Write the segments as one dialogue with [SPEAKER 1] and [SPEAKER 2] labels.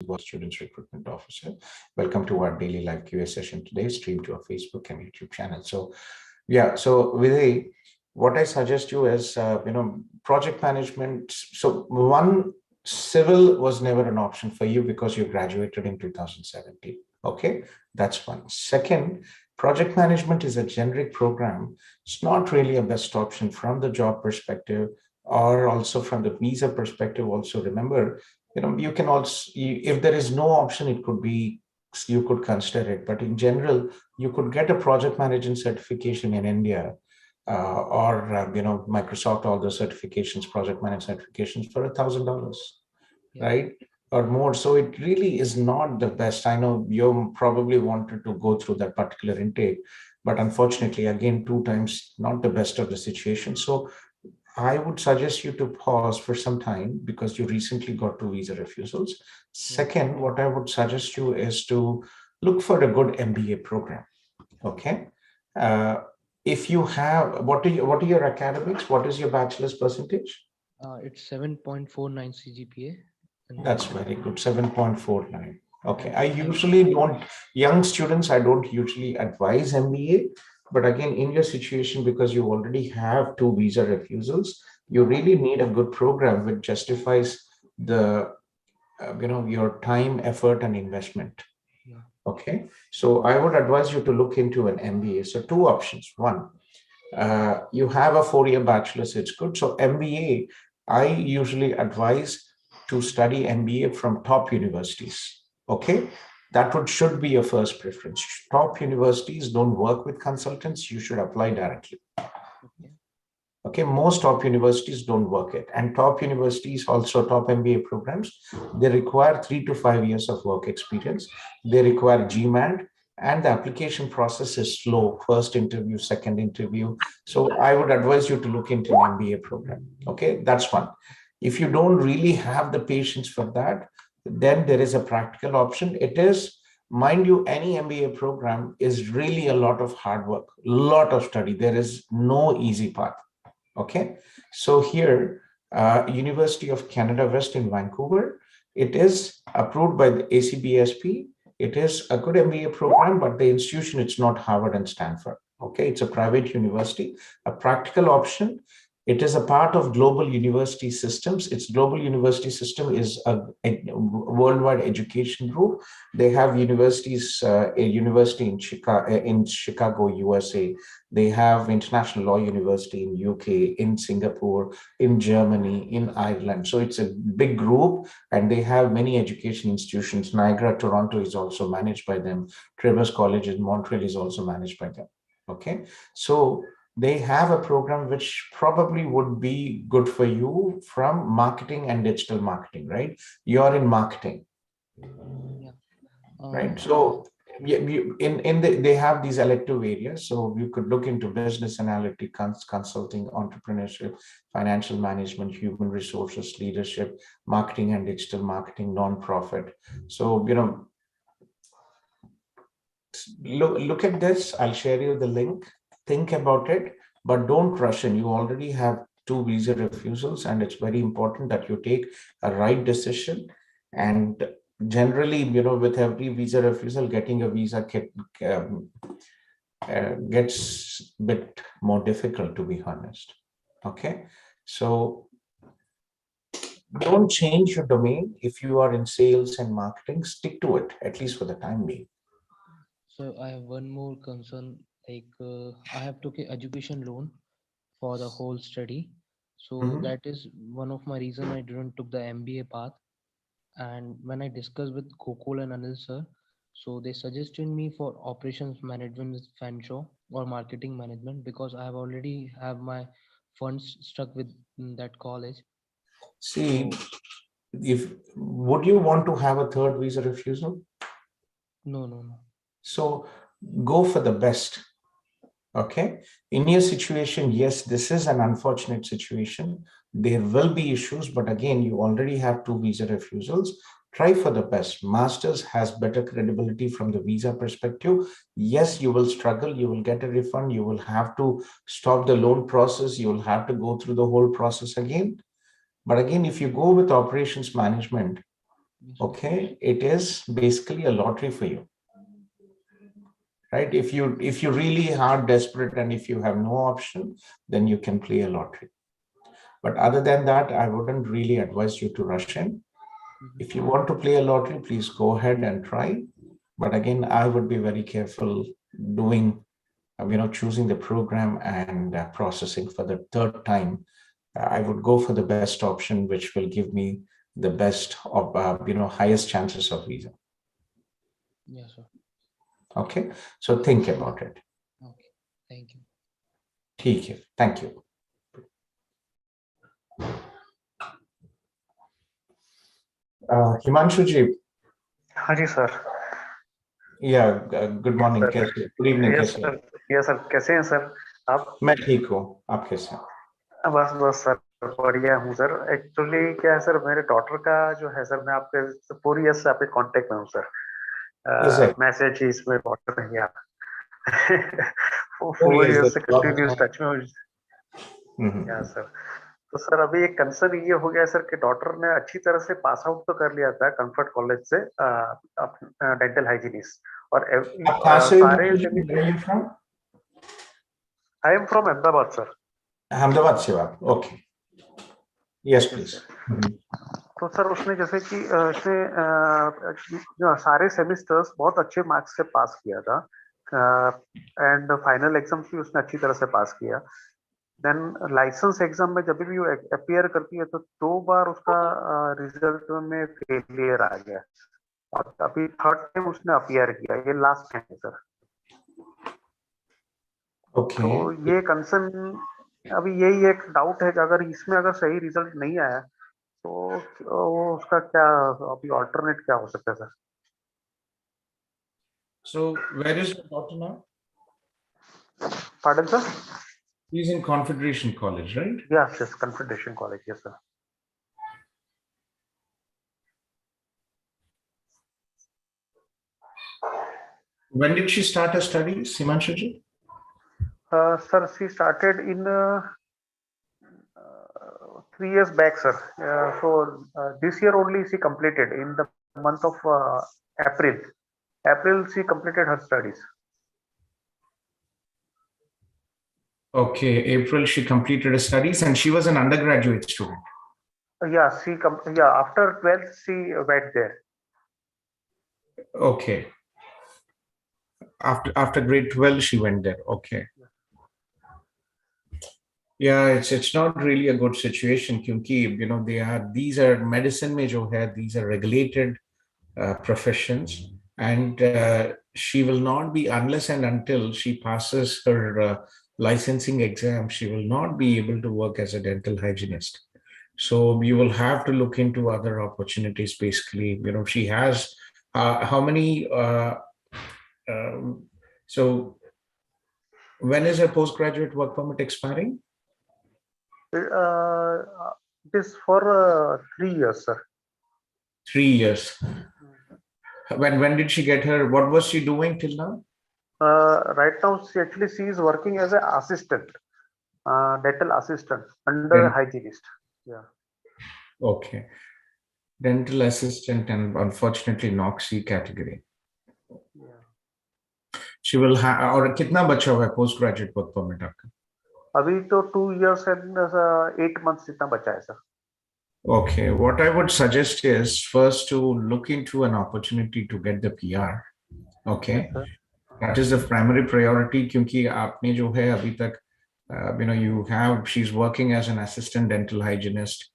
[SPEAKER 1] was Students Recruitment Officer. Welcome to our daily live QA session today, streamed to our Facebook and YouTube channel. So Vijay, what I suggest you is, project management. So one, civil was never an option for you because you graduated in 2017. Okay, that's one. Second, project management is a generic program. It's not really a best option from the job perspective or also from the visa perspective. Also, remember, you can also, if there is no option, it could be, you could consider it. But in general, you could get a project management certification in India or Microsoft, all the certifications, project management certifications for $1,000,
[SPEAKER 2] Yeah.
[SPEAKER 1] right? Or more. So it really is not the best. I know you probably wanted to go through that particular intake, but unfortunately, again, two times, not the best of the situation. So I would suggest you to pause for some time because you recently got two visa refusals.
[SPEAKER 2] Yeah.
[SPEAKER 1] Second, what I would suggest you is to look for a good MBA program. Okay. Uh, if you have, what are your academics? What is your bachelor's percentage?
[SPEAKER 2] It's 7.49 CGPA,
[SPEAKER 1] That's
[SPEAKER 2] and
[SPEAKER 1] very good, 7.49. Okay.
[SPEAKER 2] and
[SPEAKER 1] I
[SPEAKER 2] I
[SPEAKER 1] usually don't, young students, I don't usually advise MBA. But again, in your situation, because you already have two visa refusals, you really need a good program which justifies the, your time, effort, and investment.
[SPEAKER 2] yeah.
[SPEAKER 1] Okay. So I would advise you to look into an MBA. So two options. One, you have a 4-year bachelor's, it's good. So MBA, I usually advise to study MBA from top universities. Okay, that would should be your first preference. Top universities don't work with consultants. You should apply directly.
[SPEAKER 2] Okay.
[SPEAKER 1] Okay, most top universities don't work it, and top universities also top MBA programs. They require 3 to 5 years of work experience. They require GMAT, and the application process is slow. First interview, second interview. So I would advise you to look into an MBA program. Okay, that's one. If you don't really have the patience for that, then there is a practical option. It is, mind you, any MBA program is really a lot of hard work, lot of study. There is no easy path. Okay, so here, University of Canada West in Vancouver, it is approved by the ACBSP. It is a good MBA program, but the institution, it's not Harvard and Stanford. Okay, it's a private university, a practical option. It is a part of global university systems. Its global university system is a worldwide education group. They have universities, a university in Chicago, USA. They have International Law University in UK, in Singapore, in Germany, in Ireland. So it's a big group, and they have many education institutions. Niagara, Toronto is also managed by them. Traverse College in Montreal is also managed by them. Okay, so they have a program which probably would be good for you from marketing and digital marketing, right? You're in marketing,
[SPEAKER 2] Yeah.
[SPEAKER 1] right?
[SPEAKER 2] I
[SPEAKER 1] So they have these elective areas. So you could look into business analytics, consulting, entrepreneurship, financial management, human resources, leadership, marketing and digital marketing, nonprofit. So, look at this. I'll share you the link. Think about it, but don't rush in. You already have two visa refusals, and it's very important that you take a right decision. And generally, with every visa refusal, getting a visa um, gets a bit more difficult, to be honest. Okay, so don't change your domain. If you are in sales and marketing, stick to it, at least for the time being.
[SPEAKER 2] I have one more concern. I have took a education loan for the whole study, so
[SPEAKER 1] Mhm.
[SPEAKER 2] that is one of my reason I didn't took the MBA path. And when I discussed with Gokul and Anil sir, so they suggested me for operations management with Fanshawe or marketing management because I have already have my funds stuck with that college.
[SPEAKER 1] See,
[SPEAKER 2] So
[SPEAKER 1] if would you want to have a third visa refusal?
[SPEAKER 2] no, no, no.
[SPEAKER 1] So go for the best. Okay. In your situation, yes, this is an unfortunate situation. There will be issues, but again, you already have two visa refusals. Try for the best. Masters has better credibility from the visa perspective. Yes, you will struggle. You will get a refund. You will have to stop the loan process. You will have to go through the whole process again. But again, if you go with operations management,
[SPEAKER 2] Yes, sir.
[SPEAKER 1] Okay, it is basically a lottery for you, right? If you really are desperate and if you have no option, then you can play a lottery. But other than that, I wouldn't really advise you to rush in.
[SPEAKER 2] Mhm.
[SPEAKER 1] If you want to play a lottery, please go ahead and try. But again, I would be very careful doing, choosing the program and processing for the third time. I would go for the best option, which will give me the best of, highest chances of visa.
[SPEAKER 2] Yes, sir.
[SPEAKER 1] Okay, so think about it.
[SPEAKER 2] Okay. Thank you.
[SPEAKER 1] ठीक है, thank you. Himanshu ji,
[SPEAKER 3] हाँ जी sir.
[SPEAKER 1] yeah, good
[SPEAKER 3] yes
[SPEAKER 1] morning,
[SPEAKER 3] sir.
[SPEAKER 1] कैसे, good evening,
[SPEAKER 3] yes
[SPEAKER 1] कैसे?
[SPEAKER 3] Sir. Yes sir, कैसे हैं sir आप?
[SPEAKER 1] मैं ठीक हूँ, आप कैसे हैं?
[SPEAKER 3] बस बस सर, बढ़िया हूँ सर। एक्चुअली क्या है सर, मेरे डॉटर का जो है सर, मैं आपके 4 इयर्स से आपके कांटेक्ट में हूँ सर।
[SPEAKER 1] Is it?
[SPEAKER 3] मैसेज इसमें वाट्सएप में आप वो
[SPEAKER 1] Oh
[SPEAKER 3] 4 इयर्स
[SPEAKER 1] yes,
[SPEAKER 3] से
[SPEAKER 1] a lot of
[SPEAKER 3] continuous
[SPEAKER 1] time.
[SPEAKER 3] Touch में हूँ। या
[SPEAKER 1] Mhm.
[SPEAKER 3] सर, तो सर अभी एक कंसर्न ये हो गया सर कि डॉटर ने अच्छी तरह से पास आउट तो कर लिया था कंफर्ट कॉलेज से, डेंटल हाइजीनिस्ट, और
[SPEAKER 1] आप कहाँ से,
[SPEAKER 3] सारे
[SPEAKER 1] हिमांशु जी?
[SPEAKER 3] सेमी।
[SPEAKER 1] Where are you from?
[SPEAKER 3] I am from Ahmedabad sir.
[SPEAKER 1] Ahmedabad से आप? Okay. Yes,
[SPEAKER 3] yes
[SPEAKER 1] please.
[SPEAKER 3] Sir.
[SPEAKER 1] Mhm.
[SPEAKER 3] तो सर उसने जैसे कि उसने जो सारे सेमिस्टर्स बहुत अच्छे मार्क्स से पास किया था, एंड फाइनल एग्जाम्स भी उसने अच्छी तरह से पास किया। देन लाइसेंस एग्जाम में जब भी वो अपियर करती है तो 2 बार उसका रिजल्ट में फेलियर आ गया, और अभी थर्ड टाइम उसने अपियर किया, ये लास्ट टाइम है सर। तो
[SPEAKER 1] Okay.
[SPEAKER 3] ये कंसर्न, अभी यही एक डाउट है कि अगर इसमें अगर सही रिजल्ट नहीं आया तो वो उसका क्या, अभी ऑल्टरनेट क्या हो सकता है sir?
[SPEAKER 1] So where is your daughter now?
[SPEAKER 3] Pardon sir?
[SPEAKER 1] She's in Confederation College, right?
[SPEAKER 3] Yes yes, confederation college, yes sir.
[SPEAKER 1] When did she start her studies, Himanshu ji?
[SPEAKER 3] Sir she started in 3 years back sir, so this year only she completed in the month of April she completed her studies.
[SPEAKER 1] Okay, April she completed her studies and she was an undergraduate student.
[SPEAKER 3] Yeah, yeah, after 12th she went there.
[SPEAKER 1] Okay. After grade 12 she went there. Okay. Yeah, it's not really a good situation क्योंकि these are medicine में जो है, these are regulated professions, and she will not be, unless and until she passes her licensing exam, she will not be able to work as a dental hygienist. So you will have to look into other opportunities. Basically, she has how many so when is her postgraduate work permit expiring?
[SPEAKER 3] It is for 3 years sir.
[SPEAKER 1] 3 years. When did she get her, what was she doing till now?
[SPEAKER 3] Right now she is working as an assistant, dental assistant under hygienist. Yeah.
[SPEAKER 1] Okay, dental assistant, and unfortunately NOC category.
[SPEAKER 3] Yeah.
[SPEAKER 1] She will have, और कितना बचा हुआ है post graduate work permit आपका?
[SPEAKER 3] अभी तो 2 years and 8 months जितना बचा है sir.
[SPEAKER 1] Okay, what I would suggest is first to look into an opportunity to get the PR. Okay, that is the primary priority क्योंकि आपने जो है अभी तक she's working as an assistant dental hygienist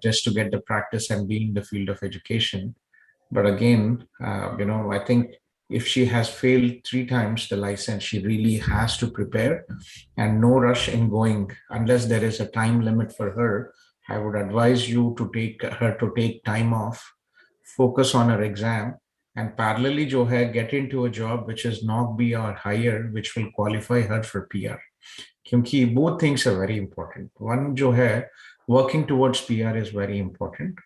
[SPEAKER 1] just to get the practice and be in the field of education. But again, I think if she has failed 3 times the license, she really has to prepare, and no rush in going unless there is a time limit for her. I would advise you to take time off, focus on her exam, and parallelly jo hai, get into a job which is NOC-B or higher, which will qualify her for PR. Kyunki both things are very important. One jo hai, working towards PR is very important,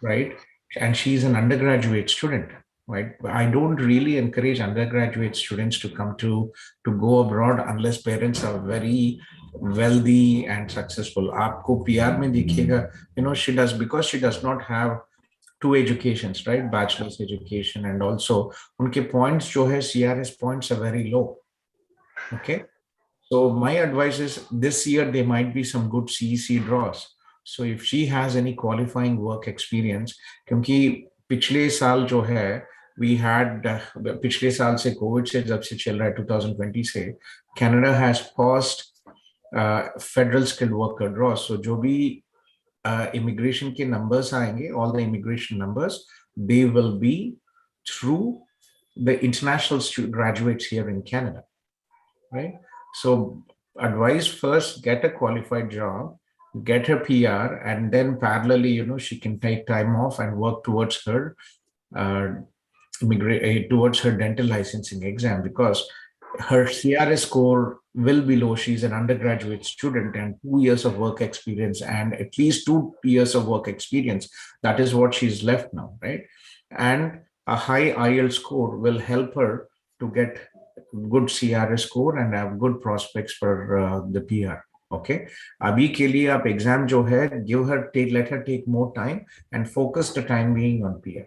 [SPEAKER 1] right? And she's an undergraduate student, right? I don't really encourage undergraduate students to come to go abroad unless parents are very wealthy and successful. आपको PR में दिखेगा, she does, because she does not have two educations, right? Bachelor's education, and also unke points jo hai, CRS points are very low. Okay. So my advice is this year there might be some good CEC draws. So if she has any qualifying work experience, क्योंकि पिछले साल जो है we had पिछले साल से Covid से जब से चल रहा है 2020 से Canada has paused federal skilled worker draws. So जो भी immigration के numbers आएंगे, all the immigration numbers, they will be through the international graduates here in Canada, right? So advise first, get a qualified job, get her PR, and then parallelly, she can take time off and work towards her towards her dental licensing exam, because her CRS score will be low. She's an undergraduate student, and 2 years of work experience and at least 2 years of work experience. That is what she's left now, right? And a high IELTS score will help her to get good CRS score and have good prospects for the PR. Okay. Abhi ke liye aap exam jo hai, let her take more time and focus the time being on PR.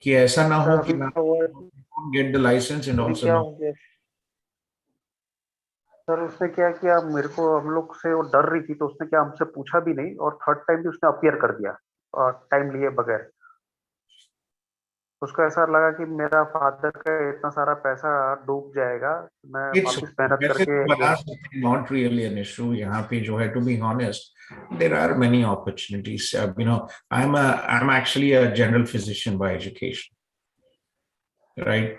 [SPEAKER 1] कि ऐसा ना हो कि ना get the license and also
[SPEAKER 3] क्या हो गया sir, उसने क्या किया, मेरे को हम लोग से वो डर रही थी तो उसने क्या हमसे पूछा भी नहीं और थर्ड टाइम भी उसने अपीयर कर दिया और टाइम लिए बगैर। उसको ऐसा लगा कि मेरा फादर का इतना सारा पैसा डूब जाएगा, मैं वापस मेहनत करके।
[SPEAKER 1] Not really an issue. यहाँ पे जो है, to be honest, there are many opportunities. I'm actually a general physician by education, right?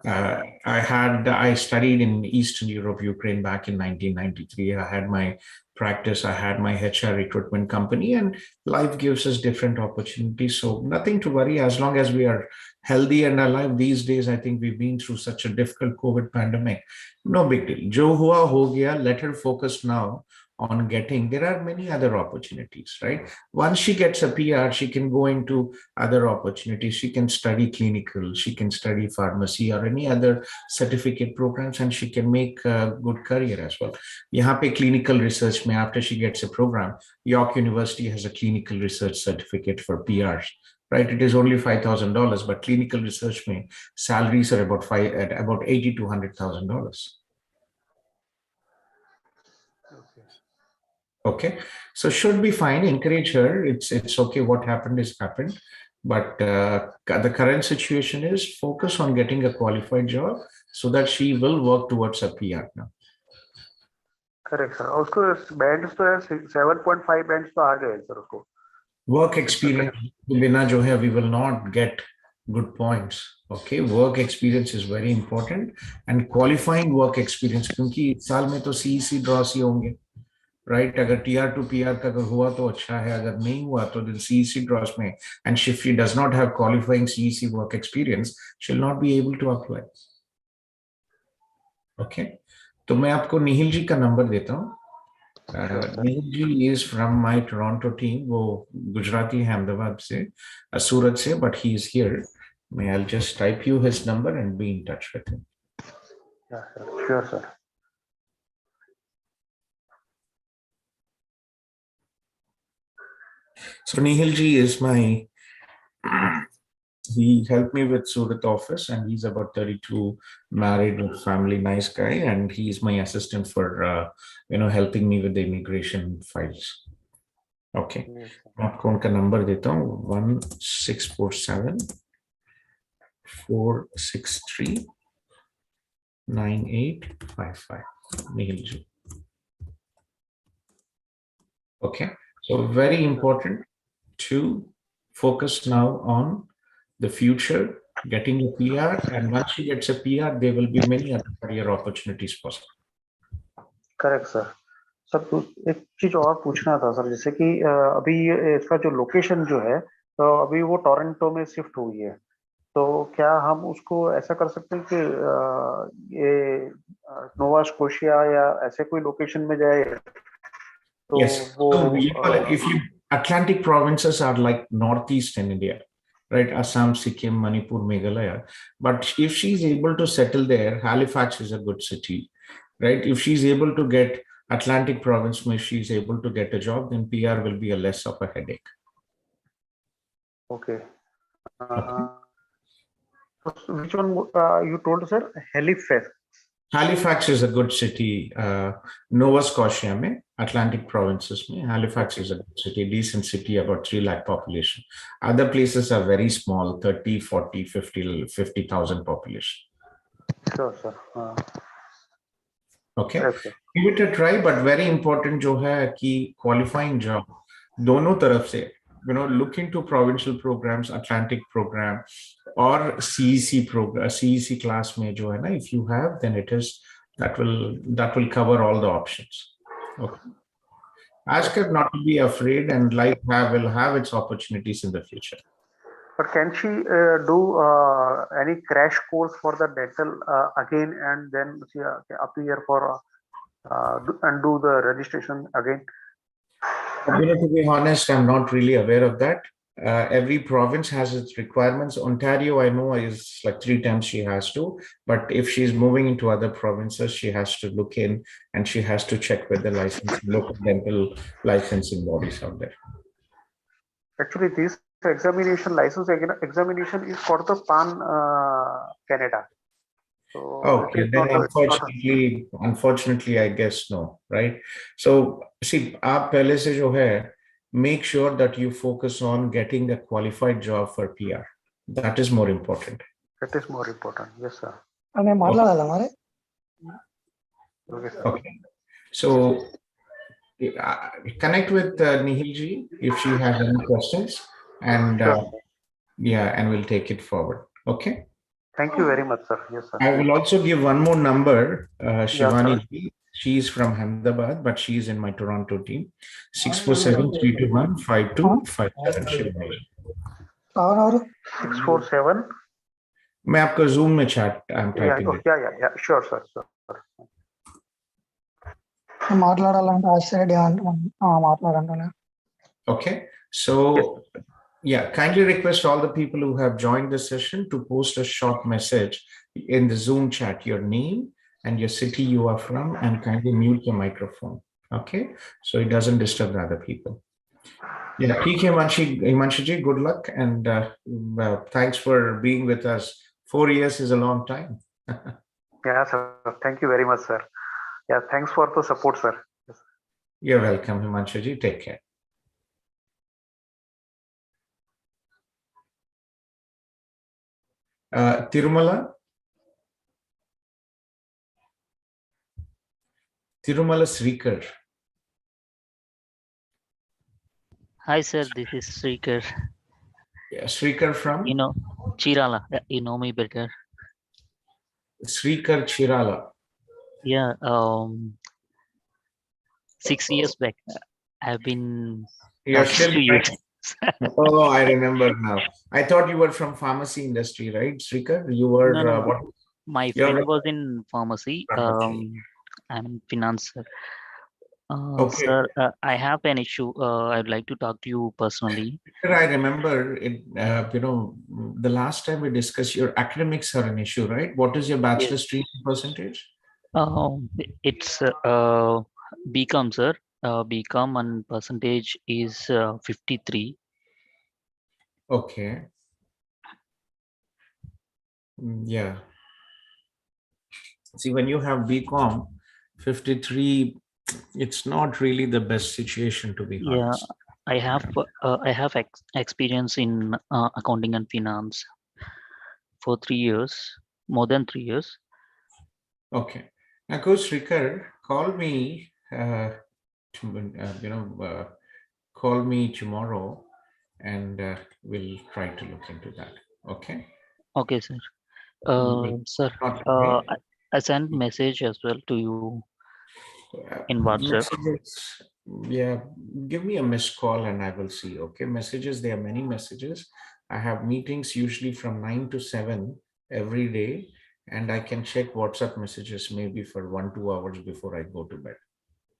[SPEAKER 1] I studied in Eastern Europe, Ukraine back in 1993. I had my practice, I had my HR recruitment company, and life gives us different opportunities. So nothing to worry as long as we are healthy and alive. These days, I think we've been through such a difficult COVID pandemic. No big deal. Jo hua ho gaya, let her focus now on getting, there are many other opportunities, right? Once she gets a PR, she can go into other opportunities. She can study clinical, she can study pharmacy or any other certificate programs, and she can make a good career as well. Yahan pe clinical research mein, after she gets a program, York University has a clinical research certificate for PRs, right? It is only $5,000, but clinical research mein, salaries are about $80,000 to $100,000. Okay, so should be fine. Encourage her. It's okay. What happened is happened, but the current situation is focus on getting a qualified job so that she will work towards a PR now.
[SPEAKER 3] Correct sir. उसको bands तो है 7.5 bands तो आ गए sir उसको.
[SPEAKER 1] Work experience बिना जो है, we will not get good points. Okay, work experience is very important, and qualifying work experience, क्योंकि इस साल में तो CEC draws ही होंगे. Right, अगर TR to PR का अगर हुआ तो अच्छा है, अगर नहीं हुआ तो then CEC draws में, and if she does not have qualifying CEC work experience, she'll not be able to apply. Okay, तो मैं आपको निहिल जी का नंबर देता हूँ. निहिल जी is from my Toronto team. वो गुजराती है, अहमदाबाद से, सूरत से, but he is here. I'll just type you his number and be in touch with him.
[SPEAKER 3] Yeah, sure sir.
[SPEAKER 1] So Nihil ji is he helped me with Surat office, and he's about 32, married with family, nice guy, and he's my assistant for helping me with the immigration files. Okay, आपको उनका number देता हूँ 1647-463-9855. Nihil ji. Okay. So very important to focus now on the future, getting a PR, and once she gets a PR, there will be many other career opportunities possible.
[SPEAKER 3] Correct, sir. Sir एक चीज और पूछना था sir, जैसे कि अभी इसका जो लोकेशन जो है, तो अभी वो टोरंटो में शिफ्ट हुई है, तो क्या हम उसको ऐसा कर सकते हैं कि ये नोवा स्कोशिया या ऐसे कोई लोकेशन में जाए?
[SPEAKER 1] Yes. So if you Atlantic provinces are like northeast in India, right? Assam, Sikkim, Manipur, Meghalaya. But if she's able to settle there, Halifax is a good city, right? If she's able to get Atlantic province, if she's able to get a job, then PR will be a less of a headache.
[SPEAKER 3] Okay. Which one you told, sir? Halifax.
[SPEAKER 1] Halifax is a good city. Nova Scotia में Atlantic provinces में Halifax is a good city, decent city, about 3 lakh population. Other places are very small, 30, 40, 50,000 population.
[SPEAKER 3] Sure, sir.
[SPEAKER 1] Okay.
[SPEAKER 3] Yes, sir.
[SPEAKER 1] Give it a try, but very important जो है कि qualifying job दोनों तरफ से, look into provincial programs, Atlantic program, or CEC program, CEC class में जो है ना, if you have, then that will cover all the options. Okay. Ask her not to be afraid, and life will have its opportunities in the future.
[SPEAKER 3] But can she do any crash course for the dental again, and then she appear for and do the registration again?
[SPEAKER 1] To be honest, I'm not really aware of that. Every province has its requirements. Ontario, I know, is like 3 times she has to, but if she's moving into other provinces, she has to look in and she has to check with the local dental licensing bodies out there.
[SPEAKER 3] Actually, this license examination is for the PAN Canada. So
[SPEAKER 1] okay, then unfortunately, I guess no, right? So see, आप पहले से जो है, make sure that you focus on getting a qualified job for PR. That is more important.
[SPEAKER 3] That is more important. Yes, sir.
[SPEAKER 1] Okay, sir. Okay. So connect with Nihil ji if she has any questions, and and we'll take it forward. Okay.
[SPEAKER 3] Thank you very much, sir. Yes, sir.
[SPEAKER 1] I will also give one more number, Shivani ji. She is from Ahmedabad, but she is in my Toronto team. 647-321-5257. Shivani.
[SPEAKER 3] 647.
[SPEAKER 1] मैं आपको Zoom में chat I'm typing it.
[SPEAKER 3] Yeah. Sure, sir.
[SPEAKER 1] Okay. So kindly request all the people who have joined the session to post a short message in the Zoom chat, your name and your city you are from, and kindly mute your microphone. Okay, so it doesn't disturb the other people. Yeah, TK Himanshu ji, good luck, and thanks for being with us. 4 years is a long time.
[SPEAKER 3] Yeah, sir. Thank you very much, sir. Yeah, thanks for the support, sir. Yes.
[SPEAKER 1] You're welcome, Himanshu ji. Take care. Tirumala Srikar.
[SPEAKER 4] Hi, sir. This is Srikar.
[SPEAKER 1] Yeah, Srikar from?
[SPEAKER 4] Chirala. You know me better.
[SPEAKER 1] Srikar Chirala.
[SPEAKER 4] Yeah. 6 years back, I've been talking to you.
[SPEAKER 1] Oh, I remember now. I thought you were from pharmacy industry, right, Srikar? You were what?
[SPEAKER 4] My friend was in pharmacy. I'm in finance, sir.
[SPEAKER 1] Okay.
[SPEAKER 4] Sir, I have an issue. I'd like to talk to you personally.
[SPEAKER 1] I remember it, the last time we discussed, your academics are an issue, right? What is your bachelor stream percentage?
[SPEAKER 4] It's BCom, sir. BCom and percentage is 53.
[SPEAKER 1] Okay. Yeah. See, when you have BCom 53, it's not really the best situation, to be honest.
[SPEAKER 4] I have experience in accounting and finance for 3 years, more than 3 years.
[SPEAKER 1] Okay. Now, Coach Srikar, call me. Call me tomorrow, and we'll try to look into that. Okay.
[SPEAKER 4] Okay, sir. Sir, I sent message as well to you in WhatsApp.
[SPEAKER 1] Yeah, give me a missed call and I will see. Okay, messages, there are many messages. I have meetings usually from 9 to 7 every day, and I can check WhatsApp messages maybe for 1-2 hours before I go to bed.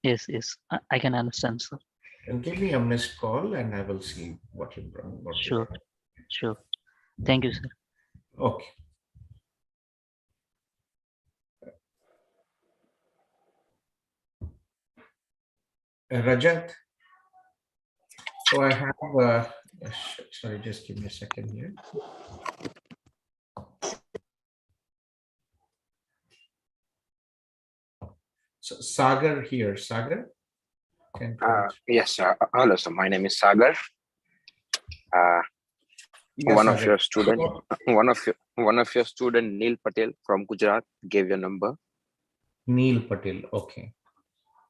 [SPEAKER 4] Yes, I can understand, sir.
[SPEAKER 1] And give me a missed call and I will see what you brought.
[SPEAKER 4] Sure. Thank you, sir.
[SPEAKER 1] Okay. Rajat, so I have Yes, sorry, just give me a second here. So Sagar here. Sagar, can
[SPEAKER 5] Yes, hello, sir. My name is Sagar. Uh,
[SPEAKER 1] yes,
[SPEAKER 5] one of
[SPEAKER 1] Sagar.
[SPEAKER 5] your student, one of your student, Neil Patel from Gujarat, gave your number,
[SPEAKER 1] Neil Patel. Okay.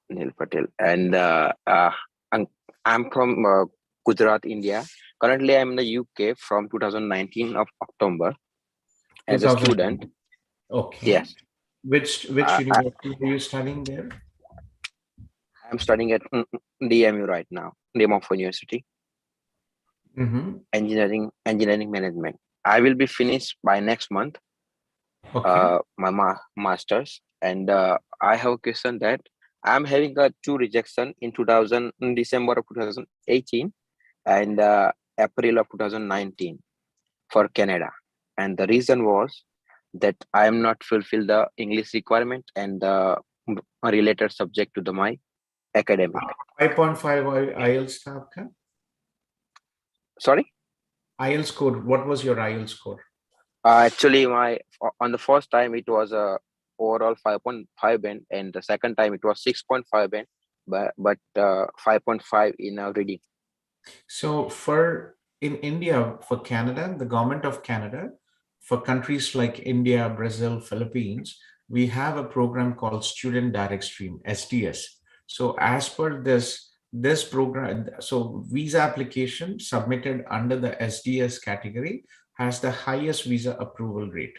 [SPEAKER 5] Neil Patel, and I'm, I'm from Gujarat, India. Currently, I'm in the UK from 2019 of October as a
[SPEAKER 1] 2000.
[SPEAKER 5] student.
[SPEAKER 1] Okay.
[SPEAKER 5] Yes,
[SPEAKER 1] Which university are you studying there?
[SPEAKER 5] I'm studying at DMU right now, Demofo University,
[SPEAKER 1] Mm-hmm.
[SPEAKER 5] engineering management. I will be finished by next month.
[SPEAKER 1] Okay.
[SPEAKER 5] My masters, and I have a question that I'm having a two rejection in December of 2018 and April of 2019 for Canada, and the reason was that I am not fulfill the English requirement and the related subject to the my academic.
[SPEAKER 1] 5.5 IELTS था आपका?
[SPEAKER 5] Sorry,
[SPEAKER 1] IELTS score. What was your IELTS score?
[SPEAKER 5] actually my on the first time it was a overall 5.5 band, and the second time it was 6.5 band, but 5.5 in reading.
[SPEAKER 1] So for in India, for Canada, the government of Canada, for countries like India, Brazil, Philippines, we have a program called Student Direct Stream, SDS. So as per this program, so visa application submitted under the SDS category has the highest visa approval rate.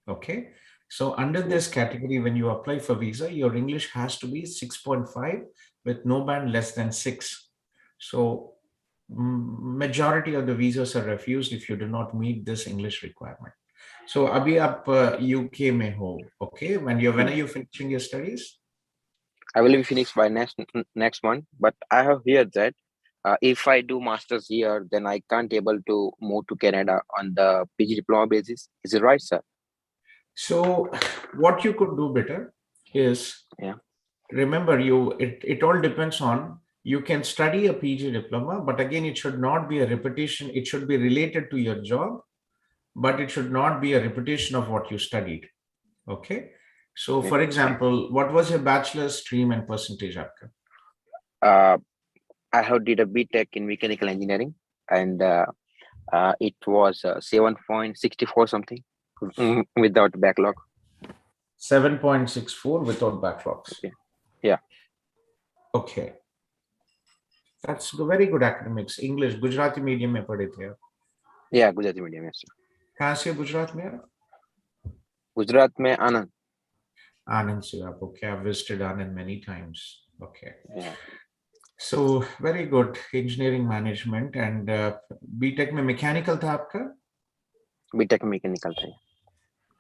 [SPEAKER 1] Okay. So under this category, when you apply for visa, your English has to be 6.5 with no band less than 6. So majority of the visas are refused if you do not meet this English requirement. So abhi aap UK mein ho, okay? When are you finishing your studies?
[SPEAKER 5] I will be finished by next month, but I have heard that if I do masters here, then I can't able to move to Canada on the PG diploma basis. Is it right, sir?
[SPEAKER 1] So what you could do better is,
[SPEAKER 5] Yeah.
[SPEAKER 1] remember it all depends on, you can study a PG diploma, but again, it should not be a repetition. It should be related to your job, but it should not be a repetition of what you studied. Okay. So
[SPEAKER 5] Okay.
[SPEAKER 1] for example, what was your bachelor's stream and percentage aapka?
[SPEAKER 5] I have did a BTech in mechanical engineering, and it was 7.64 something without backlog.
[SPEAKER 1] 7.64 without backlogs.
[SPEAKER 5] Okay. Yeah.
[SPEAKER 1] Okay. That's very good academics. English, Gujarati medium में पढ़े थे आप?
[SPEAKER 5] Yeah, Gujarati medium, yes, sir.
[SPEAKER 1] कहाँ से गुजरात में आप?
[SPEAKER 5] Gujarat में Anand.
[SPEAKER 1] Anand से आप. Okay, I've visited Anand many times. Okay.
[SPEAKER 5] Yeah.
[SPEAKER 1] So very good. Engineering management and BTech में mechanical था आपका?
[SPEAKER 5] BTech mechanical था.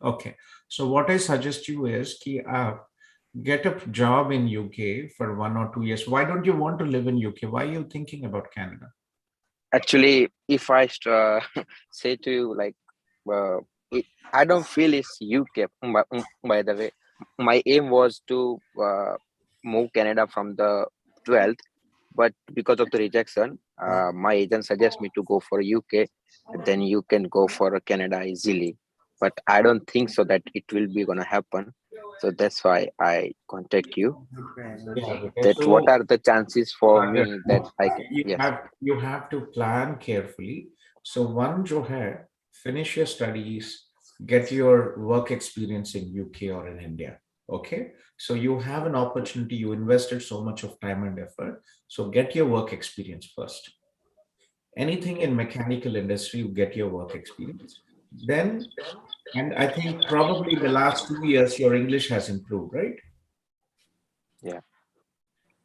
[SPEAKER 1] Okay. So what I suggest you is कि आप get a job in UK for 1 or 2 years. Why don't you want to live in UK? Why are you thinking about Canada?
[SPEAKER 5] Actually, if I say to you like, I don't feel it's UK. By the way, my aim was to move Canada from the 12th, but because of the rejection, my agent suggests me to go for UK. Then you can go for Canada easily. But I don't think so that it will be gonna happen. So that's why I contact you.
[SPEAKER 1] Yeah,
[SPEAKER 5] That
[SPEAKER 1] so
[SPEAKER 5] what are the chances for me that I can?
[SPEAKER 1] you
[SPEAKER 5] Yes.
[SPEAKER 1] have to plan carefully. So one जो है, finish your studies, get your work experience in UK or in India. Okay, so you have an opportunity. You invested so much of time and effort. So get your work experience first. Anything in mechanical industry, you get your work experience. Then, and I think probably the last 2 years, your English has improved, right?
[SPEAKER 5] Yeah.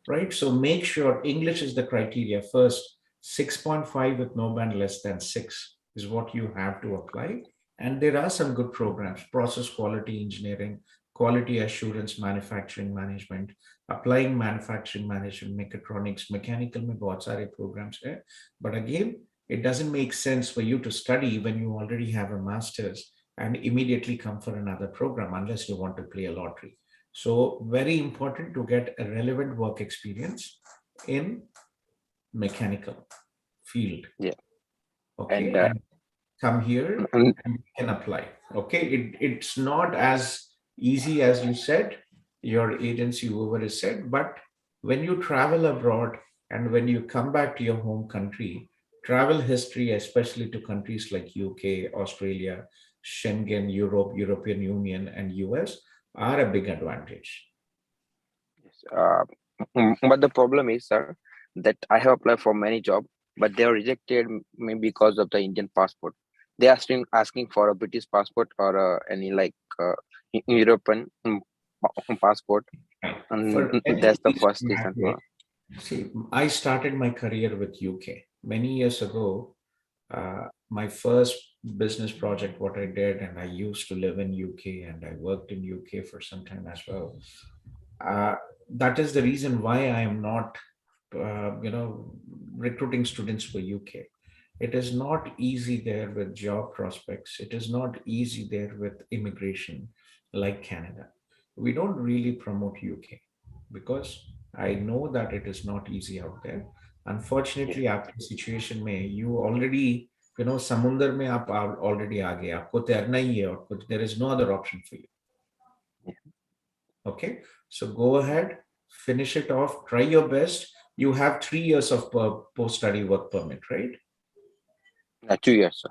[SPEAKER 1] Right? So make sure English is the criteria first. 6.5 with no band less than 6 is what you have to apply. And there are some good programs: process quality engineering, quality assurance, manufacturing management, applying manufacturing management, mechatronics, mechanical में बहुत सारे programs है. But again, it doesn't make sense for you to study when you already have a master's and immediately come for another program unless you want to play a lottery. So very important to get a relevant work experience in mechanical field.
[SPEAKER 5] Yeah.
[SPEAKER 1] Okay,
[SPEAKER 5] And
[SPEAKER 1] and come here
[SPEAKER 5] and
[SPEAKER 1] and you can apply. Okay, it's not as easy as you said, your agency, whoever has said, but when you travel abroad and when you come back to your home country, travel history, especially to countries like UK, Australia, Schengen, Europe, European Union, and US, are a big advantage.
[SPEAKER 5] uh, but the problem is, sir, that I have applied for many jobs, but they are rejected me because of the Indian passport. They are still asking for a British passport or any like European passport, and
[SPEAKER 1] For many of
[SPEAKER 5] that's the
[SPEAKER 1] these
[SPEAKER 5] first reason.
[SPEAKER 1] graduates, see, I started my career with UK many years ago. My first business project, what I did, and I used to live in UK and I worked in UK for some time as well. Uh, that is the reason why I am not, recruiting students for UK. It is not easy there with job prospects. It is not easy there with immigration like Canada. We don't really promote UK because I know that it is not easy out there. Unfortunately, आपकी situation में you already, समुंदर में आप already आ गए, आपको तैरना ही है और कुछ, there is no other option for you. Okay, so go ahead, finish it off, try your best. You have 3 years of post-study work permit, right?
[SPEAKER 5] 2 years, sir.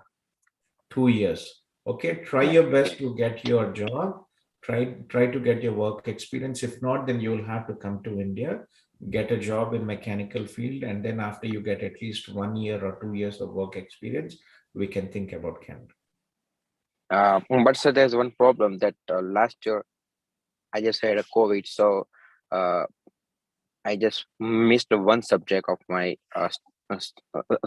[SPEAKER 1] 2 years. Okay, try your best to get your job. Try to get your work experience. If not, then you'll have to come to India, get a job in mechanical field, and then after you get at least 1 year or 2 years of work experience, we can think about Canada.
[SPEAKER 5] But sir, there's one problem that last year I just had a COVID, so uh, I just missed one subject of my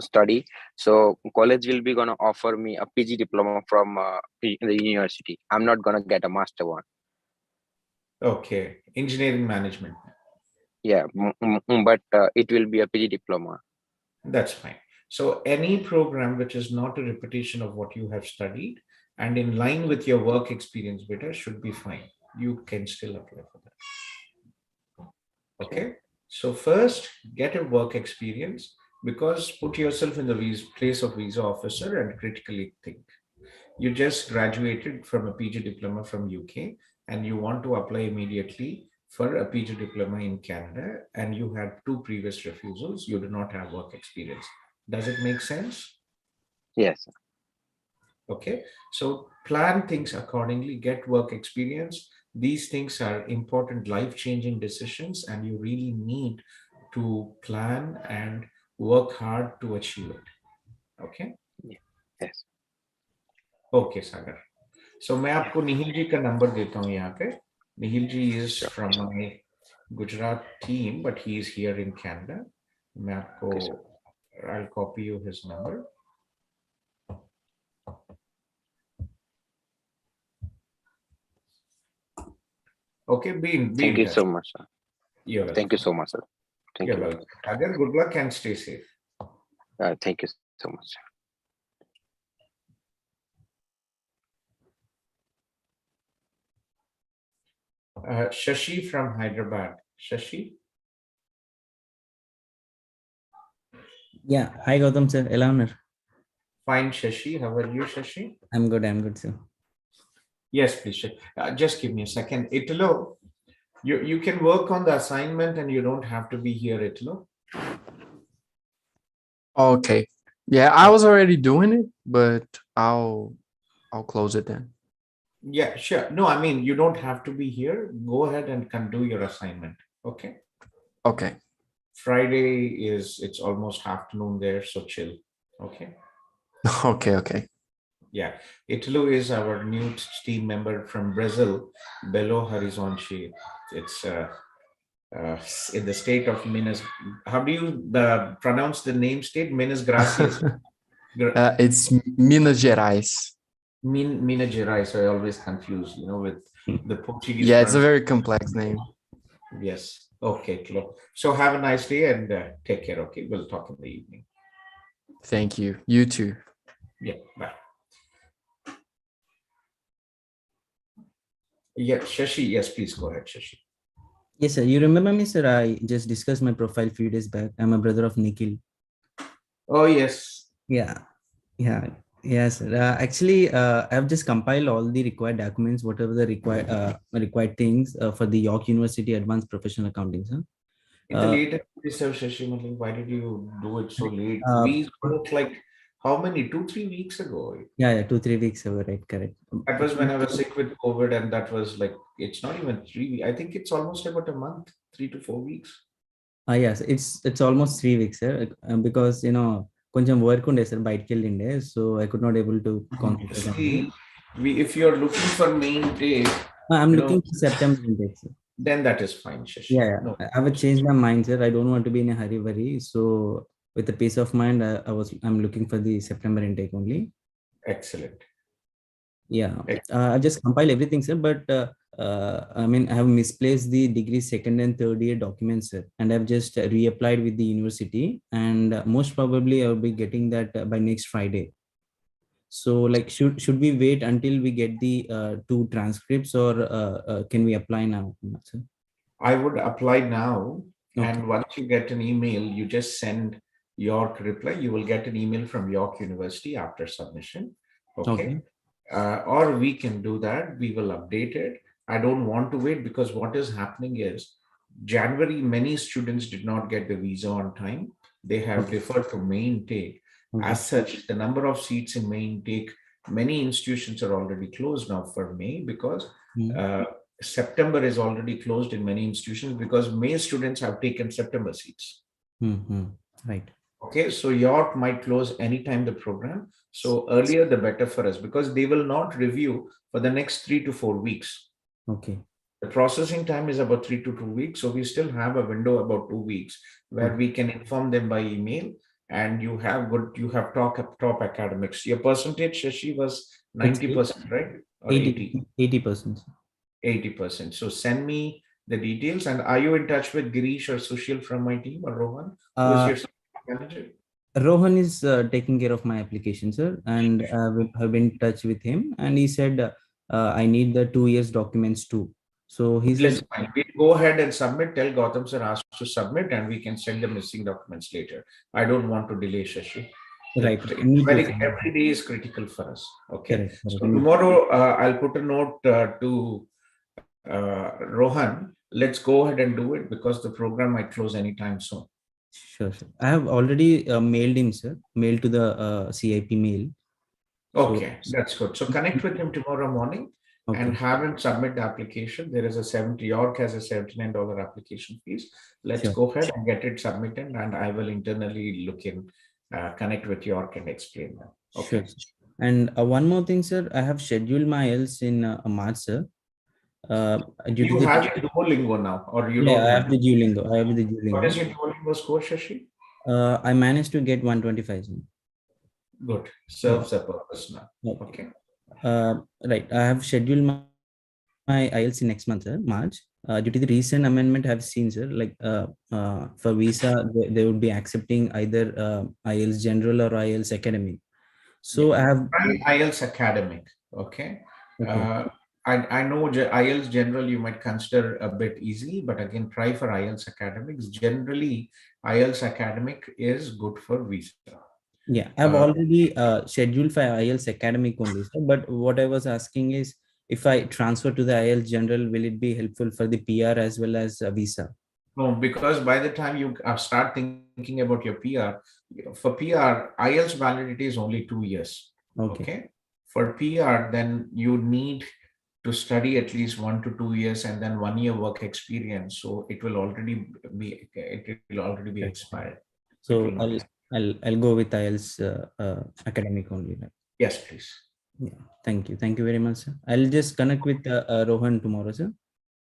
[SPEAKER 5] study. So college will be gonna offer me a PG diploma from the university. I'm not gonna get a master one.
[SPEAKER 1] Okay, engineering management.
[SPEAKER 5] Yeah, but it will be a PG diploma.
[SPEAKER 1] That's fine. So any program which is not a repetition of what you have studied and in line with your work experience better should be fine. You can still apply for that. Okay. So first get a work experience, because put yourself in the place of visa officer and critically think. You just graduated from a PG diploma from UK and you want to apply immediately for a PG diploma in Canada, and you had 2 previous refusals, you do not have work experience. Does it make sense?
[SPEAKER 5] Yes.
[SPEAKER 1] Okay, so plan things accordingly, get work experience. These things are important life-changing decisions, and you really need to plan and work hard to achieve it. Okay?
[SPEAKER 5] Yes.
[SPEAKER 1] Okay, Sagar. So मैं आपको निहिल जी का number देता हूँ यहाँ पे. Nihil ji is from my Gujarat team, but he is here in Canada. मैं आपको, I'll copy you his number. Okay, be
[SPEAKER 5] Thank
[SPEAKER 1] in
[SPEAKER 5] you
[SPEAKER 1] touch.
[SPEAKER 5] so much, sir.
[SPEAKER 1] You're welcome.
[SPEAKER 5] Thank you so much, sir. Thank
[SPEAKER 1] You're
[SPEAKER 5] you.
[SPEAKER 1] welcome. Sagar, good luck and stay safe.
[SPEAKER 5] Thank you so much.
[SPEAKER 1] Shashi from Hyderabad. Shashi?
[SPEAKER 6] Yeah. Hi, Gautam sir. Ela unnaru?
[SPEAKER 1] Fine, Shashi. How are you, Shashi?
[SPEAKER 6] I'm good, sir.
[SPEAKER 1] Yes, please. Just give me a second. Italo, you can work on the assignment and you don't have to be here, Italo.
[SPEAKER 7] Okay. Yeah, I was already doing it, but I'll close it then.
[SPEAKER 1] Yeah, sure. No, I mean, you don't have to be here. Go ahead and can do your assignment. Okay.
[SPEAKER 7] Okay.
[SPEAKER 1] Friday it's almost afternoon there, so chill. Okay.
[SPEAKER 7] Okay.
[SPEAKER 1] Yeah. Italo is our new team member from Brazil, Belo Horizonte. It's in the state of Minas. How do you pronounce the name state? Minas Gracias.
[SPEAKER 7] It's Minas Gerais.
[SPEAKER 1] Minas Gerais. I always confuse, with the Portuguese.
[SPEAKER 7] Yeah, it's a very complex name.
[SPEAKER 1] Yes. Okay. So have a nice day and take care. Okay. We'll talk in the evening.
[SPEAKER 7] Thank you. You too.
[SPEAKER 1] Yeah. Bye. Yeah. Shashi. Yes, please go ahead, Shashi.
[SPEAKER 6] Yes, sir. You remember me, sir? I just discussed my profile few days back. I'm a brother of Nikhil.
[SPEAKER 1] Oh, yes.
[SPEAKER 6] Yeah. Yeah, yes. Actually, I've just compiled all the required documents, whatever the required things for the York University Advanced Professional Accounting, sir.
[SPEAKER 1] In the
[SPEAKER 6] Uh,
[SPEAKER 1] later research session, only, why did you do it so late?
[SPEAKER 6] uh,
[SPEAKER 1] We spoke like how many, 2, 3 weeks ago?
[SPEAKER 6] yeah, 2, 3 weeks ago, right? Correct.
[SPEAKER 1] That was when I was sick with COVID, and that was like, it's not even 3 weeks. I think it's almost about a month, 3 to 4 weeks.
[SPEAKER 6] Yes, it's almost 3 weeks, sir. Because కొంచెం work ఉండే sir బయటికి వెళ్ళిండే so I could not able to concentrate on
[SPEAKER 1] See, if you're looking for main take,
[SPEAKER 6] I'm
[SPEAKER 1] you know,
[SPEAKER 6] looking for September intake, sir.
[SPEAKER 1] then that is fine, Shashi.
[SPEAKER 6] Yeah,
[SPEAKER 1] No,
[SPEAKER 6] I have changed my mind, sir. I don't want to be in a hurry, worry. So with the peace of mind, I'm looking for the September intake only.
[SPEAKER 1] excellent.
[SPEAKER 6] Yeah,
[SPEAKER 1] Ex-
[SPEAKER 6] I just compile everything, sir. But I mean, I have misplaced the degree second and third year documents, sir, and I've just reapplied with the university, and most probably I'll be getting that by next Friday. So, like, should we wait until we get the two transcripts, or can we apply now, sir?
[SPEAKER 1] I would apply now,
[SPEAKER 6] Okay.
[SPEAKER 1] and once you get an email, you just send York reply. You will get an email from York University after submission. Okay.
[SPEAKER 6] Okay.
[SPEAKER 1] Or we can do that. We will update it. I don't want to wait because what is happening is January, many students did not get the visa on time. They have
[SPEAKER 6] Okay.
[SPEAKER 1] deferred to May intake.
[SPEAKER 6] Okay.
[SPEAKER 1] As such, the number of seats in May intake, many institutions are already closed now for May because
[SPEAKER 6] Mm.
[SPEAKER 1] September is already closed in many institutions because May students have taken September seats.
[SPEAKER 6] Mm-hmm. Right.
[SPEAKER 1] Okay, so York might close anytime the program. So earlier the better for us because they will not review for the next 3 to 4 weeks.
[SPEAKER 6] Okay.
[SPEAKER 1] The processing time is about 3 to 2 weeks. So we still have a window about 2 weeks where
[SPEAKER 6] Okay.
[SPEAKER 1] we can inform them by email and you have top academics. Your percentage, Shashi, was
[SPEAKER 6] It's
[SPEAKER 1] 90%, right? Or 80?
[SPEAKER 6] 80%.
[SPEAKER 1] 80%. So send me the details. And are you in touch with Girish or Sushil from my team or Rohan, who is
[SPEAKER 6] Uh,
[SPEAKER 1] your manager?
[SPEAKER 6] Rohan is taking care of my application, sir, and have been in touch with him, and he said I need the 2 years documents too. So he
[SPEAKER 1] That's
[SPEAKER 6] said,
[SPEAKER 1] fine. We'll go ahead and submit. Tell Gautam sir asked to submit, and we can send the missing documents later. I don't want to delay, Shashi.
[SPEAKER 6] right,
[SPEAKER 1] It's
[SPEAKER 6] me too,
[SPEAKER 1] very
[SPEAKER 6] sir.
[SPEAKER 1] every day is critical for us. Okay.
[SPEAKER 6] Correct,
[SPEAKER 1] So
[SPEAKER 6] correct.
[SPEAKER 1] tomorrow I'll put a note to Rohan. Let's go ahead and do it because the program might close anytime soon.
[SPEAKER 6] Sure, sure. I have already mailed him, sir. Mailed to the CIP mail. So,
[SPEAKER 1] Okay, that's good. So connect with him tomorrow morning and
[SPEAKER 6] okay,
[SPEAKER 1] have him submit the application. There is a 70, York has a $79 application fees. Let's
[SPEAKER 6] sure,
[SPEAKER 1] go ahead and get it submitted and I will internally look in, connect with York and explain that.
[SPEAKER 6] sure,
[SPEAKER 1] Okay.
[SPEAKER 6] sir. And one more thing, sir. I have scheduled my IELTS in March, sir. Due to
[SPEAKER 1] You
[SPEAKER 6] the
[SPEAKER 1] have your Duolingo now or you
[SPEAKER 6] yeah,
[SPEAKER 1] don't
[SPEAKER 6] I
[SPEAKER 1] have
[SPEAKER 6] have the
[SPEAKER 1] it?
[SPEAKER 6] Duolingo. I have the
[SPEAKER 1] What is
[SPEAKER 6] Duolingo.
[SPEAKER 1] your Duolingo score, Shashi?
[SPEAKER 6] I managed to get 125, sir.
[SPEAKER 1] Good.
[SPEAKER 6] Yeah.
[SPEAKER 1] Serves the purpose now.
[SPEAKER 6] Okay.
[SPEAKER 1] Okay.
[SPEAKER 6] Right. I have scheduled my IELTS in next month, sir, March. Due to the recent amendment I've seen, sir, like for visa, they would be accepting either IELTS general or IELTS academic. So I have
[SPEAKER 1] Try IELTS academic. Okay.
[SPEAKER 6] okay,
[SPEAKER 1] I know IELTS general you might consider a bit easy, but again, try for IELTS academics. Generally, IELTS academic is good for visa.
[SPEAKER 6] yeah. I've
[SPEAKER 1] Uh,
[SPEAKER 6] already scheduled for IELTS academic only, sir. But what I was asking is, if I transfer to the IELTS general, will it be helpful for the PR as well as visa?
[SPEAKER 1] no, because by the time you start thinking about your PR, for PR, IELTS validity is only 2 years.
[SPEAKER 6] Okay.
[SPEAKER 1] Okay. For PR, then you need to study at least 1 to 2 years and then 1 year work experience. So it will already be
[SPEAKER 6] Right.
[SPEAKER 1] expired. It will
[SPEAKER 6] So
[SPEAKER 1] not.
[SPEAKER 6] I'll go with IELTS academic only. Right?
[SPEAKER 1] Yes, please.
[SPEAKER 6] Yeah. Thank you very much, sir. I'll just connect with Rohan tomorrow, sir.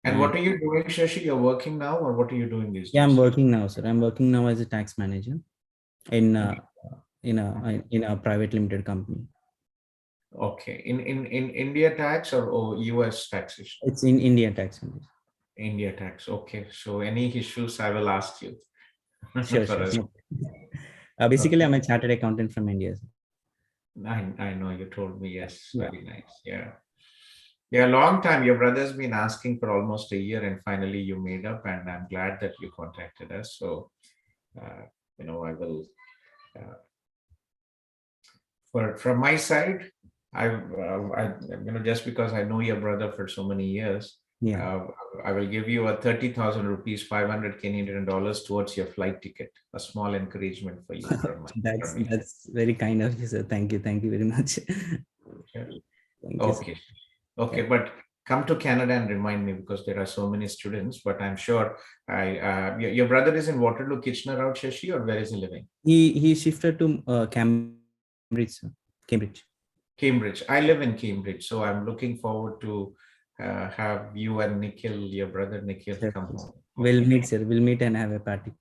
[SPEAKER 1] And what are you doing, Shashi? You're working now, or what are you doing these
[SPEAKER 6] Yeah, I'm
[SPEAKER 1] days?
[SPEAKER 6] working now, sir. I'm working now as a tax manager in a private limited company.
[SPEAKER 1] Okay. In India tax or US taxation?
[SPEAKER 6] It's in India tax manager.
[SPEAKER 1] India tax. Okay. So any issues, I will ask you.
[SPEAKER 6] Sure,
[SPEAKER 1] For
[SPEAKER 6] sure.
[SPEAKER 1] us.
[SPEAKER 6] No. Basically,
[SPEAKER 1] Okay.
[SPEAKER 6] I'm a chartered accountant from India, sir.
[SPEAKER 1] I know you told me. Yes.
[SPEAKER 6] Yeah.
[SPEAKER 1] Very nice. Yeah. Yeah. Long time. Your brother's been asking for almost a year, and finally you made up. And I'm glad that you contacted us. So, I will. Uh, From my side, just because I know your brother for so many years,
[SPEAKER 6] Yeah.
[SPEAKER 1] I will give you a 30,000 rupees, 500 Canadian dollars towards your flight ticket. A small encouragement for you from me.
[SPEAKER 6] That's very kind of you, sir. Thank you. Thank you very much.
[SPEAKER 1] Yeah.
[SPEAKER 6] Thank you, sir.
[SPEAKER 1] Okay, but come to Canada and remind me, because there are so many students. But I'm sure your brother is in Waterloo, Kitchener, out Shashi, or where is he living?
[SPEAKER 6] He shifted to Cambridge, sir. Cambridge.
[SPEAKER 1] Cambridge. I live in Cambridge, so I'm looking forward to have you and Nikhil, your brother Nikhil,
[SPEAKER 6] Sure,
[SPEAKER 1] come
[SPEAKER 6] sure.
[SPEAKER 1] home.
[SPEAKER 6] We'll meet, sir. We'll meet and have a party.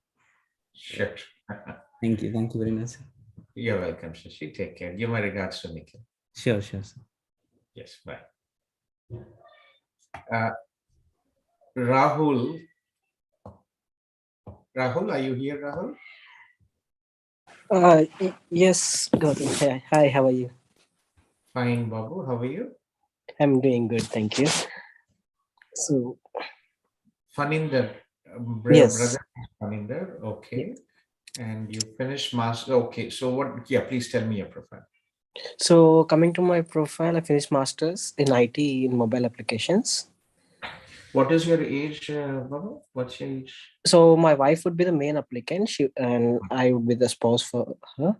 [SPEAKER 1] Sure.
[SPEAKER 6] Thank you. Thank you very much, sir.
[SPEAKER 1] You're welcome, Shashi. Take care. Give my regards to Nikhil.
[SPEAKER 6] Sure, sure, sir.
[SPEAKER 1] Yes, bye. Rahul, are you here, Rahul?
[SPEAKER 8] Yes, Gautam. Hi, how are you?
[SPEAKER 1] Fine, Babu. How are you?
[SPEAKER 8] I'm doing good, thank you. So,
[SPEAKER 1] Faninder,
[SPEAKER 8] yes.
[SPEAKER 1] brother Faninder. Okay. And you finished master. Okay. So what? Yeah, please tell me your profile.
[SPEAKER 8] So, coming to my profile, I finished masters in IT in mobile applications.
[SPEAKER 1] What is your age, Babu? What's your age?
[SPEAKER 8] So, my wife would be the main applicant, and I would be the spouse for her.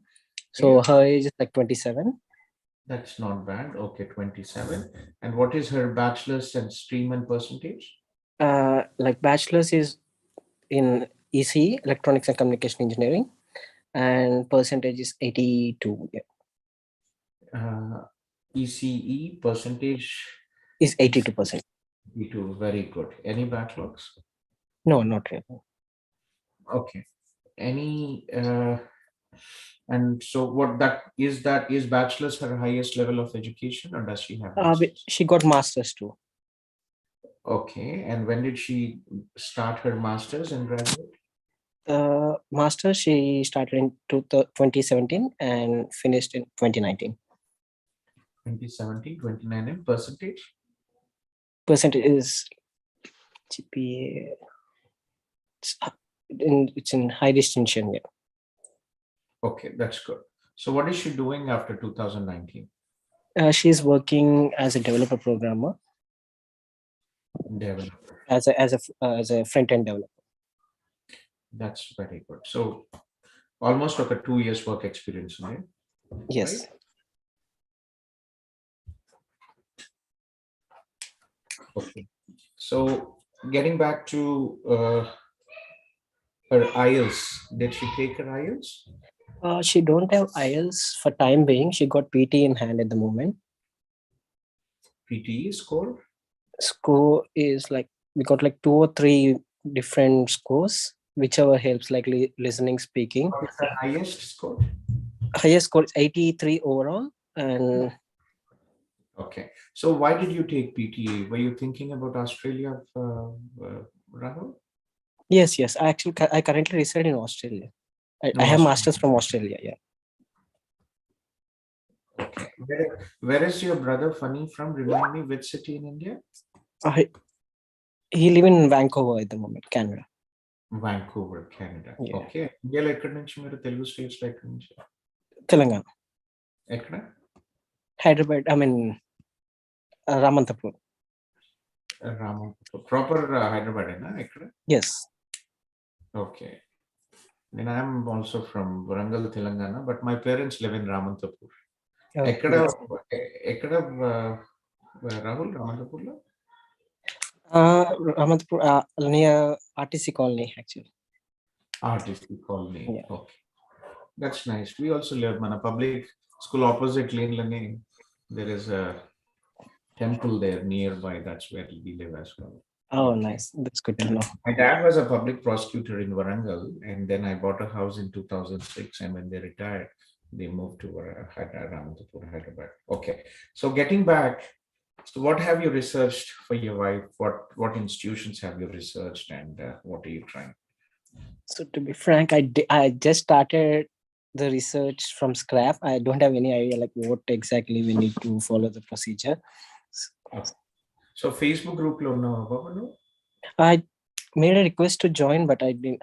[SPEAKER 8] So,
[SPEAKER 1] Yeah.
[SPEAKER 8] her age is like 27.
[SPEAKER 1] That's not bad. Okay, 27. And what is her bachelor's and stream and percentage?
[SPEAKER 8] Like bachelor's is in EC, Electronics and Communication Engineering, and percentage is 82. Yeah.
[SPEAKER 1] ECE percentage
[SPEAKER 8] Is 82%.
[SPEAKER 1] 82. Very good. Any backlogs?
[SPEAKER 8] No, not really.
[SPEAKER 1] Okay. Any and so that is bachelor's her highest level of education, or does she have master's?
[SPEAKER 8] She got masters too.
[SPEAKER 1] Okay. And when did she start her master's and graduate?
[SPEAKER 8] Master she started in 2017 and finished in 2019.
[SPEAKER 1] 2017, 2019. Percentage?
[SPEAKER 8] Percentage is GPA. It's in high distinction. Yeah.
[SPEAKER 1] Okay, that's good. So what is she doing after 2019?
[SPEAKER 8] She's working as a developer programmer.
[SPEAKER 1] Developer.
[SPEAKER 8] As a front end developer.
[SPEAKER 1] That's very good. So almost like a 2 years work experience, right?
[SPEAKER 8] Yes.
[SPEAKER 1] Right? Okay. So getting back to her IELTS, did she take her IELTS?
[SPEAKER 8] She don't have IELTS for time being. She got PT in hand at the moment.
[SPEAKER 1] PTE score?
[SPEAKER 8] Score is like we got like 2 or 3 different scores, whichever helps, like listening, speaking.
[SPEAKER 1] What's the highest score?
[SPEAKER 8] Highest score is 83 overall, and
[SPEAKER 1] okay. So why did you take PTE? Were you thinking about Australia, Rahul?
[SPEAKER 8] Yes. I currently reside in Australia. I have masters from Australia. Yeah.
[SPEAKER 1] Okay. Where is your brother Funny from? Remind me, which city in India?
[SPEAKER 8] He live in Vancouver at the moment, Canada.
[SPEAKER 1] Vancouver, Canada.
[SPEAKER 8] Yeah.
[SPEAKER 1] Okay. India ఎక్కడి నుంచి మీరు Telugu states లో ఎక్కడి నుంచి?
[SPEAKER 8] తెలంగాణ.
[SPEAKER 1] ఎక్కడ?
[SPEAKER 8] Hyderabad, I mean Ramantapur.
[SPEAKER 1] Ramantapur. Proper Hyderabad, ఎక్కడ?
[SPEAKER 8] Yes.
[SPEAKER 1] Okay. And I'm also from Warangal, Telangana, but my parents live in Ramantapur. ఎక్కడ Rahul, Ramantapurలో?
[SPEAKER 8] Ramantapur, near RTC colony actually.
[SPEAKER 1] RTC colony.
[SPEAKER 8] Yeah.
[SPEAKER 1] Okay. That's nice. We also live in a public school opposite lane. There is a temple there nearby. That's where we live as well.
[SPEAKER 8] Oh,
[SPEAKER 1] okay.
[SPEAKER 8] Nice. That's good to know.
[SPEAKER 1] My dad was a public prosecutor in Warangal, and then I bought a house in 2006. And when they retired, they moved to Hyderabad. Okay. So getting back, so what have you researched for your wife? What institutions have you researched, and what are you trying?
[SPEAKER 8] So to be frank, I just started the research from scratch. I don't have any idea like what exactly we need to follow the procedure.
[SPEAKER 1] Okay. So Facebook group lo no?
[SPEAKER 8] I made a request to join, but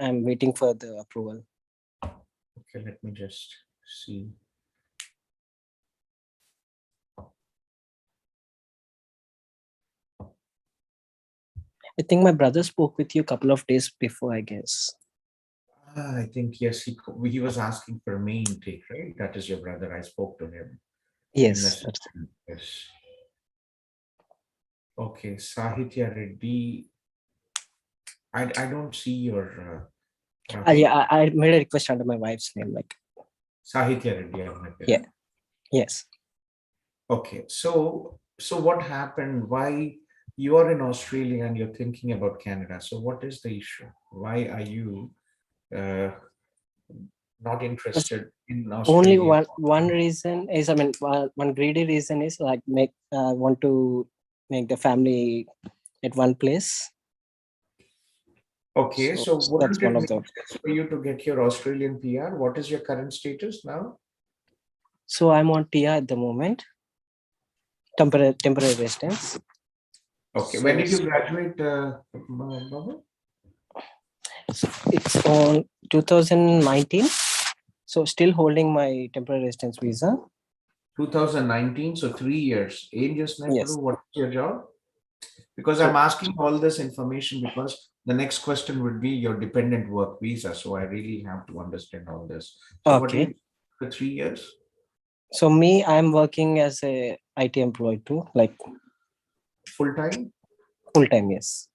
[SPEAKER 8] I'm waiting for the approval.
[SPEAKER 1] Okay, let me just see.
[SPEAKER 8] I think my brother spoke with you a couple of days before, I guess.
[SPEAKER 1] I think, yes, he was asking for May intake, right? That is your brother. I spoke to him.
[SPEAKER 8] Yes.
[SPEAKER 1] Yes. Okay, Sahitya Reddy. I don't see your.
[SPEAKER 8] Yeah, I made a request under my wife's name, like
[SPEAKER 1] Sahitya Reddy.
[SPEAKER 8] Yeah. Yes.
[SPEAKER 1] Okay, so what happened? Why you are in Australia and you're thinking about Canada? So what is the issue? Why are you not interested in
[SPEAKER 8] Only
[SPEAKER 1] Australia?
[SPEAKER 8] one reason is, I mean, one greedy reason is like want to make the family at one place.
[SPEAKER 1] Okay, so wouldn't
[SPEAKER 8] that's
[SPEAKER 1] it
[SPEAKER 8] one of
[SPEAKER 1] make
[SPEAKER 8] the.
[SPEAKER 1] sense for you to get your Australian PR? What is your current status now?
[SPEAKER 8] So I'm on PR at the moment. Temporary residence.
[SPEAKER 1] Okay, when did you graduate, Babu?
[SPEAKER 8] It's on 2019. So still holding my temporary residence visa.
[SPEAKER 1] 2019, so 3 years. Yes. What's your job? Because
[SPEAKER 8] So-
[SPEAKER 1] I'm asking all this information because the next question would be your dependent work visa. So I really have to understand all this. So what do you do for 3 years?
[SPEAKER 8] So I'm working as a IT employee too, like
[SPEAKER 1] Full time?
[SPEAKER 8] Full time, yes.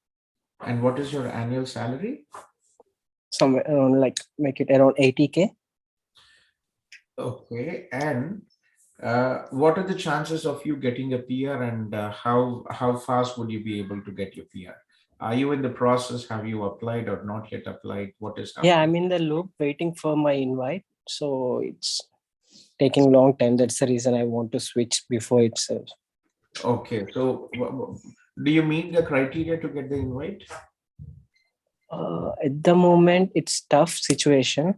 [SPEAKER 1] And what is your annual salary?
[SPEAKER 8] Somewhere around, like, make it around 80K.
[SPEAKER 1] Okay, and what are the chances of you getting a PR, and how fast would you be able to get your PR? Are you in the process? Have you applied or not yet applied? What is happening?
[SPEAKER 8] Yeah, I'm in the loop waiting for my invite. So it's taking long time. That's the reason I want to switch before it's.
[SPEAKER 1] Okay, so do you meet the criteria to get the invite?
[SPEAKER 8] At the moment, it's tough situation.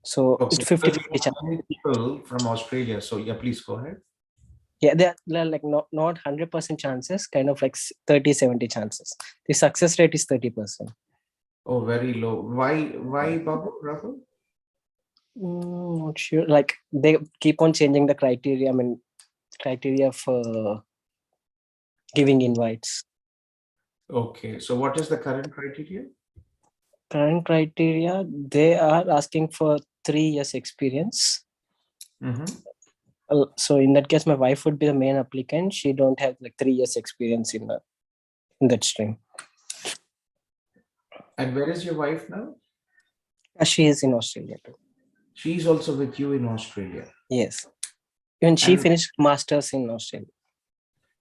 [SPEAKER 8] So it's 50-50
[SPEAKER 1] people from Australia. So yeah, please go ahead.
[SPEAKER 8] Yeah, they're like not 100% chances, kind of like 30-70 chances. The success rate is 30%.
[SPEAKER 1] Oh, very low. Why, Babu, Rahul?
[SPEAKER 8] Not sure. Like they keep on changing the criteria. I mean, criteria for giving invites.
[SPEAKER 1] Okay, so what is the current criteria?
[SPEAKER 8] Current criteria, they are asking for 3 years experience. So in that case, my wife would be the main applicant. She don't have like 3 years experience in that stream.
[SPEAKER 1] And where is your wife now?
[SPEAKER 8] She is in Australia too.
[SPEAKER 1] She's also with you in Australia.
[SPEAKER 8] Yes. Even she finished masters in Australia.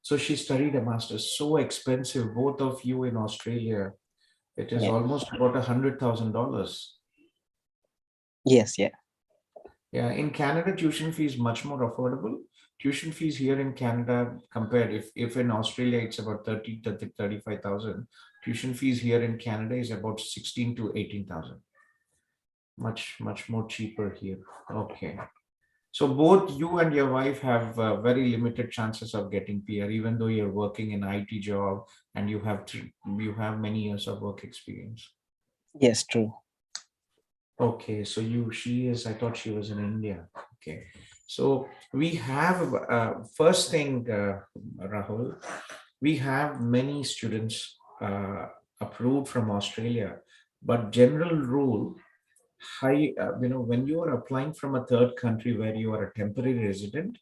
[SPEAKER 1] So she studied a master's. So expensive, both of you in Australia. It is almost about $100,000.
[SPEAKER 8] Yes, yeah.
[SPEAKER 1] Yeah, in Canada, tuition fee is much more affordable. Tuition fees here in Canada compared, if in Australia it's about 30 to 35,000, tuition fees here in Canada is about 16 to 18,000. Much more cheaper here. Okay. So both you and your wife have very limited chances of getting PR, even though you're working in IT job and you have many years of work experience.
[SPEAKER 8] Yes, true.
[SPEAKER 1] Okay, so I thought she was in India. Okay, so we have first thing, Rahul, we have many students approved from Australia, but general rule, when you are applying from a third country where you are a temporary resident,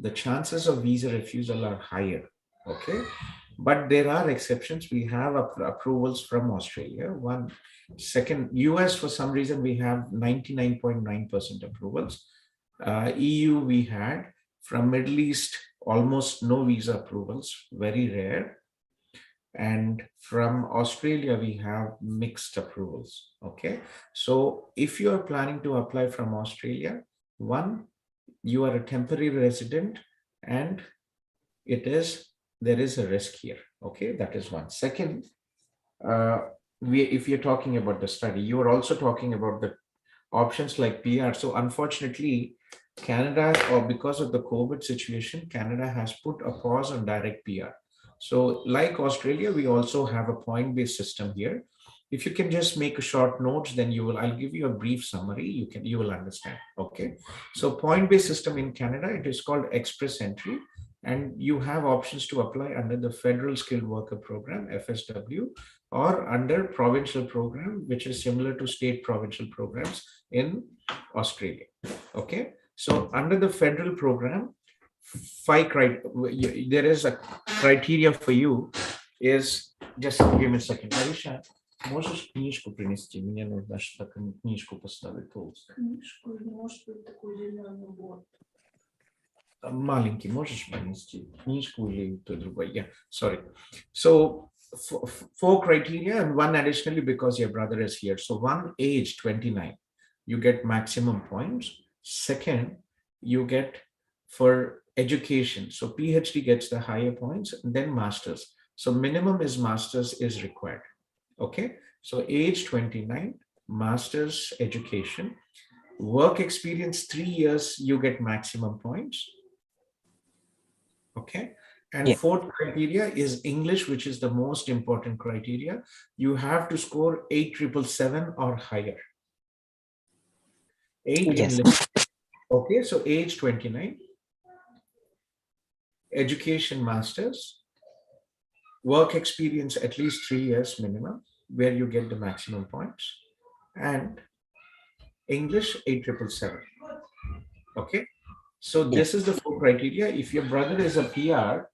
[SPEAKER 1] the chances of visa refusal are higher. Okay, but there are exceptions. We have approvals from Australia. Second, US, for some reason, we have 99.9% approvals. EU, we had. From Middle East, almost no visa approvals, very rare. And from Australia, we have mixed approvals. Okay, so if you are planning to apply from Australia, one, you are a temporary resident, and there is a risk here. Okay, that is one. Second, if you're talking about the study, you are also talking about the options like PR. So unfortunately, Canada, or because of the COVID situation, Canada has put a pause on direct PR. So like Australia, we also have a point-based system here. If you can just make a short notes, then I'll give you a brief summary. You will understand. Okay. So point-based system in Canada, it is called express entry. And you have options to apply under the Federal Skilled Worker Program, FSW, or under provincial program, which is similar to state provincial programs in Australia. Okay, so under the federal program, there is a criteria for you is, just give me a second, Marisha, можешь книжку принести? Мне нужно что-то книжку поставить толстую. Книжку, может быть, такую зеленую вот. Маленький можешь принести книжку или то другое? Yeah, sorry. So four criteria and one additionally because your brother is here. So one, age 29, you get maximum points. Second, you get for education. So PhD gets the higher points, and then masters. So minimum is masters is required. Okay. So age 29, masters education, work experience 3 years, you get maximum points. Okay. And fourth criteria is English, which is the most important criteria. You have to score 8,777 or higher. 8 English. Okay, so age 29, education masters, work experience at least 3 years minimum, where you get the maximum points, and English 8,777. Okay, so this is the four criteria. If your brother is a PR,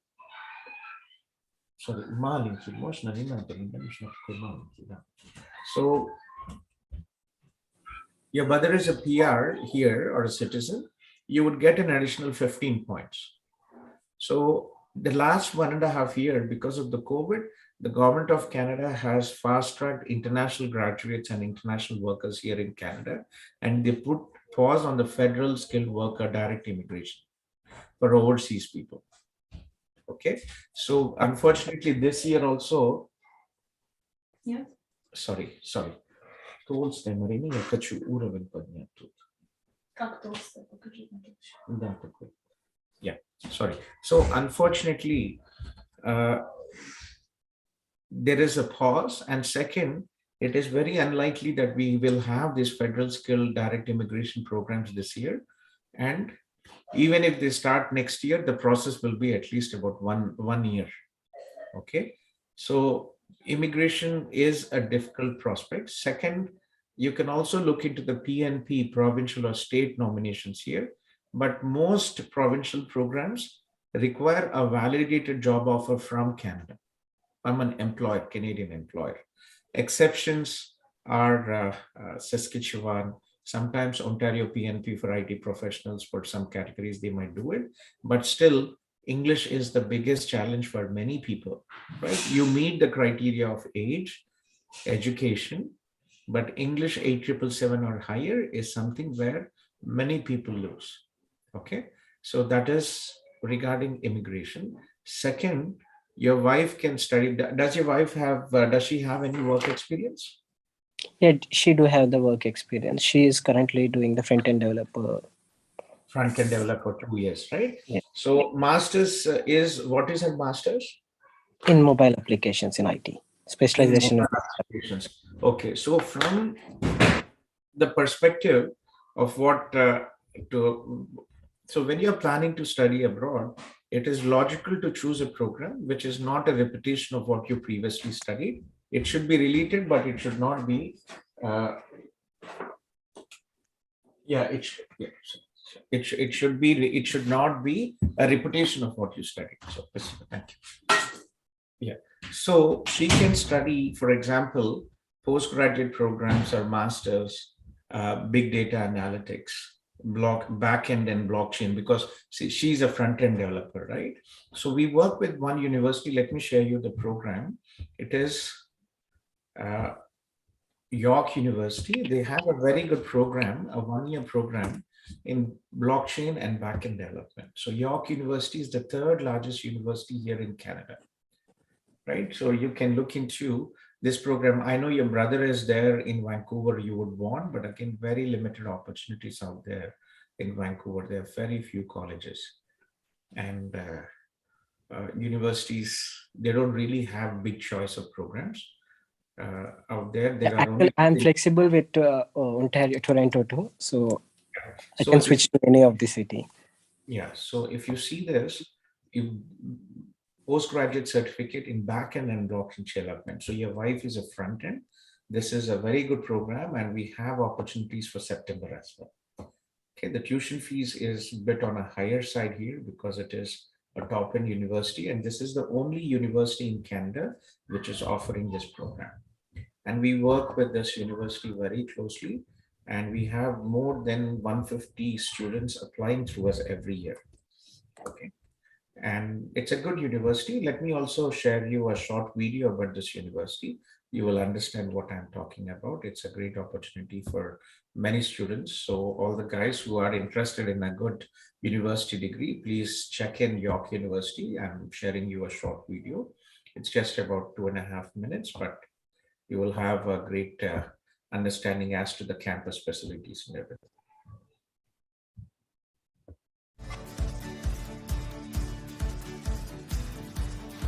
[SPEAKER 1] sorry, so your brother is a PR here or a citizen, you would get an additional 15 points. So the last 1.5 years, because of the COVID, the government of Canada has fast-tracked international graduates and international workers here in Canada, and they put pause on the federal skilled worker direct immigration for overseas people. Okay, so unfortunately this year also, sorry. Толстая, Марина, я хочу уровень поднять тут. Как толстая? Покажи. Да, такой. Yeah, sorry. So unfortunately, there is a pause. And second, it is very unlikely that we will have these federal skilled direct immigration programs this year. And even if they start next year, the process will be at least about one year. Okay, so immigration is a difficult prospect. Second, you can also look into the PNP, provincial or state nominations here, but most provincial programs require a validated job offer from Canada. I'm an employer, Canadian employer. Exceptions are Saskatchewan, sometimes Ontario PNP for IT professionals. For some categories, they might do it, but still, English is the biggest challenge for many people, right? You meet the criteria of age, education, but English 8,777 or higher is something where many people lose. Okay, so that is regarding immigration. Second, your wife can study. Does your wife have, does she have any work experience?
[SPEAKER 8] Yeah, she do have the work experience. She is currently doing the front-end developer.
[SPEAKER 1] Front-end developer 2 years, right?
[SPEAKER 8] Yeah.
[SPEAKER 1] So masters is, what is a master's?
[SPEAKER 8] In mobile applications in IT. Specialization.
[SPEAKER 1] In applications. Okay, so from the perspective of what so when you're planning to study abroad, it is logical to choose a program which is not a repetition of what you previously studied. It should be related, but it should not be it should not be a repetition of what you studied. So thank you. Yeah, so she can study, for example, postgraduate programs or masters, big data analytics, backend and blockchain, because she's a front-end developer, right? So we work with one university. Let me share you the program. It is York University. They have a very good program, a 1-year program in blockchain and backend development. So York University is the 3rd largest university here in Canada, right? So you can look into this program. I know your brother is there in Vancouver, you would want, but again, very limited opportunities out there in Vancouver. There are very few colleges, and universities, they don't really have big choice of programs out there. There are only
[SPEAKER 8] I'm flexible with Ontario, Toronto too, so I can switch to any of the city.
[SPEAKER 1] Yeah, so if you see this, postgraduate certificate in backend and blockchain development. So your wife is a front end. This is a very good program, and we have opportunities for September as well. Okay, the tuition fees is a bit on a higher side here because it is a top end university, and this is the only university in Canada which is offering this program. And we work with this university very closely, and we have more than 150 students applying through us every year. Okay, and it's a good university. Let me also share you a short video about this university. You will understand what I'm talking about. It's a great opportunity for many students. So all the guys who are interested in a good university degree, please check in York University. I'm sharing you a short video. It's just about 2.5 minutes, but you will have a great understanding as to the campus facilities and everything.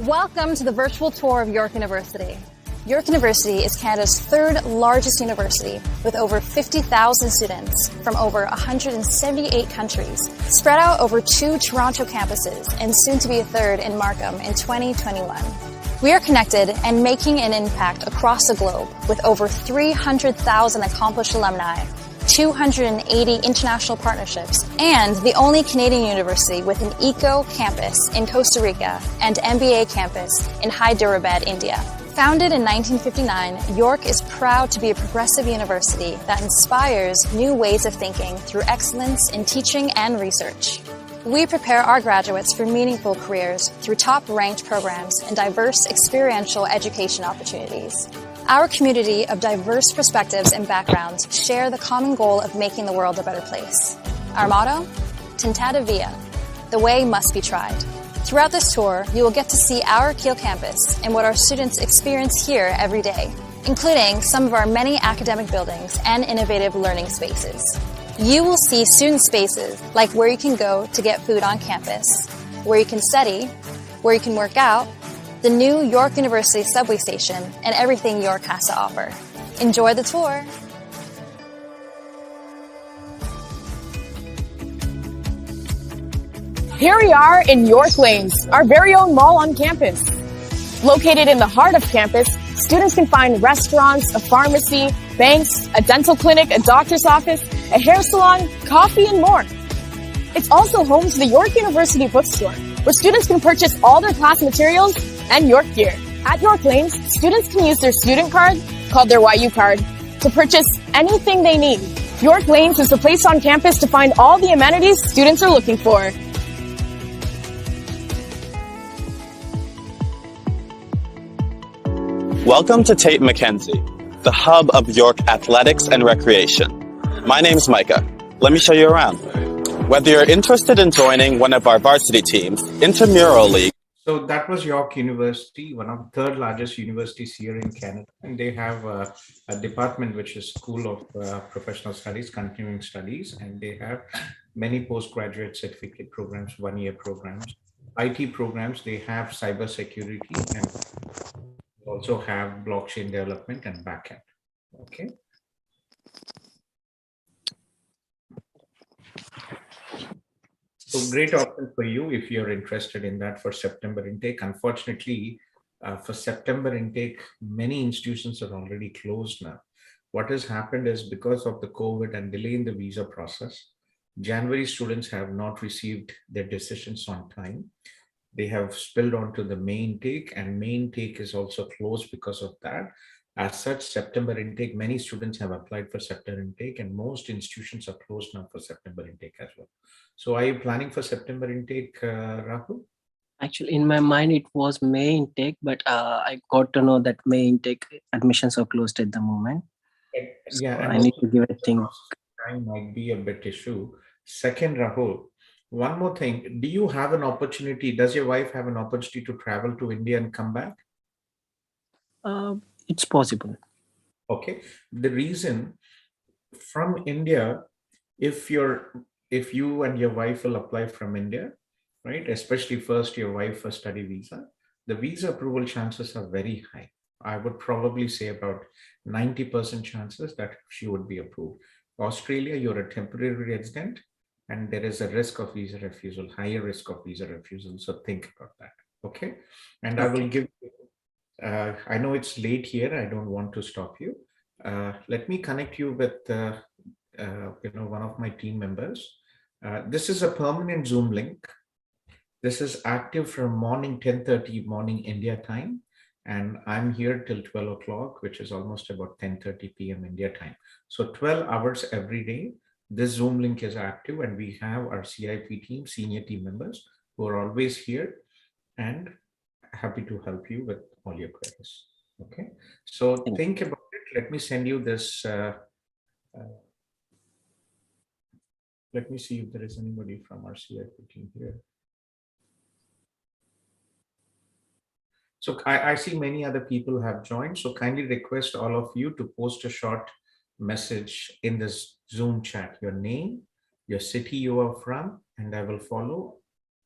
[SPEAKER 9] Welcome to the virtual tour of York University. York University is Canada's third largest university with over 50,000 students from over 178 countries, spread out over 2 Toronto campuses and soon to be a third in Markham in 2021. We are connected and making an impact across the globe with over 300,000 accomplished alumni, 280 international partnerships, and the only Canadian university with an eco campus in Costa Rica and MBA campus in Hyderabad, India. Founded in 1959, York is proud to be a progressive university that inspires new ways of thinking through excellence in teaching and research. We prepare our graduates for meaningful careers through top-ranked programs and diverse experiential education opportunities. Our community of diverse perspectives and backgrounds share the common goal of making the world a better place. Our motto? Tentata via. The way must be tried. Throughout this tour, you will get to see our Kiel campus and what our students experience here every day, including some of our many academic buildings and innovative learning spaces. You will see student spaces like where you can go to get food on campus, where you can study, where you can work out, the new York University subway station, and everything York has to offer. Enjoy the tour!
[SPEAKER 10] Here we are in York Lanes, our very own mall on campus. Located in the heart of campus, students can find restaurants, a pharmacy, banks, a dental clinic, a doctor's office, a hair salon, coffee, and more. It's also home to the York University bookstore, where students can purchase all their class materials and York gear. At York Lanes, students can use their student card, called their YU card, to purchase anything they need. York Lanes is the place on campus to find all the amenities students are looking for.
[SPEAKER 11] Welcome to Tate Mackenzie, the hub of York athletics and recreation. My name's Micah. Let me show you around. Whether you're interested in joining one of our varsity teams, Intramural League.
[SPEAKER 1] So that was York University, one of the third largest universities here in Canada. And they have a department which is School of Professional Studies, Continuing Studies, and they have many postgraduate certificate programs, 1-year programs, IT programs. They have cybersecurity and also have blockchain development and backend. Okay. So great option for you if you're interested in that for September intake. Unfortunately, for September intake, many institutions are already closed now. What has happened is because of the COVID and delay in the visa process, January students have not received their decisions on time. They have spilled onto the May intake, and May intake is also closed because of that. As such, September intake, many students have applied for September intake, and most institutions are closed now for September intake as well. So are you planning for September intake, Rahul?
[SPEAKER 8] Actually, in my mind, it was May intake, but I got to know that May intake admissions are closed at the moment.
[SPEAKER 1] Yeah,
[SPEAKER 8] so I need to give it a think.
[SPEAKER 1] Time might be a bit issue. Second, Rahul, one more thing. Do you have an opportunity? Does your wife have an opportunity to travel to India and come back?
[SPEAKER 8] It's possible.
[SPEAKER 1] Okay. The reason from India, if you and your wife will apply from India, right? Especially first your wife for study visa, the visa approval chances are very high. I would probably say about 90% chances that she would be approved. Australia, you're a temporary resident. and there is a risk of visa refusal, higher risk of visa refusal. So think about that. Okay. And I will give, I know it's late here. I don't want to stop you. Let me connect you with, one of my team members. This is a permanent Zoom link. This is active from morning 10:30 morning India time. And I'm here till 12 o'clock, which is almost about 10:30 p.m. India time. So 12 hours every day. This Zoom link is active, and we have our CIP team, senior team members, who are always here and happy to help you with all your queries. Okay. So think about it. Let me send you this. Let me see if there is anybody from our CIP team here. So I see many other people have joined. So kindly request all of you to post a short message in this Zoom chat, your name, your city you are from, and I will follow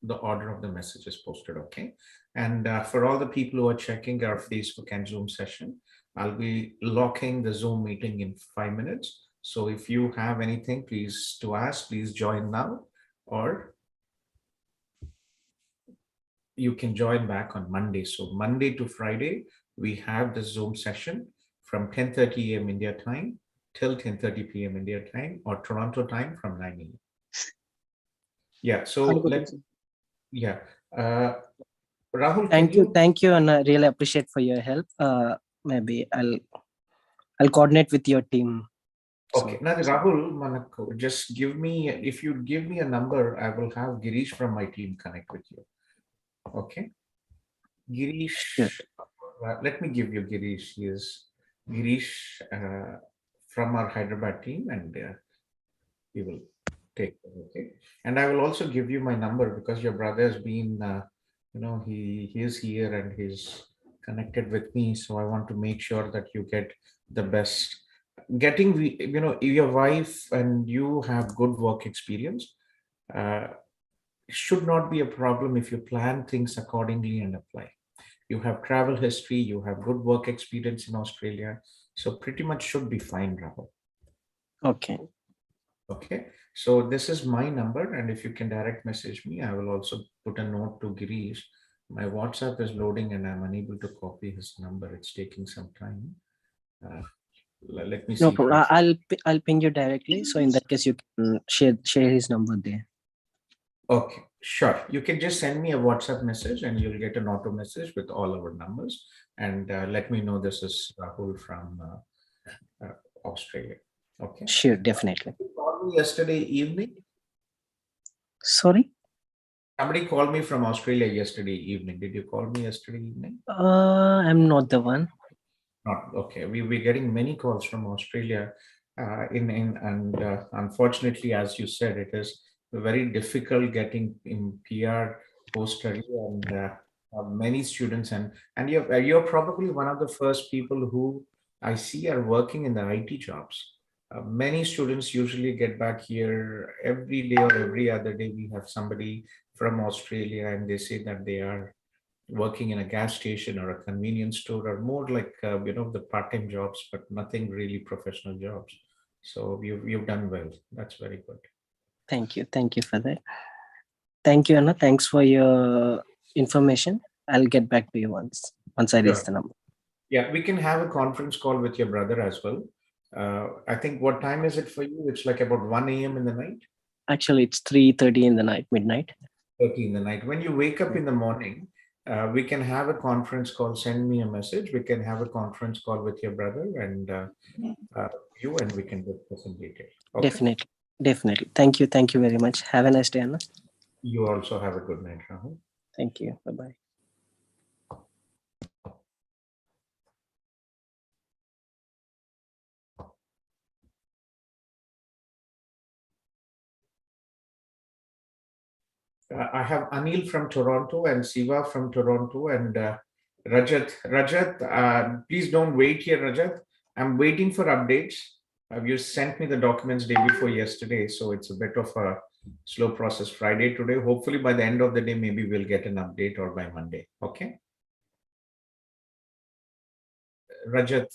[SPEAKER 1] the order of the messages posted. Okay. And for all the people who are checking our Facebook and Zoom session, I'll be locking the Zoom meeting in 5 minutes. So if you have anything please to ask, please join now, or you can join back on Monday. So Monday to Friday, we have the Zoom session from 10:30 a.m. India time till 10:30 p.m. India time, or Toronto time from 9 a.m. Yeah. So Rahul,
[SPEAKER 8] thank you, and I really appreciate for your help. Maybe I'll coordinate with your team.
[SPEAKER 1] Okay. Now, Rahul, Manako, just give me, if you give me a number, I will have Girish from my team connect with you. Okay. Girish, let me give you Girish. He is Girish from our Hyderabad team, and he will take it. Okay. And I will also give you my number, because your brother has been, he is here and he's connected with me. So I want to make sure that you get the best. Getting, your wife and you have good work experience. Should not be a problem if you plan things accordingly and apply. You have travel history, you have good work experience in Australia, so pretty much should be fine, Rahul.
[SPEAKER 8] Okay.
[SPEAKER 1] Okay, so this is my number, and if you can direct message me, I will also put a note to Girish. My WhatsApp is loading and I'm unable to copy his number. It's taking some time. Let me see.
[SPEAKER 8] No problem. I'll ping you directly. So in that case, you can share his number there.
[SPEAKER 1] Okay, sure. You can just send me a WhatsApp message and you'll get an auto message with all our numbers. And let me know this is Rahul from Australia. Okay.
[SPEAKER 8] Sure, definitely.
[SPEAKER 1] You called me yesterday evening.
[SPEAKER 8] Sorry?
[SPEAKER 1] Somebody called me from Australia yesterday evening. Did you call me yesterday evening?
[SPEAKER 8] I'm not the one.
[SPEAKER 1] Not okay. We're getting many calls from Australia, and unfortunately, as you said, it is very difficult getting in PR post study, and many students, and you're probably one of the first people who I see are working in the IT jobs. Many students usually get back here every day or every other day. We have somebody from Australia, and they say that they are working in a gas station or a convenience store, or more like the part-time jobs, but nothing really professional jobs. So you've done well. That's very good.
[SPEAKER 8] Thank you for that. Thank you, Anna. Thanks for your information. I'll get back to you once I reach the number.
[SPEAKER 1] Yeah, we can have a conference call with your brother as well. I think, what time is it for you? It's like about 1 a.m. in the night.
[SPEAKER 8] Actually, it's 3:30 in the night, midnight.
[SPEAKER 1] 30 in the night. When you wake up in the morning, we can have a conference call. Send me a message. We can have a conference call with your brother and you, and we can discuss in detail. Okay?
[SPEAKER 8] Definitely. Thank you very much. Have a nice day, Anna.
[SPEAKER 1] You also have a good night, Rahul.
[SPEAKER 8] Thank you. Bye-bye.
[SPEAKER 1] I have Anil from Toronto and Siva from Toronto and Rajat. Rajat, please don't wait here, Rajat. I'm waiting for updates. You sent me the documents day before yesterday, so it's a bit of a slow process. Friday today. Hopefully by the end of the day, maybe we'll get an update, or by Monday. Okay. Rajat,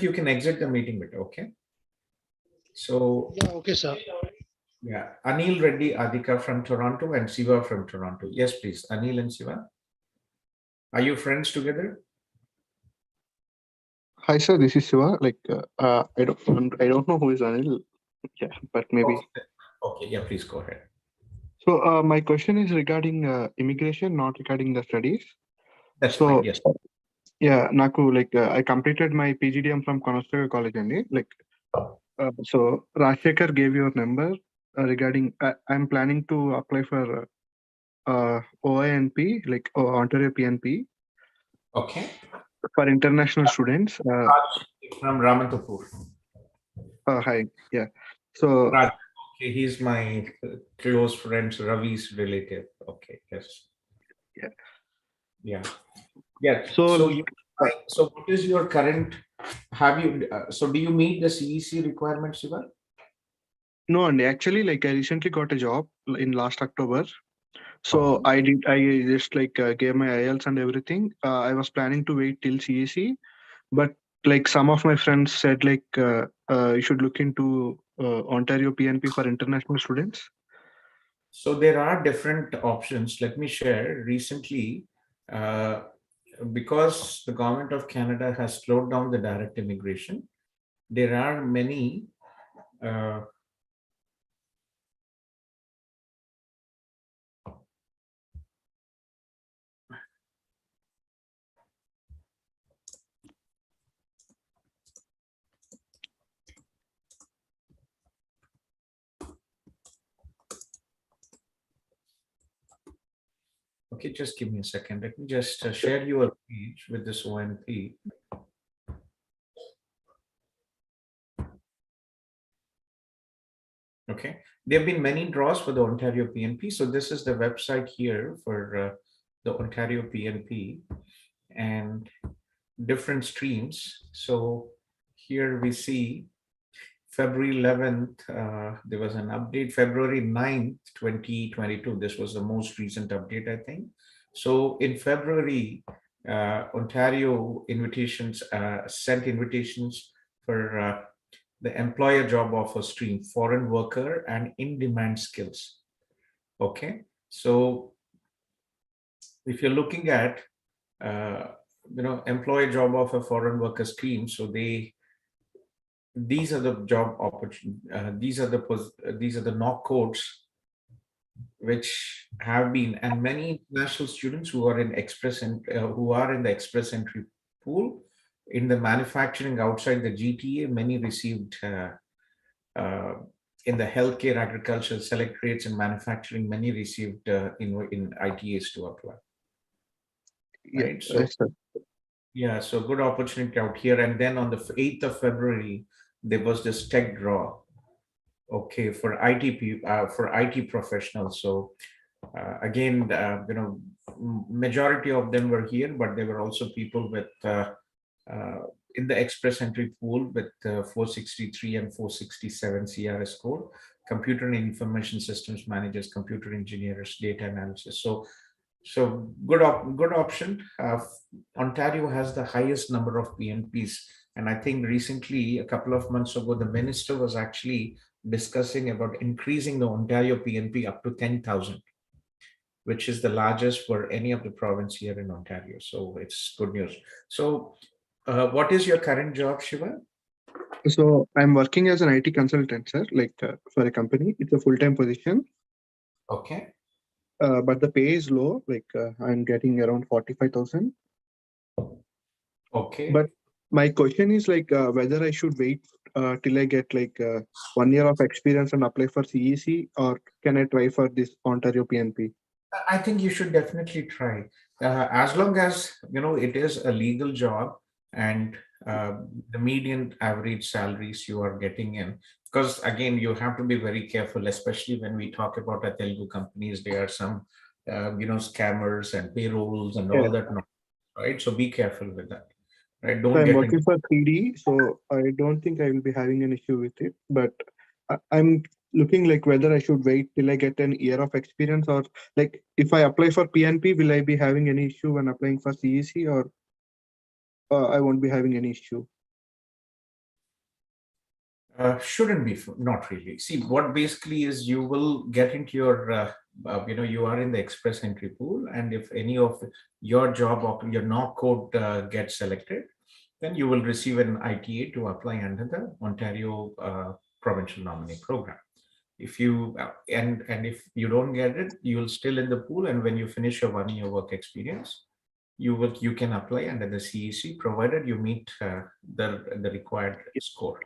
[SPEAKER 1] you can exit the meeting with, okay? So
[SPEAKER 12] Yeah, okay, sir.
[SPEAKER 1] yeah, Anil Reddy Adhika from Toronto and Siva from Toronto. Yes, please. Anil and Siva. Are you friends together?
[SPEAKER 13] Hi, sir. This is Shiva. I don't know who is Anil. Yeah, but maybe.
[SPEAKER 1] Okay. Yeah, please go ahead.
[SPEAKER 13] So, my question is regarding immigration, not regarding the studies.
[SPEAKER 1] That's fine. Yes.
[SPEAKER 13] Yeah, Naku, I completed my PGDM from Conestoga College only. So Rajshekar gave your number regarding. I'm planning to apply for OINP, Ontario PNP.
[SPEAKER 1] Okay.
[SPEAKER 13] For international students.
[SPEAKER 1] From Ramantapur.
[SPEAKER 13] Hi. Yeah. So.
[SPEAKER 1] Raj, okay, he's my close friend, Ravi's relative. Okay. Yes.
[SPEAKER 13] Yeah.
[SPEAKER 1] Yeah. Yeah. So what is your current? Have you? So do you meet the CEC requirements, Shiva?
[SPEAKER 13] No, and actually, I recently got a job in last October. So I just gave my IELTS and everything. I was planning to wait till CEC, but some of my friends said you should look into Ontario PNP for international students.
[SPEAKER 1] So there are different options. Let me share. Recently, because the government of Canada has slowed down the direct immigration, there are many okay, just give me a second. Let me just share your page with this OMP. Okay, there have been many draws for the Ontario PNP. So this is the website here for the Ontario PNP and different streams. So here we see February 11th, there was an update, February 9th, 2022. This was the most recent update, I think. So in February, Ontario invitations sent invitations for the employer job offer stream, foreign worker and in-demand skills. Okay, so if you're looking at employer job offer foreign worker stream, so these are the job opportunities. These are the knock codes which have been, and many international students who are in express and who are in the express entry pool in the manufacturing outside the GTA. Many received in the healthcare, agriculture, select trades, and manufacturing. Many received in ITAs to apply. Right. So. Yeah, so good opportunity out here. And then on the 8th of February, there was this tech draw, okay, for IT professionals. So again, majority of them were here, but there were also people with in the express entry pool with 463 and 467 CRS score, computer and information systems managers, computer engineers, data analysis. So good option. Ontario has the highest number of PNPs. And I think recently, a couple of months ago, the minister was actually discussing about increasing the Ontario PNP up to 10,000, which is the largest for any of the province here in Ontario. So it's good news. So what is your current job, Shiva?
[SPEAKER 13] So I'm working as an IT consultant, sir, for a company. It's a full-time position.
[SPEAKER 1] Okay.
[SPEAKER 13] But the pay is low, I'm getting around 45,000.
[SPEAKER 1] Okay.
[SPEAKER 13] But my question is whether I should wait till I get 1 year of experience and apply for CEC, or can I try for this Ontario PNP?
[SPEAKER 1] I think you should definitely try. As long as, it is a legal job and the median average salaries you are getting in. Because again, you have to be very careful, especially when we talk about the Telugu companies. There are some, scammers and payrolls and all that, right? So be careful with that, right? Don't
[SPEAKER 13] I'm
[SPEAKER 1] get
[SPEAKER 13] working for 3D, so I don't think I will be having an issue with it. But I'm looking whether I should wait till I get an year of experience, or if I apply for PNP, will I be having any issue when applying for CEC, or I won't be having any issue?
[SPEAKER 1] Shouldn't be, not really. See, what basically is you will get into your, you are in the express entry pool, and if any of your job or your knock code gets selected, then you will receive an ITA to apply under the Ontario Provincial Nominee Program. If you and if you don't get it, you'll still in the pool, and when you finish your 1 year work experience, you can apply under the CEC, provided you meet the required score.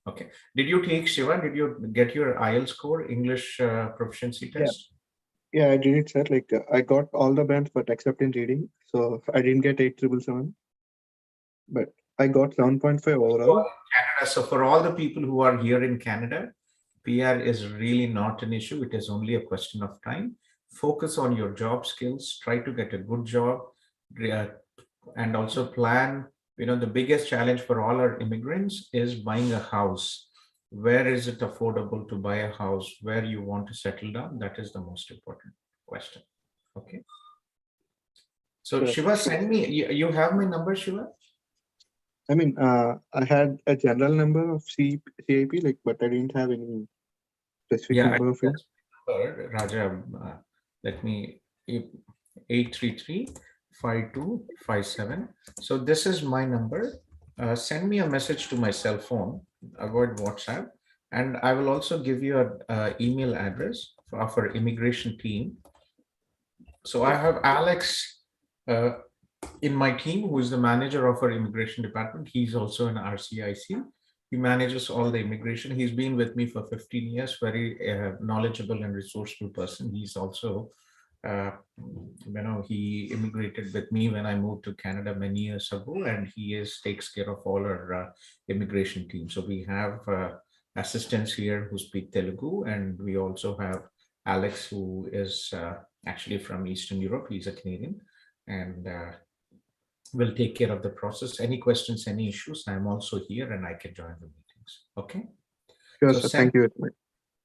[SPEAKER 1] Okay. Did you take, Shiva? Did you get your IELTS score, English proficiency test?
[SPEAKER 13] Yeah, I did it, sir. Like I got all the bands, but except in reading. So I didn't get 8777, but I got 7.5 overall.
[SPEAKER 1] Canada. So for all the people who are here in Canada, PR is really not an issue. It is only a question of time. Focus on your job skills. Try to get a good job, and also plan. The biggest challenge for all our immigrants is buying a house. Where is it affordable to buy a house? Where you want to settle down? That is the most important question. Okay. So
[SPEAKER 13] Sure.
[SPEAKER 1] Shiva, send me. You have my number, Shiva?
[SPEAKER 13] I mean, I had a general number of CIP, like, but I didn't have any specific number of it.
[SPEAKER 1] Raja, let me 833-5257. So this is my number. Send me a message to my cell phone. Avoid WhatsApp, and I will also give you an email address for our immigration team. So I have Alex in my team, who is the manager of our immigration department. He's also an RCIC. He manages all the immigration. He's been with me for 15 years, very knowledgeable and resourceful person. He's also, he immigrated with me when I moved to Canada many years ago, and he takes care of all our immigration team. So we have assistants here who speak Telugu, and we also have Alex, who is actually from Eastern Europe. He's a Canadian, and will take care of the process. Any questions, any issues, I'm also here and I can join the meetings. Okay.
[SPEAKER 13] Sure, so thank you very much.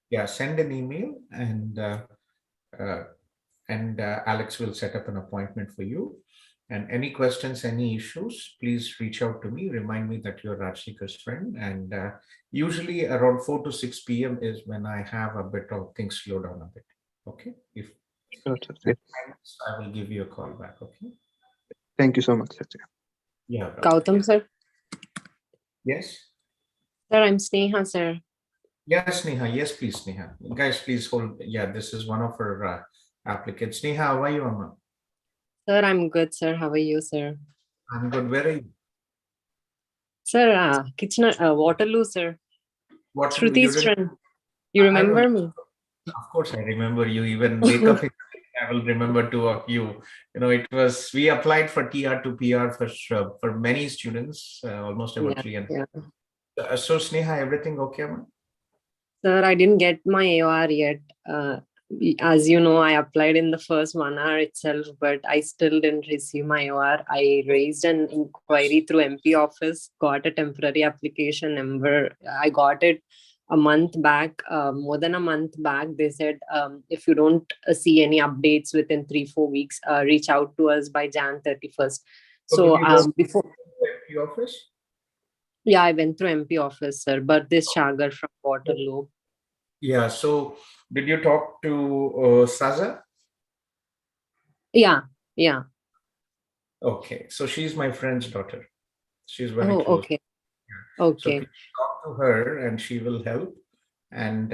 [SPEAKER 1] Yeah, send an email, and Alex will set up an appointment for you. And any questions, any issues, please reach out to me. Remind me that you're Rcic's friend. And usually around 4 to 6 p.m. is when I have a bit of things slow down a bit. Okay. If
[SPEAKER 13] sure, sir.
[SPEAKER 1] I will give you a call back. Okay.
[SPEAKER 13] Thank you so much, sir.
[SPEAKER 1] Yeah.
[SPEAKER 12] Gautam, sir.
[SPEAKER 1] Yes.
[SPEAKER 12] Sir, I'm Sneha, sir.
[SPEAKER 1] Yes, Sneha. Yes, please, Sneha. Guys, please hold. Yeah, this is one of our applicants. Sneha, how are you, Amma?
[SPEAKER 12] Sir, I'm good, sir. How are you, sir?
[SPEAKER 1] I'm good. Where are you?
[SPEAKER 12] Sir, Kitchener, Waterloo, sir.
[SPEAKER 1] Waterloo.
[SPEAKER 12] Shruti friend. You remember me?
[SPEAKER 1] Of course, I remember you. Even wake up, I will remember two of you. We applied for TR to PR for many students, almost about 3 years. Yeah. So Sneha, everything okay, Amma?
[SPEAKER 12] Sir, I didn't get my AOR yet. As you know, I applied in the first 1 hour itself, but I still didn't receive my AOR. I raised an inquiry through MP office, got a temporary application number. I got it a month back, more than a month back. They said, if you don't see any updates within 3-4 weeks, reach out to us by Jan 31st. So before
[SPEAKER 1] MP office?
[SPEAKER 12] Yeah, I went through MP office, sir, but this Shagar from Waterloo.
[SPEAKER 1] Yeah, so did you talk to Saza?
[SPEAKER 12] Yeah.
[SPEAKER 1] Okay, so she's my friend's daughter. She's very close.
[SPEAKER 12] Okay.
[SPEAKER 1] Yeah.
[SPEAKER 12] Okay.
[SPEAKER 1] So talk to her and she will help. And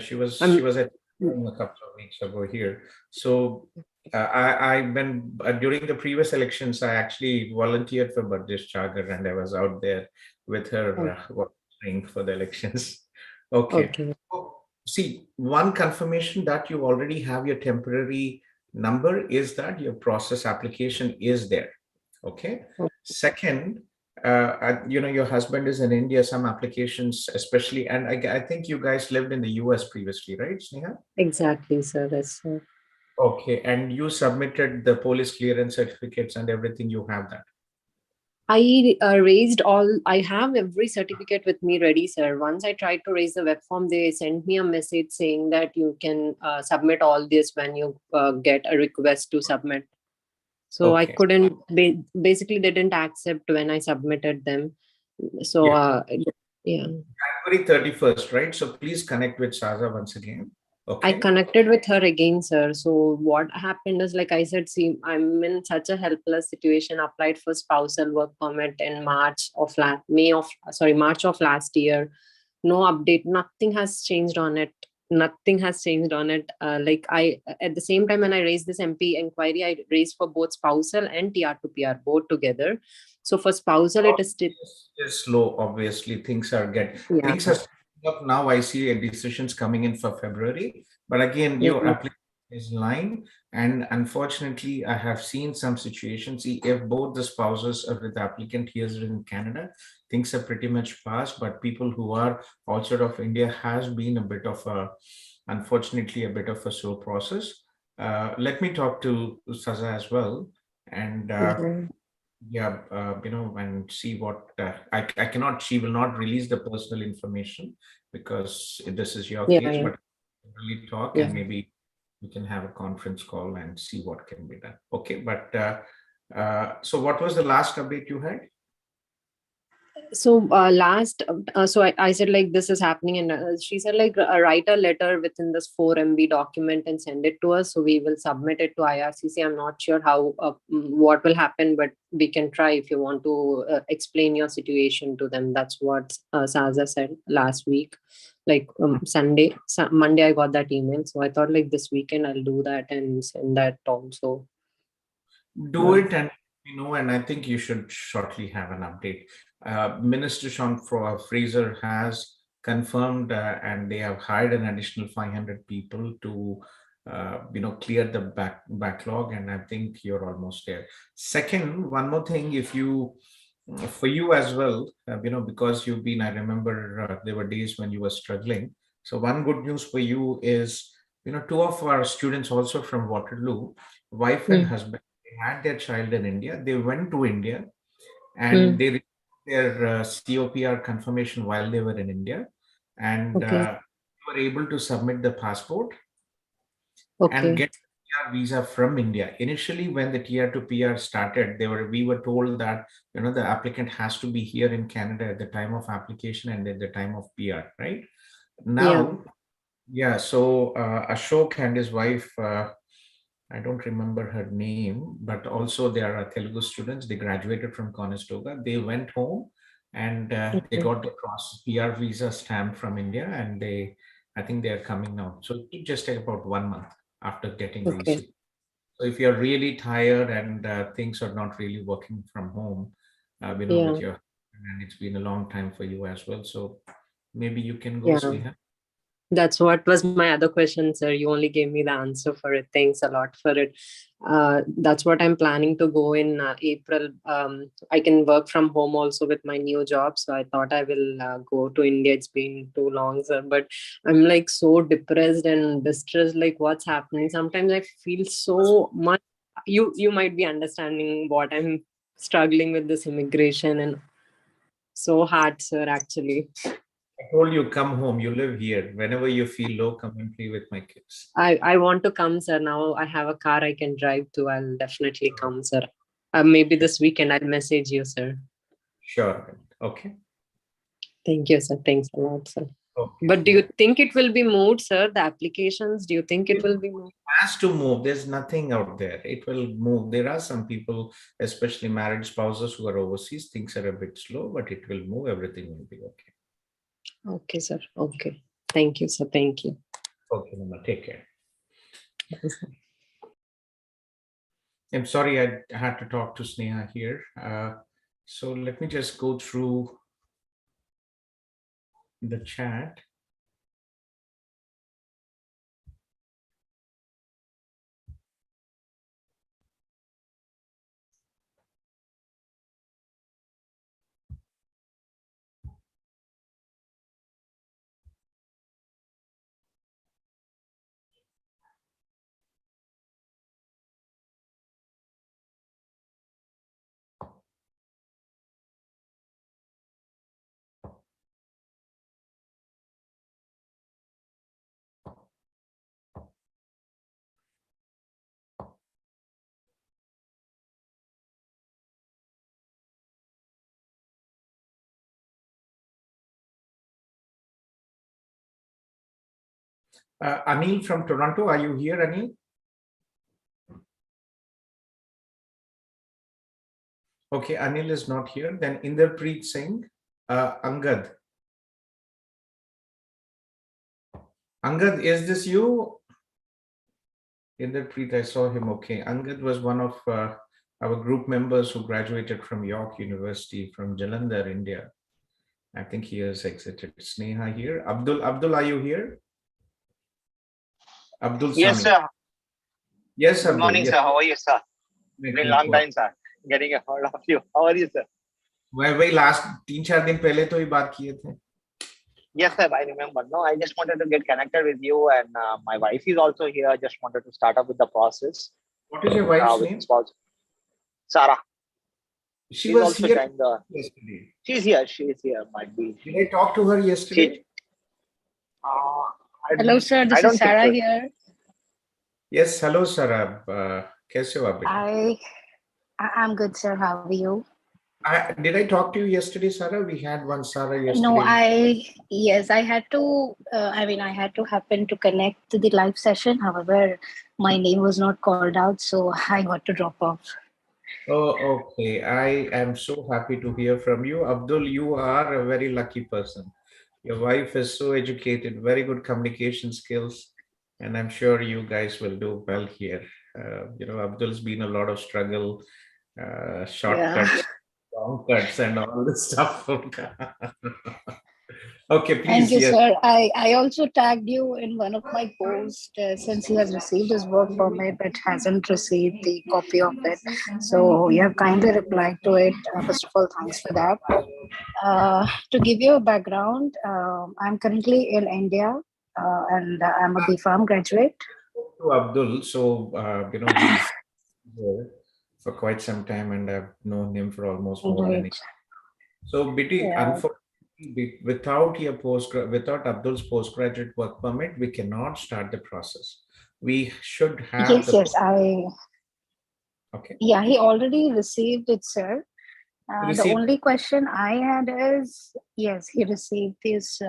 [SPEAKER 1] she was at a couple of weeks ago here. So during the previous elections, I actually volunteered for Bardish Chagar, and I was out there with her for the elections. Okay. See, one confirmation that you already have your temporary number is that your process application is there. Okay. Second, your husband is in India, some applications, especially, and I think you guys lived in the US previously, right, Sneha?
[SPEAKER 12] Exactly, sir. That's sir.
[SPEAKER 1] Okay, and you submitted the police clearance certificates and everything, you have that?
[SPEAKER 12] I I have every certificate with me ready, sir. Once I tried to raise the web form, they sent me a message saying that you can submit all this when you get a request to submit. So I couldn't, basically they didn't accept when I submitted them. So Yeah.
[SPEAKER 1] January 31st, right? So please connect with Saza once again.
[SPEAKER 12] I
[SPEAKER 1] Okay.
[SPEAKER 12] connected with her again, sir. So what happened is, like I said, see, I'm in such a helpless situation. Applied for spousal work permit in March of last year. No update. Nothing has changed on it. Nothing has changed on it. Like I, at the same time when I raised this MP inquiry, I raised for both spousal and TR to PR both together. So for spousal, it is still
[SPEAKER 1] slow. Obviously, things are
[SPEAKER 12] yeah.
[SPEAKER 1] up now. I see decisions coming in for February, but again, your
[SPEAKER 12] Yeah.
[SPEAKER 1] application is line, and unfortunately, I have seen some situations. If both the spouses are with the applicant here in Canada, things are pretty much fast. But people who are outside of India has been a bit of a, unfortunately, a bit of a slow process. Let me talk to Saza as well, and.
[SPEAKER 12] Yeah.
[SPEAKER 1] Yeah, and see what I cannot, she will not release the personal information because this is your
[SPEAKER 12] Yeah.
[SPEAKER 1] case,
[SPEAKER 12] Yeah.
[SPEAKER 1] but really talk
[SPEAKER 12] Yeah.
[SPEAKER 1] and maybe we can have a conference call and see what can be done. Okay, but so what was the last update you had?
[SPEAKER 12] So I said like this is happening, and she said like write a letter within this 4 MB document and send it to us, so we will submit it to IRCC. I'm not sure how what will happen, but we can try if you want to explain your situation to them. That's what Saza said last week, like Monday I got that email, so I thought like this weekend I'll do that and send that also.
[SPEAKER 1] Do it, and and I think you should shortly have an update. Minister Sean Fraser has confirmed, and they have hired an additional 500 people to, clear the backlog, and I think you're almost there. Second, one more thing, if you, for you as well, because you've been, I remember there were days when you were struggling. So one good news for you is, two of our students also from Waterloo, wife and husband, had their child in India. They went to India and they received their COPR confirmation while they were in India, and
[SPEAKER 12] Okay.
[SPEAKER 1] were able to submit the passport and
[SPEAKER 12] Okay.
[SPEAKER 1] get PR visa from India. Initially, when the TR to PR started, we were told that the applicant has to be here in Canada at the time of application and at the time of PR, right?
[SPEAKER 12] Yeah.
[SPEAKER 1] Now, yeah. So Ashok and his wife. I don't remember her name, but also they are Telugu students. They graduated from Conestoga. They went home and they
[SPEAKER 12] Okay.
[SPEAKER 1] got the PR visa stamp from India, and I think they are coming now. So it just take about 1 month after getting the
[SPEAKER 12] Okay.
[SPEAKER 1] EC. So if you're really tired and things are not really working from home,
[SPEAKER 12] Yeah.
[SPEAKER 1] with your, and it's been a long time for you as well. So maybe you can go,
[SPEAKER 12] Yeah.
[SPEAKER 1] Sneha.
[SPEAKER 12] That's what was my other question, sir. You only gave me the answer for it. Thanks a lot for it. That's what I'm planning to go in April. I can work from home also with my new job. So I thought I will go to India. It's been too long, sir. But I'm like so depressed and distressed, like what's happening. Sometimes I feel so much. You might be understanding what I'm struggling with this immigration and so hard, sir, actually.
[SPEAKER 1] I told you, come home. You live here. Whenever you feel low, come and play with my kids.
[SPEAKER 12] I want to come, sir. Now I have a car I can drive to. I'll definitely come, sir. Maybe this weekend I'll message you, sir.
[SPEAKER 1] Sure. Okay.
[SPEAKER 12] Thank you, sir. Thanks a lot, sir.
[SPEAKER 1] Okay.
[SPEAKER 12] But do you think it will be moved, sir? The applications, do you think it will be moved?
[SPEAKER 1] Has to move. There's nothing out there. It will move. There are some people, especially married spouses who are overseas, things are a bit slow, but it will move. Everything will be okay.
[SPEAKER 12] Okay, sir. Okay. Thank you, sir. Thank you.
[SPEAKER 1] Okay, Mama. Take care. I'm sorry I had to talk to Sneha here. So let me just go through the chat. Anil from Toronto, are you here, Anil? Okay, Anil is not here. Then Inderpreet Singh, Angad. Angad, is this you? Inderpreet, I saw him. Okay, Angad was one of our group members who graduated from York University from Jalandhar, India. I think he has exited. Sneha here. Abdul, are you here? Abdul
[SPEAKER 14] Yes,
[SPEAKER 1] Sami.
[SPEAKER 14] sir.
[SPEAKER 1] Yes,
[SPEAKER 14] Good
[SPEAKER 1] Abdul.
[SPEAKER 14] morning,
[SPEAKER 1] Yes.
[SPEAKER 14] sir. How are you, sir? Been a long time, sir. Getting a hold of you. How are you, sir?
[SPEAKER 1] वही last 3-4 दिन पहले तो ही बात किए थे.
[SPEAKER 14] Yes, sir. I remember. No, I just wanted to get connected with you, and my wife is also here. I just wanted to start up with the process.
[SPEAKER 1] What is your wife's name?
[SPEAKER 14] Sarah.
[SPEAKER 1] She was
[SPEAKER 14] also
[SPEAKER 1] here
[SPEAKER 14] joined
[SPEAKER 1] yesterday.
[SPEAKER 14] She's here. She is here. Might be.
[SPEAKER 1] Did I talk to her yesterday?
[SPEAKER 15] Hello, sir. This is Sarah here.
[SPEAKER 1] Yes, hello, Sarah. कैसे हो आप बेटा?
[SPEAKER 15] I'm good, sir. How are you?
[SPEAKER 1] Did I talk to you yesterday, Sarah? We had one Sarah yesterday.
[SPEAKER 15] No, yes, I had to. I had to happen to connect to the live session. However, my name was not called out, so I got to drop off.
[SPEAKER 1] Oh, okay. I am so happy to hear from you. Abdul, you are a very lucky person. Your wife is so educated, very good communication skills, and I'm sure you guys will do well here. Abdul's been a lot of struggle, shortcuts, long cuts, and all this stuff. Okay, please.
[SPEAKER 15] Thank you,
[SPEAKER 1] yes.
[SPEAKER 15] sir. I also tagged you in one of my posts since he has received his work permit but hasn't received the copy of it. So you have kindly replied to it. First of all, thanks for that. To give you a background, I'm currently in India and I'm a BPharm graduate.
[SPEAKER 1] To Abdul, so he's here for quite some time, and I've known him for almost more than a year. So, Biti, unfortunately, without Abdul's postgraduate work permit, we cannot start the process. We should have. Okay.
[SPEAKER 15] Yeah, he already received it, sir. The only question I had is, yes, he received this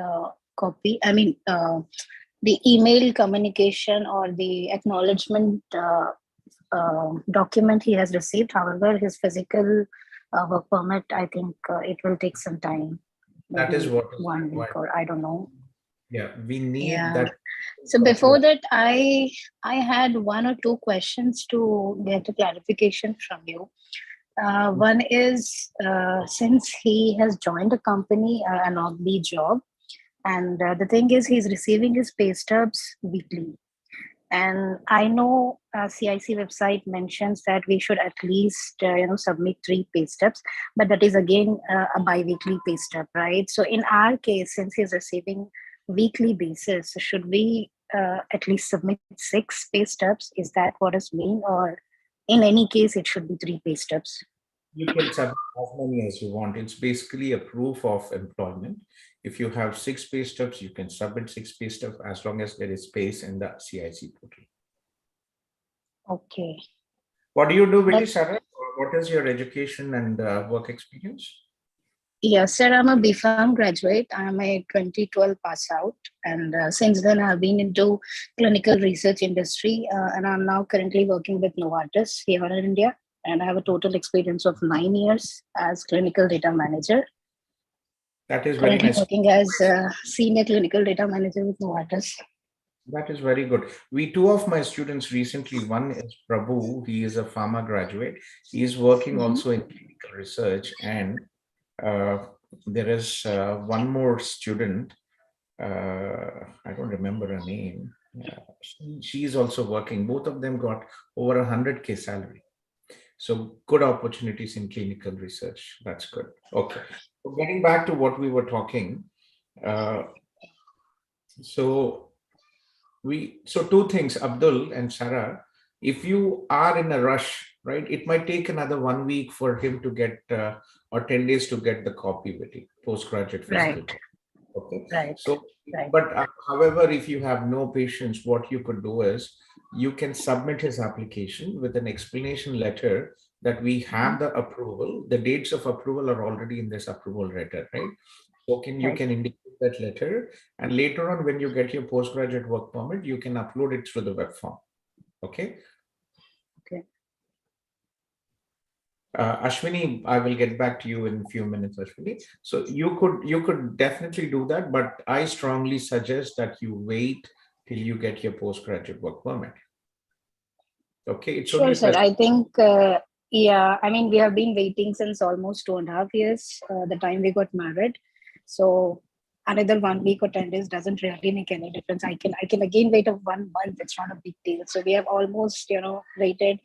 [SPEAKER 15] copy. The email communication or the acknowledgement document he has received. However, his physical work permit, I think it will take some time.
[SPEAKER 1] That is what
[SPEAKER 15] 1 week, or I don't know.
[SPEAKER 1] Yeah, we need that.
[SPEAKER 15] So before that, I had 1 or 2 questions to get a clarification from you. One is, since he has joined a company, an off-the job, and the thing is he's receiving his pay stubs weekly. And I know CIC website mentions that we should at least submit 3 pay stubs, but that is again a bi-weekly pay stub, right? So in our case, since he's receiving weekly basis, should we at least submit 6 pay stubs? Is that what is mean, or in any case it should be 3 pay stubs?
[SPEAKER 1] You can submit as many as you want. It's basically a proof of employment. If you have 6 pay stubs, you can submit 6 pay stubs as long as there is space in the CIC portal.
[SPEAKER 15] Okay.
[SPEAKER 1] What do you do, Betty, Sarah? What is your education and work experience?
[SPEAKER 15] Yes, sir. I'm a BPharm graduate. I'm a 2012 pass out. And since then, I've been into clinical research industry. And I'm now currently working with Novartis here in India. And I have a total experience of 9 years as clinical data manager.
[SPEAKER 1] That is very nice.
[SPEAKER 15] Working as a senior clinical data manager with Novartis.
[SPEAKER 1] That is very good. 2 of my students recently, one is Prabhu. He is a pharma graduate. He is working also in clinical research. And there is one more student. I don't remember her name. She is also working. Both of them got over 100K salary. So good opportunities in clinical research. That's good. Okay. So getting back to what we were talking. So 2 things, Abdul and Sarah. If you are in a rush, right, it might take another 1 week for him to get or 10 days to get the copy with it, postgraduate physical.
[SPEAKER 15] Right.
[SPEAKER 1] Okay.
[SPEAKER 15] Right.
[SPEAKER 1] So,
[SPEAKER 15] right.
[SPEAKER 1] But however, if you have no patience, what you could do is you can submit his application with an explanation letter that we have the approval. The dates of approval are already in this approval letter, right? You can indicate that letter, and later on when you get your postgraduate work permit, you can upload it through the web form. Okay.
[SPEAKER 15] Okay.
[SPEAKER 1] Ashwini, I will get back to you in a few minutes, Ashwini. So you could definitely do that, but I strongly suggest that you wait till you get your postgraduate work permit. Okay, it's
[SPEAKER 15] Sure,
[SPEAKER 1] only
[SPEAKER 15] sir. I think, yeah, I mean, we have been waiting since almost 2.5 years, the time we got married. So another 1 week or 10 days doesn't really make any difference. I can again wait of 1 month. It's not a big deal. So we have almost, waited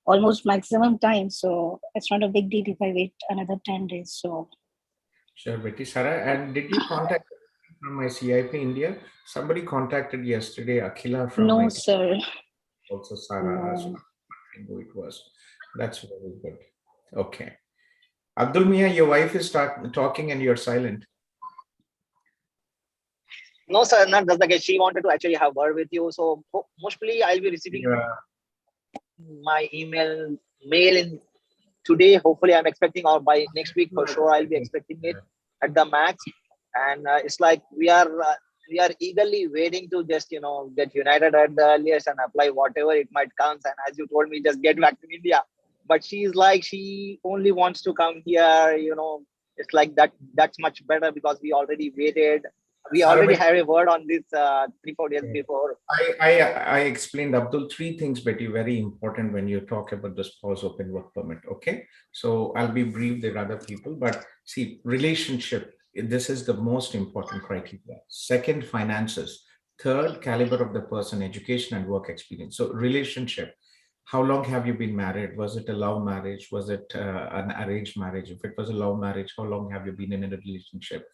[SPEAKER 15] almost maximum time. So it's not a big deal if I wait another 10 days. So
[SPEAKER 1] sure, Betty. Sarah, and did you contact from my CIP India? Somebody contacted yesterday, Akhila from
[SPEAKER 15] no,
[SPEAKER 1] my
[SPEAKER 15] sir.
[SPEAKER 1] also Sarah, so
[SPEAKER 15] No.
[SPEAKER 1] I know it was. That's very good. Okay. Abdul Mia, your wife is talking and you're silent.
[SPEAKER 14] No, sir, not just the case. She wanted to actually have word with you. So mostly I'll be receiving my mail in today. Hopefully, I'm expecting, or by next week for sure, I'll be expecting it at the max. And it's like we are eagerly waiting to just get united at the earliest and apply whatever it might come. And as you told me, just get back to India. But she's like, she only wants to come here. It's like that. That's much better because we already waited. We already had a word on this 3-4 days before.
[SPEAKER 1] I explained, Abdul, three things, Betty, very important when you talk about the spouse open work permit. Okay, so I'll be brief. There are other people, but see, relationship. This is the most important criteria. Second, finances. Third, caliber of the person, education and work experience. So relationship. How long have you been married? Was it a love marriage? Was it an arranged marriage? If it was a love marriage, how long have you been in a relationship?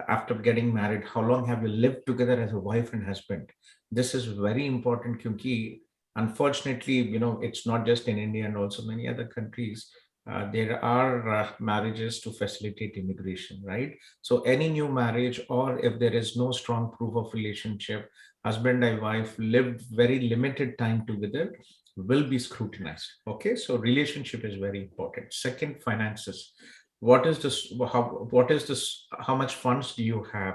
[SPEAKER 1] After getting married, how long have you lived together as a wife and husband? This is very important because unfortunately, it's not just in India and also many other countries. There are marriages to facilitate immigration, right? So any new marriage, or if there is no strong proof of relationship, husband and wife lived very limited time together, will be scrutinized. Okay, so relationship is very important. Second, finances. What is this? What is this? How much funds do you have?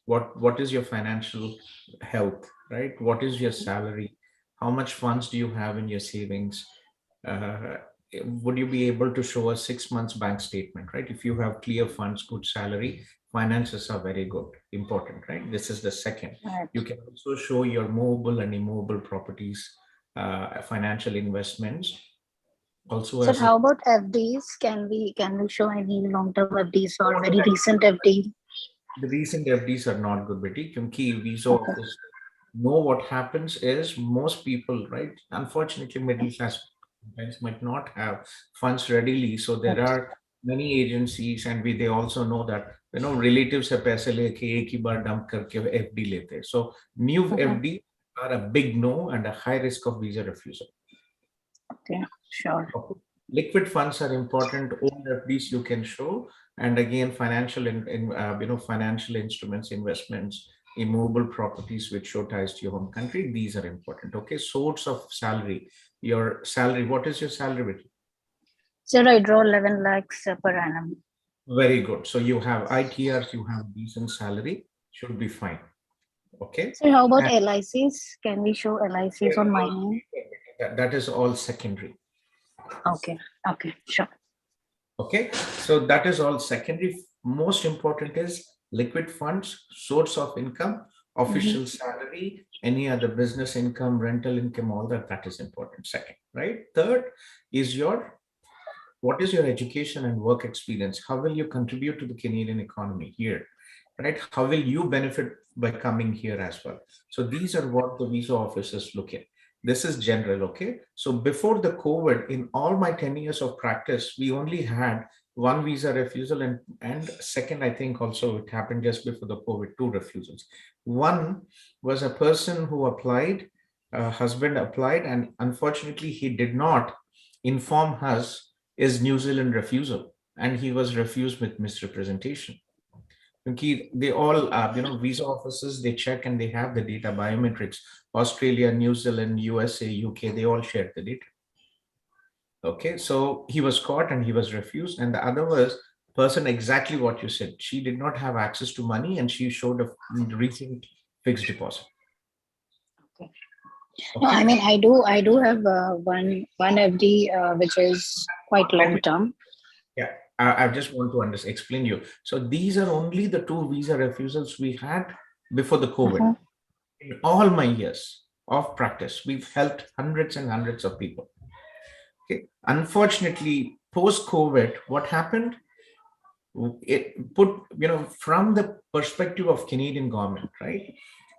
[SPEAKER 1] What is your financial health, right? What is your salary? How much funds do you have in your savings? Uh, would you be able to show a 6 months bank statement, right? If you have clear funds, good salary, finances are very good, important, right? This is the second.
[SPEAKER 15] Right.
[SPEAKER 1] You can also show your movable and immovable properties, financial investments. Also,
[SPEAKER 15] So how about FDs? Can we show any long-term FDs or very recent FD?
[SPEAKER 1] the recent FDs are not good, Betty. Because visa office know what happens is most people, right? Unfortunately, middle class sometimes might not have funds readily. So there are many agencies, and they also know that relatives से पैसे लेके एक ही बार dump करके FD लेते हैं. So new FD are a big no and a high risk of visa refusal.
[SPEAKER 15] Okay, sure.
[SPEAKER 1] Okay. Liquid funds are important. Old FDs you can show, and again, financial financial instruments, investments, immovable properties which show ties to your home country. These are important. Okay, source of salary. Your salary. What is your salary, Betty?
[SPEAKER 15] Sir, I draw 11 lakhs per annum.
[SPEAKER 1] Very good. So you have ITRs. You have decent salary. Should be fine. Okay.
[SPEAKER 15] So how about LICs? Can we show LICs on my name?
[SPEAKER 1] That is all secondary.
[SPEAKER 15] Okay. Okay. Sure.
[SPEAKER 1] Okay, so that is all secondary. Most important is liquid funds, source of income, official salary, any other business income, rental income, all that is important. Second, right? Third is what is your education and work experience? How will you contribute to the Canadian economy here? Right? How will you benefit by coming here as well? So these are what the visa officers look at. This is general, okay? So before the COVID, in all my 10 years of practice, we only had one visa refusal, and second, I think also it happened just before the COVID, two refusals. One was a person who applied, husband applied, and unfortunately he did not inform us is New Zealand refusal, and he was refused with misrepresentation. They all, visa offices, they check and they have the data biometrics. Australia, New Zealand, USA, UK, they all shared the data. Okay, so he was caught and he was refused. And the other was person exactly what you said. She did not have access to money and she showed a recent fixed deposit.
[SPEAKER 15] No, I mean, I do have one FD which is quite long term.
[SPEAKER 1] Yeah, I just want to explain you. So these are only the 2 visa refusals we had before the COVID. In all my years of practice, we've helped hundreds and hundreds of people. Okay. Unfortunately, post-COVID, what happened? It put, from the perspective of Canadian government, right?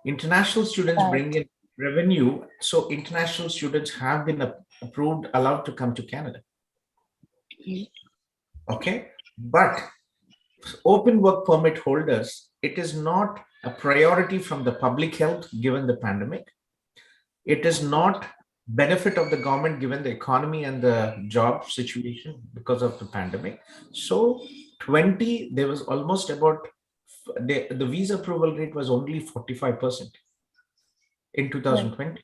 [SPEAKER 1] International students bring in revenue. So international students have been approved, allowed to come to Canada. Okay. But open work permit holders, it is not a priority from the public health given the pandemic. It is not benefit of the government given the economy and the job situation because of the pandemic. So there was almost about the visa approval rate was only 45% in 2020.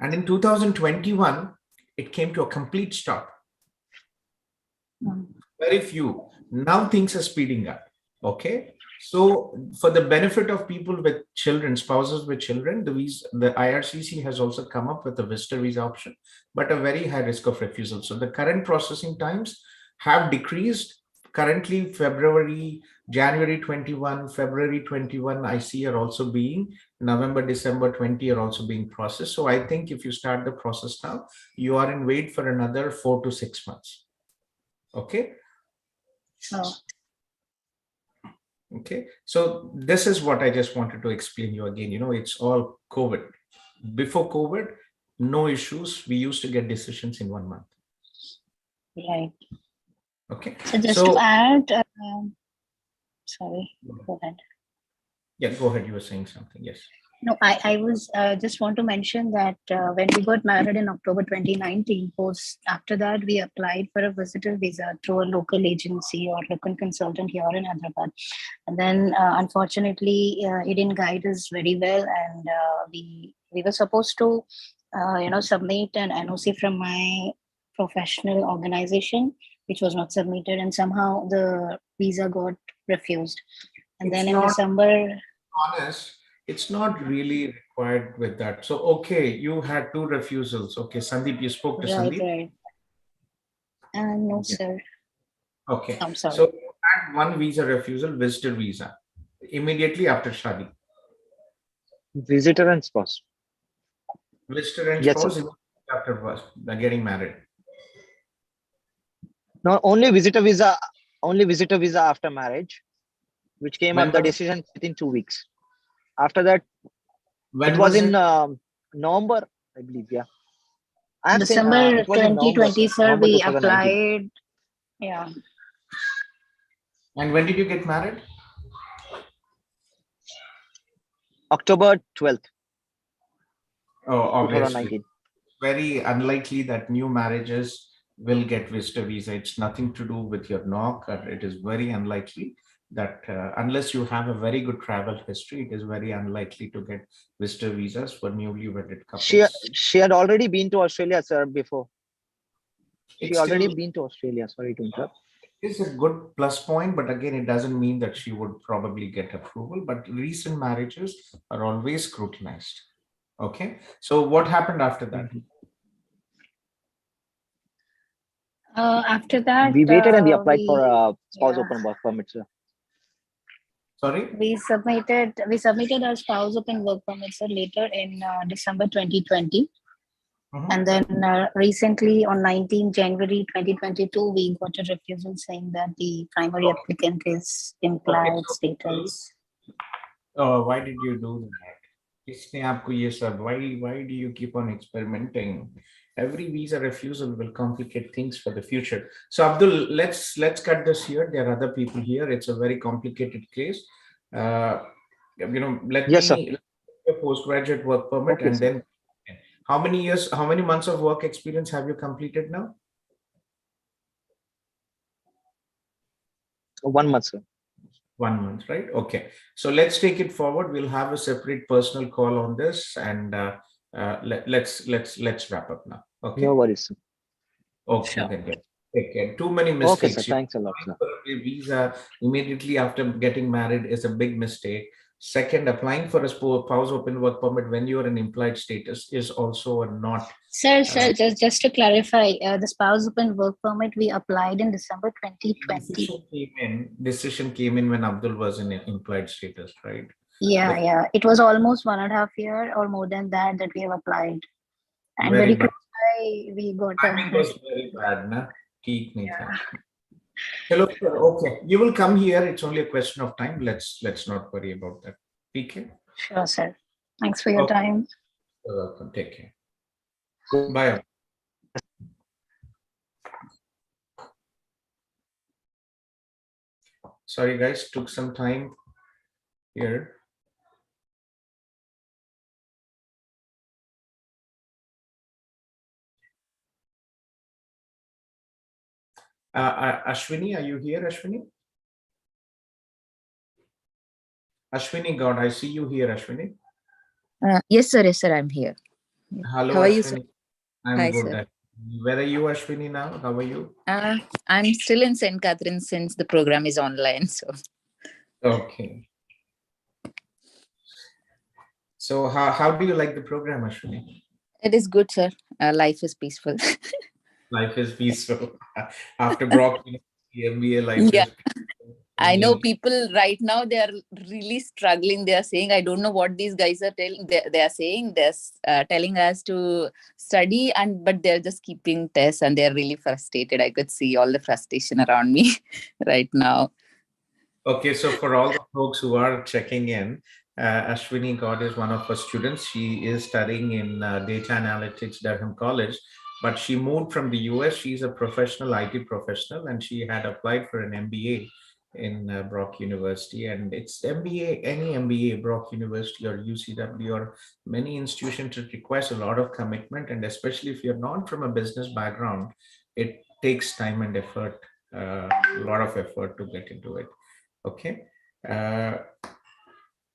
[SPEAKER 1] And in 2021, it came to a complete stop. Very few. Now things are speeding up. Okay. So for the benefit of people with children, spouses with children, the IRCC has also come up with a visitor visa option, but a very high risk of refusal. So the current processing times have decreased. Currently, January 21, February 21, I see are also being, November, December 20 are also being processed. So I think if you start the process now, you are in wait for another 4 to 6 months. Okay. Okay, so this is what I just wanted to explain you again. It's all COVID. Before COVID, no issues. We used to get decisions in 1 month.
[SPEAKER 15] Right.
[SPEAKER 1] Okay.
[SPEAKER 15] So just to add, sorry, go ahead.
[SPEAKER 1] Yeah, go ahead. You were saying something. Yes.
[SPEAKER 15] No, I was just want to mention that when we got married in October 2019, after that we applied for a visitor visa through a local agency or local consultant here in Hyderabad, and then unfortunately he didn't guide us very well, and we were supposed to submit an NOC from my professional organization, which was not submitted, and somehow the visa got refused, and then in December.
[SPEAKER 1] Honest. It's not really required with that. So, okay, you had 2 refusals. Okay, Sandeep, you spoke to Sandeep?
[SPEAKER 15] Right. No, sir.
[SPEAKER 1] Okay.
[SPEAKER 15] I'm sorry.
[SPEAKER 1] So, you had 1 visa refusal, visitor visa, immediately after Shadi.
[SPEAKER 14] Visitor and spouse.
[SPEAKER 1] Visitor and
[SPEAKER 14] Yes,
[SPEAKER 1] spouse
[SPEAKER 14] sir.
[SPEAKER 1] after getting married.
[SPEAKER 14] No, only visitor visa after marriage, which came up the decision within 2 weeks. After that, it was in November, I believe. Yeah.
[SPEAKER 15] December 2020, sir, we applied. Yeah.
[SPEAKER 1] And when did you get married?
[SPEAKER 14] October 12th.
[SPEAKER 1] Oh, obviously.
[SPEAKER 14] 2019.
[SPEAKER 1] Very unlikely that new marriages will get visitor visa. It's nothing to do with your knock. It is very unlikely that unless you have a very good travel history, it is very unlikely to get visitor visas for newly wedded couples.
[SPEAKER 14] She had already been to Australia, sir, before.
[SPEAKER 1] It's
[SPEAKER 14] been to Australia. Sorry to interrupt.
[SPEAKER 1] It's a good plus point, but again, it doesn't mean that she would probably get approval. But recent marriages are always scrutinized. Okay, so what happened after that?
[SPEAKER 15] After that,
[SPEAKER 14] we waited and we applied for a spouse open work permit, sir.
[SPEAKER 1] Sorry?
[SPEAKER 15] We submitted our spouse open work permit, sir, later in December 2020. And then recently on 19 January 2022, we got a refusal saying that the primary applicant is implied status.
[SPEAKER 1] Oh, why did you do that? Why do you keep on experimenting? Every visa refusal will complicate things for the future. So Abdul, let's cut this here. There are other people here. It's a very complicated case. Let me a postgraduate work permit, and then how many months of work experience have you completed now?
[SPEAKER 14] 1 month, sir.
[SPEAKER 1] 1 month, right? Okay. So let's take it forward. We'll have a separate personal call on this, and let's wrap up now. Okay.
[SPEAKER 14] No worries, sir.
[SPEAKER 1] Okay. Then. Take care. Too many
[SPEAKER 14] Okay, sir.
[SPEAKER 1] mistakes.
[SPEAKER 14] Thanks a lot, sir.
[SPEAKER 1] Applying for a visa immediately after getting married is a big mistake. Second, applying for a spouse open work permit when you are in employed status is also a not.
[SPEAKER 15] Sir, just to clarify, the spouse open work permit we applied in December 2020.
[SPEAKER 1] Decision came in when Abdul was in employed status, right?
[SPEAKER 15] Yeah. It was almost 1.5 years or more than that we have applied. And
[SPEAKER 1] Very
[SPEAKER 15] very
[SPEAKER 1] bad.
[SPEAKER 15] close by, we got
[SPEAKER 1] Timing was very bad, na? ठीक नहीं था. Hello, sir. Okay, you will come here. It's only a question of time. Let's not worry about that. Okay.
[SPEAKER 15] Sure, sir. Thanks for your time.
[SPEAKER 1] You're welcome. Take care. Bye. Sorry, guys, took some time here. Ashwini, are you here, Ashwini? Ashwini, God, I see you here, Ashwini.
[SPEAKER 16] Yes, sir, I'm here.
[SPEAKER 1] Hello,
[SPEAKER 16] How are
[SPEAKER 1] Ashwini.
[SPEAKER 16] you, sir?
[SPEAKER 1] I'm
[SPEAKER 16] Hi,
[SPEAKER 1] good.
[SPEAKER 16] sir.
[SPEAKER 1] Where are you, Ashwini, now? How are you?
[SPEAKER 16] I'm still in St. Catherine since the program is online.
[SPEAKER 1] Okay. So how do you like the program, Ashwini?
[SPEAKER 16] It is good, sir. Life is peaceful.
[SPEAKER 1] Life is peaceful. After Brock, MBA life
[SPEAKER 16] Yeah.
[SPEAKER 1] is peaceful.
[SPEAKER 16] I know people right now, they are really struggling. They are saying, I don't know what these guys are telling. They are saying this, telling us to study, but they're just keeping tests and they're really frustrated. I could see all the frustration around me right now.
[SPEAKER 1] Okay, so for all the folks who are checking in, Ashwini God is one of our students. She is studying in data analytics, Durham College, but she moved from the US. She's a professional IT professional, and she had applied for an MBA in Brock University. And it's MBA, any MBA, Brock University or UCW or many institutions, it requires a lot of commitment. And especially if you're not from a business background, it takes time and effort, a lot of effort to get into it. Okay.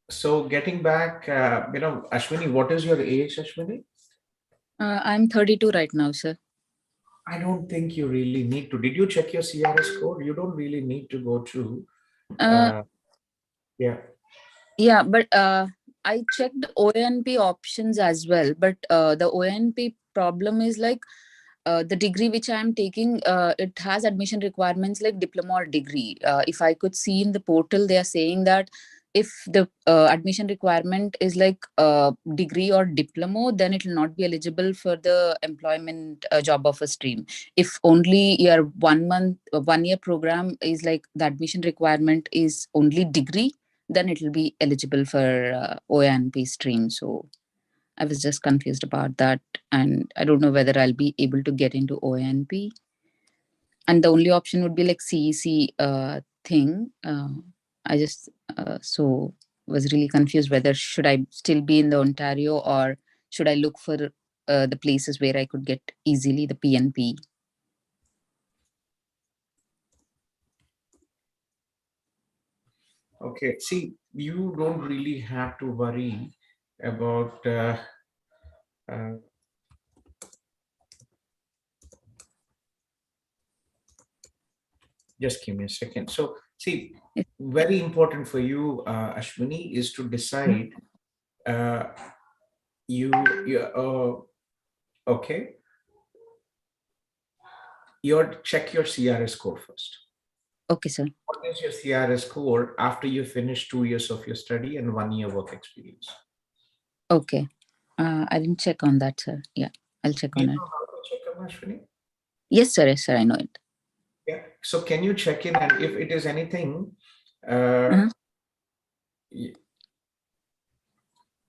[SPEAKER 1] So getting back, Ashwini, what is your age, Ashwini?
[SPEAKER 16] I'm 32 right now, sir.
[SPEAKER 1] I don't think you really need to. Did you check your CRS score? You don't really need to go through. Yeah.
[SPEAKER 16] Yeah, but I checked ONP options as well. But the ONP problem is like the degree which I am taking, it has admission requirements like diploma or degree. If I could see in the portal, they are saying that if the admission requirement is like degree or diploma, then it will not be eligible for the employment job offer stream. If only your 1 year program is like the admission requirement is only degree, then it will be eligible for ONP stream. So I was just confused about that, and I don't know whether I'll be able to get into ONP. And the only option would be like CEC thing. I just so was really confused whether should I still be in the Ontario or should I look for the places where I could get easily the PNP.
[SPEAKER 1] Okay. See, you don't really have to worry about just give me a second. So see, very important for you, Ashwini, is to decide okay, check your CRS score first.
[SPEAKER 16] Okay, sir.
[SPEAKER 1] What is your CRS score after you finish 2 years of your study and 1 year work experience?
[SPEAKER 16] Okay. I didn't check on that, sir. Yeah, I'll check on it.
[SPEAKER 1] Know how to check on, Ashwini?
[SPEAKER 16] Yes, sir. Yes, sir. I know it.
[SPEAKER 1] Yeah. So can you check in, and if it is anything, yeah,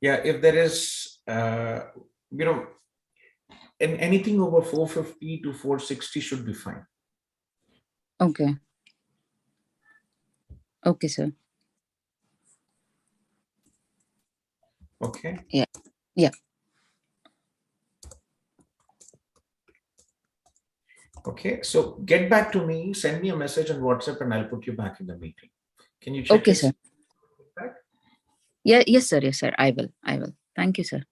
[SPEAKER 1] if there is, anything over 450 to 460 should be fine.
[SPEAKER 16] Okay. Okay, sir.
[SPEAKER 1] Okay.
[SPEAKER 16] Yeah. Yeah.
[SPEAKER 1] Okay. So get back to me, send me a message on WhatsApp, and I'll put you back in the meeting. Can you check?
[SPEAKER 16] Okay, sir. Yeah. Yes, sir. Yes, sir. I will. Thank you, sir.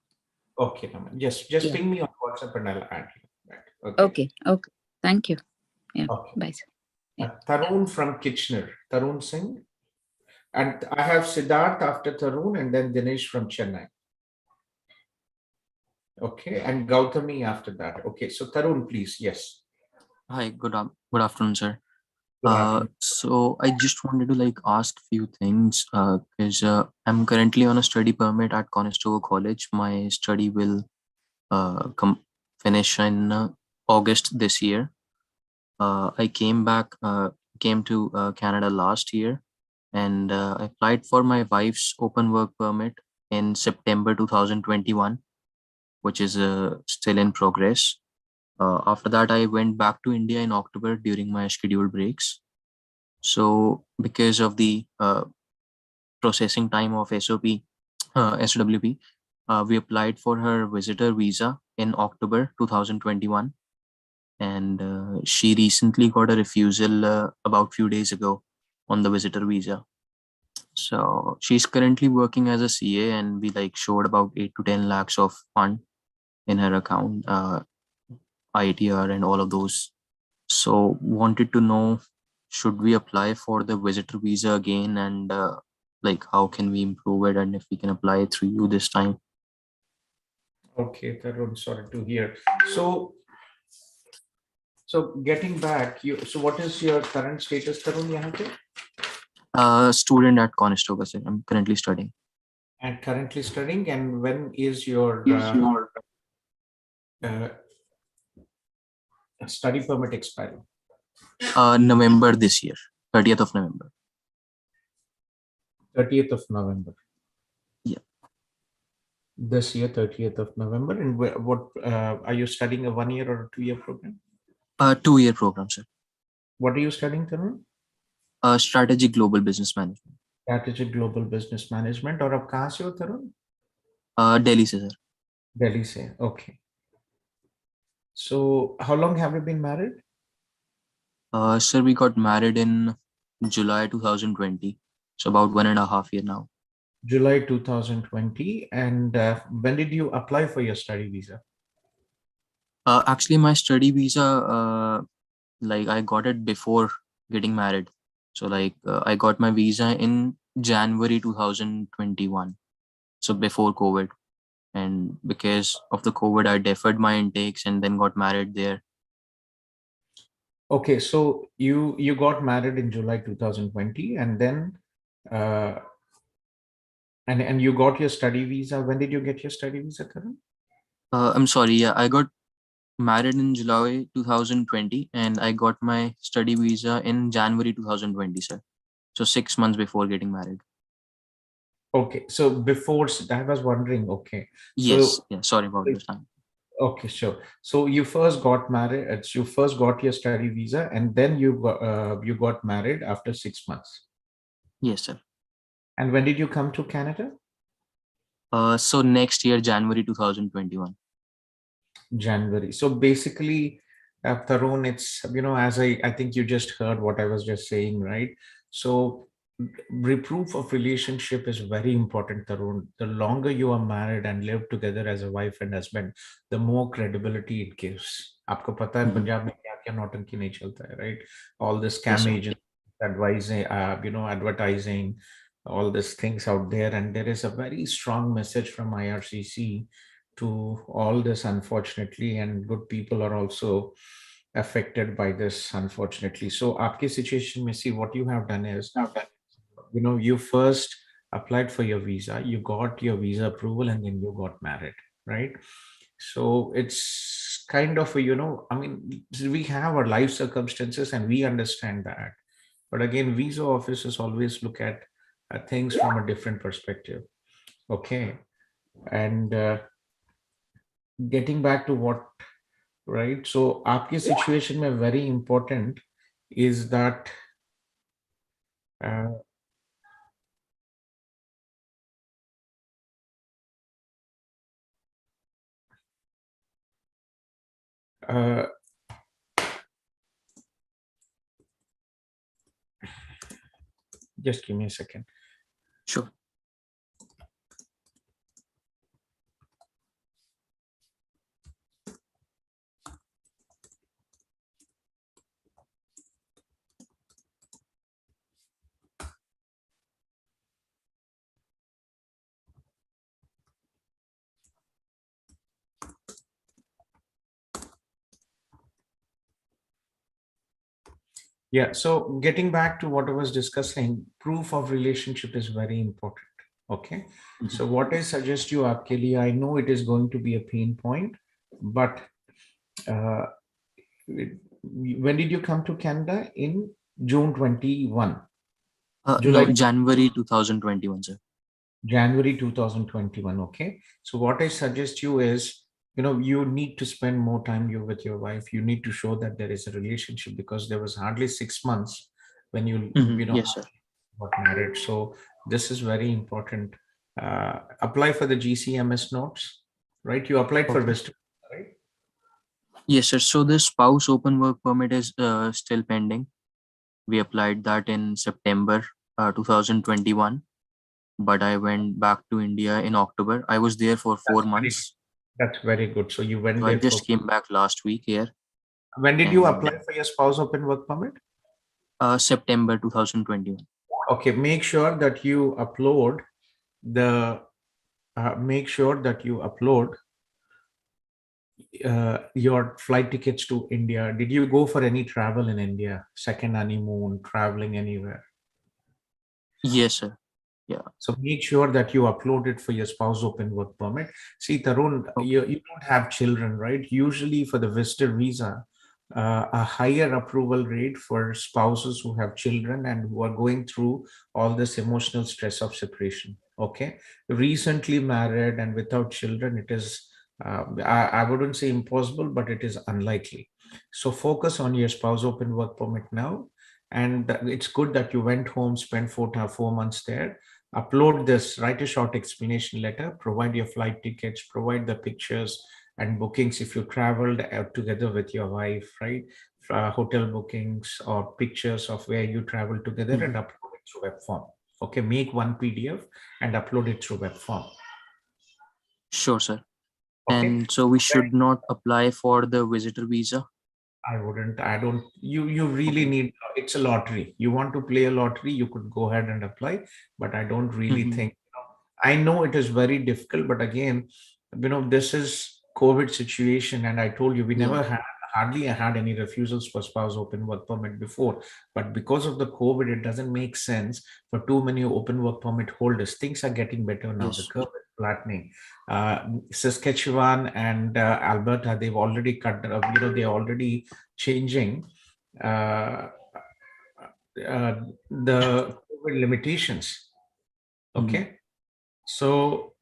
[SPEAKER 1] Okay, just ping me on WhatsApp and I'll add you back.
[SPEAKER 16] Okay. Thank you. Yeah.
[SPEAKER 1] Okay.
[SPEAKER 16] Bye, sir.
[SPEAKER 1] Tarun from Kitchener. Tarun Singh. And I have Siddharth after Tarun and then Dinesh from Chennai. Okay. And Gautami after that. Okay. So Tarun, please. Yes.
[SPEAKER 17] Hi, good afternoon, sir.
[SPEAKER 1] Good afternoon.
[SPEAKER 17] So I just wanted to like ask few things because I'm currently on a study permit at Conestoga College. My study will finish in August this year. I came to Canada last year, and I applied for my wife's open work permit in September 2021, which is still in progress. After that, I went back to India in October during my scheduled breaks. So, because of the processing time of SWP, we applied for her visitor visa in October 2021, and she recently got a refusal about few days ago on the visitor visa. So she's currently working as a CA, and we like showed about 8 to 10 lakhs of fund in her account, ITR and all of those. So wanted to know, should we apply for the visitor visa again, and like how can we improve it, and if we can apply it through you this time?
[SPEAKER 1] Okay, Tarun, sorry to hear. So getting back, so what is your current status, Tarun?
[SPEAKER 17] Student at Conestoga, sir. I'm currently studying.
[SPEAKER 1] And currently studying, and when is your study permit expiring?
[SPEAKER 17] November this year, 30th of November.
[SPEAKER 1] 30th of November.
[SPEAKER 17] Yeah.
[SPEAKER 1] This year, 30th of November. And what are you studying, a 1 year or a 2 year program?
[SPEAKER 17] 2 year program, sir.
[SPEAKER 1] What are you studying, Tarun?
[SPEAKER 17] Strategic Global Business Management.
[SPEAKER 1] Strategic Global Business Management. और आप कहाँ से हो, Tarun?
[SPEAKER 17] Delhi से, sir.
[SPEAKER 1] Delhi से. Okay. So how long have you been married?
[SPEAKER 17] Sir, we got married in July 2020. So about 1.5 years now.
[SPEAKER 1] July 2020. And when did you apply for your study visa?
[SPEAKER 17] Actually, my study visa, like I got it before getting married. So like I got my visa in January 2021. So before COVID. And because of the COVID, I deferred my intakes and then got married there.
[SPEAKER 1] Okay, so you got married in July 2020, and then and you got your study visa. When did you get your study visa, Karan?
[SPEAKER 17] I'm sorry, yeah, I got married in July 2020, and I got my study visa in January 2020, sir. So 6 months before getting married.
[SPEAKER 1] Okay, so before I was wondering. Okay,
[SPEAKER 17] yes,
[SPEAKER 1] so
[SPEAKER 17] yeah, sorry about this time.
[SPEAKER 1] Okay, sure. So you first got married. You first got your study visa, and then you got married after 6 months.
[SPEAKER 17] Yes, sir.
[SPEAKER 1] And when did you come to Canada?
[SPEAKER 17] So next year, January 2021.
[SPEAKER 1] January. So basically, Tarun, it's, as I think you just heard what I was just saying, right? So proof of relationship is very important, Tarun. The longer you are married and live together as a wife and husband, the more credibility it gives. आपको पता है पंजाब में क्या क्या नौटंकी नहीं चलता है, right? All the scam agents advising, advertising, all these things out there, and there is a very strong message from IRCC to all this, unfortunately, and good people are also affected by this, unfortunately. So aapki situation mein, see, what you have done is, you first applied for your visa, you got your visa approval, and then you got married, right? So it's kind of I mean, we have our life circumstances and we understand that, but again, visa officers always look at things from a different perspective. Okay. And getting back to what, right? So aapki situation mein very important is that just give me a second.
[SPEAKER 17] Sure.
[SPEAKER 1] Yeah. So getting back to what I was discussing, proof of relationship is very important. Okay. So what I suggest you, आपके लिए, I know it is going to be a pain point, but uh, when did you come to Canada? In June 21, July,
[SPEAKER 17] No, January 2021, sir.
[SPEAKER 1] January 2021. Okay. So what I suggest you is, you need to spend more time with your wife. You need to show that there is a relationship, because there was hardly 6 months when
[SPEAKER 17] Yes, sir.
[SPEAKER 1] got married. So this is very important. Apply for the GCMS notes, right? You applied for
[SPEAKER 17] Okay.
[SPEAKER 1] West, right?
[SPEAKER 17] Yes, sir. So the spouse open work permit is still pending. We applied that in September 2021, but I went back to India in October. I was there for 4 months.
[SPEAKER 1] That's very good. So you went
[SPEAKER 17] So I
[SPEAKER 1] there for.
[SPEAKER 17] just came back last week here.
[SPEAKER 1] When did you apply for your spouse open work permit?
[SPEAKER 17] September 2021.
[SPEAKER 1] Okay, make sure that you upload the. Make sure that you upload your flight tickets to India. Did you go for any travel in India? Second honeymoon, traveling anywhere?
[SPEAKER 17] Yes, sir. Yeah.
[SPEAKER 1] So make sure that you upload it for your spouse open work permit. See, Tarun, you don't have children, right? Usually for the visitor visa, a higher approval rate for spouses who have children and who are going through all this emotional stress of separation. Okay. Recently married and without children, it is, I wouldn't say impossible, but it is unlikely. So focus on your spouse open work permit now. And it's good that you went home, spent 4 months there. Upload this, write a short explanation letter, provide your flight tickets, provide the pictures and bookings if you traveled together with your wife, right? Hotel bookings or pictures of where you traveled together, and upload it through web form. Okay, make one PDF and upload it through web form.
[SPEAKER 17] Sure, sir.
[SPEAKER 1] Okay.
[SPEAKER 17] And so we should not apply for the visitor visa.
[SPEAKER 1] I wouldn't. I don't. You really need. It's a lottery. You want to play a lottery, you could go ahead and apply. But I don't really think. I know it is very difficult, but again, this is COVID situation, and I told you we never hardly had any refusals for spouse open work permit before. But because of the COVID, it doesn't make sense for too many open work permit holders. Things are getting better now.
[SPEAKER 17] Yes.
[SPEAKER 1] The curve is flattening. Saskatchewan and Alberta, they've already cut. They're already changing the COVID limitations. Okay. So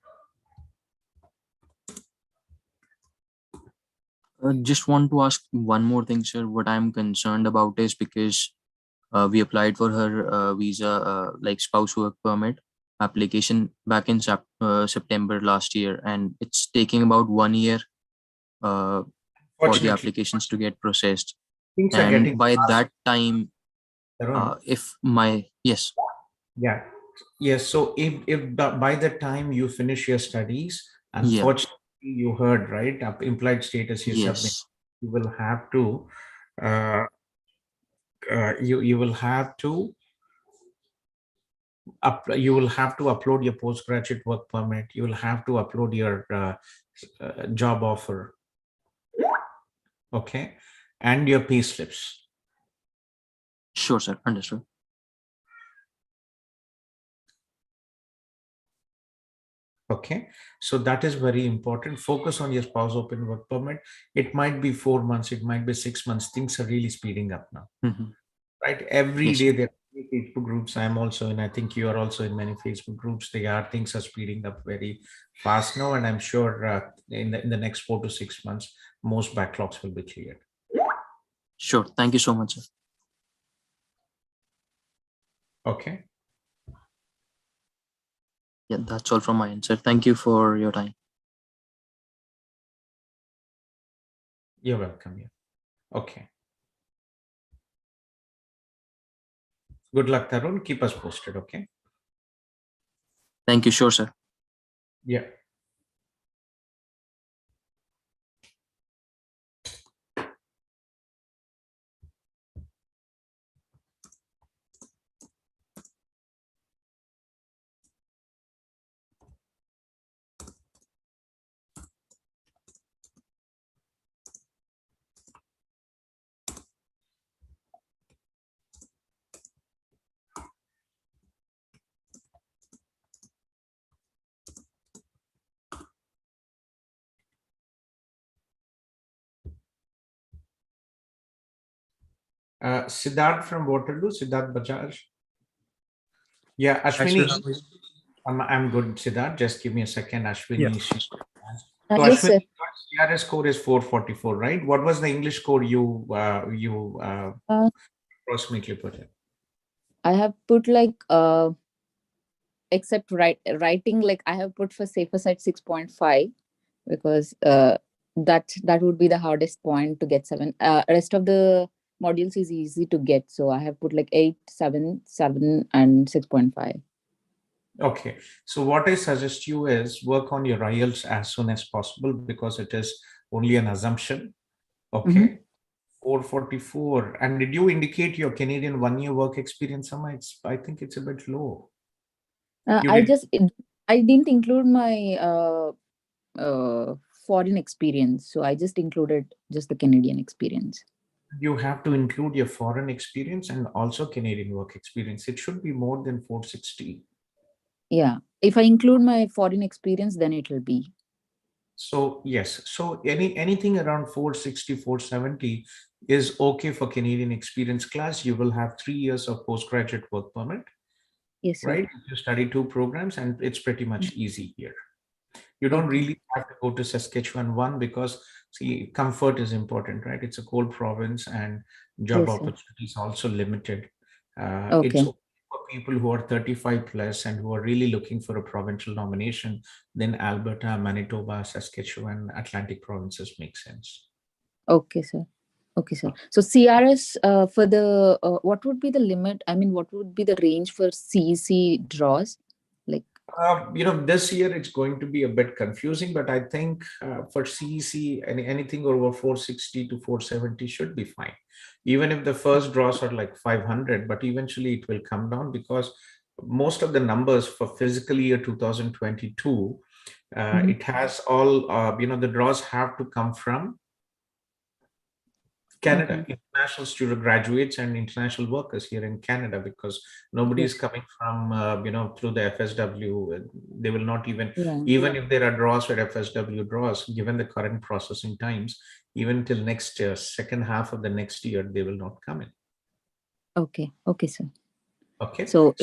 [SPEAKER 17] just want to ask one more thing, sir. What I'm concerned about is because we applied for her visa, like spouse work permit application back in September last year, and it's taking about 1 year for the
[SPEAKER 1] Fortunately,
[SPEAKER 17] applications to get processed.
[SPEAKER 1] things are
[SPEAKER 17] And
[SPEAKER 1] getting
[SPEAKER 17] by
[SPEAKER 1] faster.
[SPEAKER 17] that time, if my yes.
[SPEAKER 1] Yeah. Yes. So if by the time you finish your studies,
[SPEAKER 17] Yeah.
[SPEAKER 1] unfortunately, you heard, right? Implied status you submit.
[SPEAKER 17] Yes.
[SPEAKER 1] You will have to. You will have to. You will have to upload your postgraduate work permit. You will have to upload your job offer. Okay, and your pay slips.
[SPEAKER 17] Sure, sir. Understood.
[SPEAKER 1] Okay, so that is very important. Focus on your spouse open work permit. It might be 4 months, it might be 6 months. Things are really speeding up now. Right? Every day there are many Facebook groups. I'm also in, I think you are also in many Facebook groups. Things are speeding up very fast now. And I'm sure in the next 4 to 6 months, most backlogs will be cleared.
[SPEAKER 17] Sure. Thank you so much, sir.
[SPEAKER 1] Okay.
[SPEAKER 17] Yeah, that's all from my end, sir. Thank you for your time.
[SPEAKER 1] You're welcome. Yeah. Okay. Good luck, Tarun. Keep us posted. Okay.
[SPEAKER 17] Thank you. Sure, sir.
[SPEAKER 1] Yeah. Siddharth from Waterloo, Siddharth Bajaj. Yeah,
[SPEAKER 18] Hi, sir.
[SPEAKER 1] Ashwini.
[SPEAKER 18] How are you?
[SPEAKER 1] I'm good, Siddharth. Just give me a second, Ashwini.
[SPEAKER 18] Yeah.
[SPEAKER 1] So
[SPEAKER 16] Yes,
[SPEAKER 1] Ashwini,
[SPEAKER 16] sir.
[SPEAKER 1] your CRS score is 444, right? What was the English score you approximately put in?
[SPEAKER 16] I have put like except writing, like I have put for safer side 6.5 because that would be the hardest point to get 7. Rest of the modules is easy to get, so I have put like 8, 7, 7 and 6.5.
[SPEAKER 1] Okay, so what I suggest you is work on your IELTS as soon as possible because it is only an assumption. Okay, 444. And did you indicate your Canadian 1-year work experience? I think it's a bit low.
[SPEAKER 16] I didn't include my foreign experience, so I just included just the Canadian experience.
[SPEAKER 1] You have to include your foreign experience and also Canadian work experience. It should be more than 460.
[SPEAKER 16] Yeah, if I include my foreign experience, then it will be.
[SPEAKER 1] So yes, so anything around 460, 470 is okay for Canadian experience class. You will have 3 years of postgraduate work permit.
[SPEAKER 16] Yes, sir.
[SPEAKER 1] Right? You study 2 programs and it's pretty much easy here. You don't really have to go to Saskatchewan 1 because see, comfort is important, right? It's a cold province and job
[SPEAKER 16] Yes, sir.
[SPEAKER 1] opportunities also limited. It's
[SPEAKER 16] Okay.
[SPEAKER 1] okay for people who are 35 plus and who are really looking for a provincial nomination. Then Alberta, Manitoba, Saskatchewan, Atlantic provinces make sense.
[SPEAKER 16] Okay, sir. Okay, sir. So CRS for the what would be the limit? I mean, what would be the range for CEC draws? Like,
[SPEAKER 1] this year it's going to be a bit confusing, but I think for CEC, anything over 460 to 470 should be fine. Even if the first draws are like 500, but eventually it will come down because most of the numbers for fiscal year 2022, it has all, the draws have to come from Canada, international student graduates and international workers here in Canada, because nobody is coming from, through the FSW. They will not even if there are draws for FSW draws, given the current processing times, even till next year, second half of the next year, they will not come in.
[SPEAKER 16] okay, sir.
[SPEAKER 1] Okay.
[SPEAKER 16] So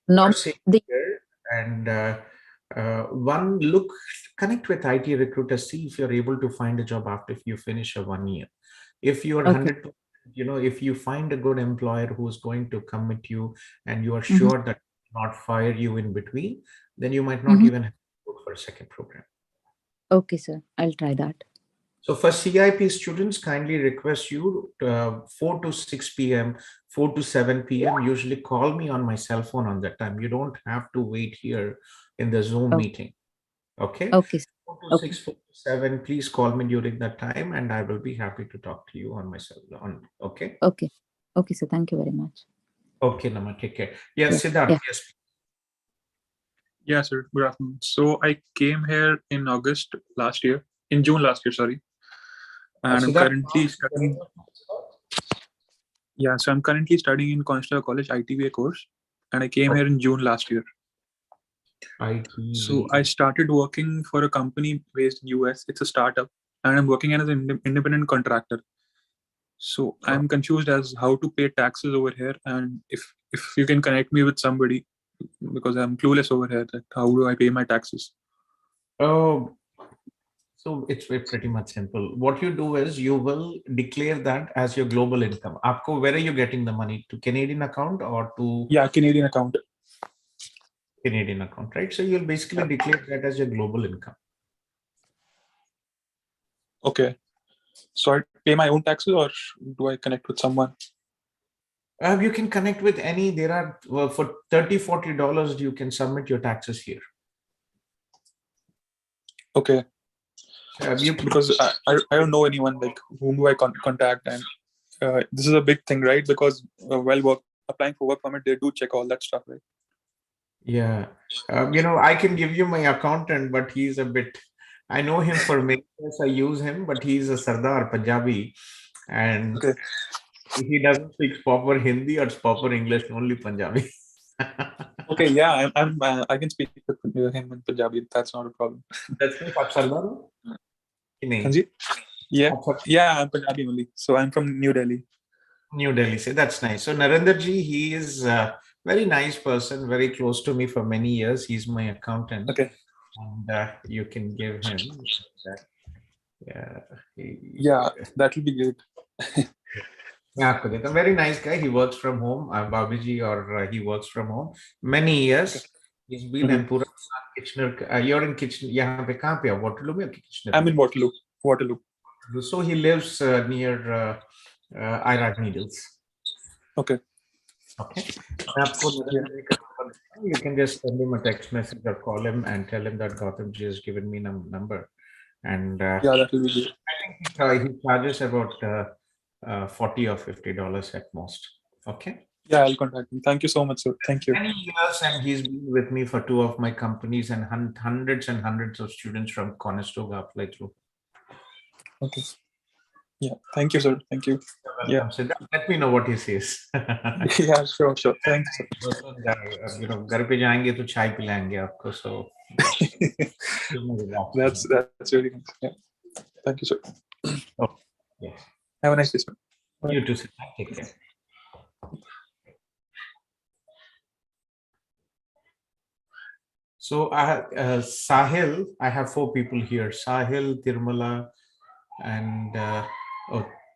[SPEAKER 1] not here and one look, connect with IT recruiters, see if you're able to find a job after you finish a 1 year. If you are 100%, if you find a good employer who's going to commit you and you are sure that not fire you in between, then you might not even have to go for a second program.
[SPEAKER 16] Okay, sir. I'll try that.
[SPEAKER 1] So for CIP students, kindly request you 4 to 6 p.m., 4 to 7 p.m. Usually call me on my cell phone on that time. You don't have to wait here in the Zoom meeting. Okay.
[SPEAKER 16] Okay.
[SPEAKER 1] 4 to 6, 4 to 7, please call me during that time and I will be happy to talk to you on my cell phone. Okay.
[SPEAKER 16] Okay. Okay, sir. Thank you very much.
[SPEAKER 1] Okay, Nama, take care. Yes, Siddharth, yes.
[SPEAKER 18] Yeah, sir. Good afternoon. So I came here in June last year, sorry. And I'm currently studying. Yeah, so I'm currently studying in Constellar College ITVA course, and I came here in June last year. So I started working for a company based in US. It's a startup, and I'm working as an independent contractor. So I'm confused as how to pay taxes over here, and if you can connect me with somebody, because I'm clueless over here that how do I pay my taxes?
[SPEAKER 1] Oh, so it's pretty much simple. What you do is you will declare that as your global income. Where are you getting the money? To Canadian account or to?
[SPEAKER 18] Yeah, Canadian account.
[SPEAKER 1] Canadian account, right? So you'll basically declare that as your global income.
[SPEAKER 18] Okay. So I pay my own taxes or do I connect with someone?
[SPEAKER 1] You can connect with any. There are for $30, $40, you can submit your taxes here.
[SPEAKER 18] Okay. Because I don't know anyone, like whom do I contact, and this is a big thing, right? Because applying for work permit, they do check all that stuff, right?
[SPEAKER 1] Yeah. I can give you my accountant, but he's a bit, I know him for many years. I use him, but he's a Sardar Punjabi, and he doesn't speak proper Hindi or proper English, only Punjabi.
[SPEAKER 18] Okay, yeah, I can speak with him in Punjabi. That's not a problem.
[SPEAKER 1] That's me, Sardar.
[SPEAKER 18] Yeah, I'm Punjabi only. So I'm from New Delhi.
[SPEAKER 1] New Delhi. Say that's nice. So Narendraji, he is a very nice person, very close to me for many years. He's my accountant.
[SPEAKER 18] Okay.
[SPEAKER 1] And you can give him that. Yeah.
[SPEAKER 18] Yeah, that will be great.
[SPEAKER 1] Yeah, Kudit, a very nice guy. He works from home. Babiji, or he works from home many years. He's been in Pura Kitchener. You're in Kitchener. यहाँ पे कहाँ पे है? Waterloo में Kitchener?
[SPEAKER 18] I'm in Waterloo. Waterloo.
[SPEAKER 1] So he lives near Ira Needles.
[SPEAKER 18] Okay.
[SPEAKER 1] Okay. You can just send him a text message or call him and tell him that Gautam ji has given me number. And
[SPEAKER 18] yeah, that will be good.
[SPEAKER 1] I think he charges about $40 or $50 at most. Okay.
[SPEAKER 18] Yeah, I'll contact him. Thank you so much, sir. Thank you.
[SPEAKER 1] Many years, and he's been with me for 2 of my companies, and hundreds and hundreds of students from Conestoga apply through.
[SPEAKER 18] Okay. Yeah. Thank you, sir. Thank you. Yeah.
[SPEAKER 1] So let me know what he says.
[SPEAKER 18] Yeah, sure. Thank you, sir.
[SPEAKER 1] You know, घर पे जाएंगे तो चाय पिलाएंगे आपको. So
[SPEAKER 18] that's really nice. Yeah. Thank you, sir.
[SPEAKER 1] Oh, yes.
[SPEAKER 18] Have a nice day, sir.
[SPEAKER 1] You too, sir. Take care. So I have Sahil. I have 4 people here: Sahil, Tirmala, and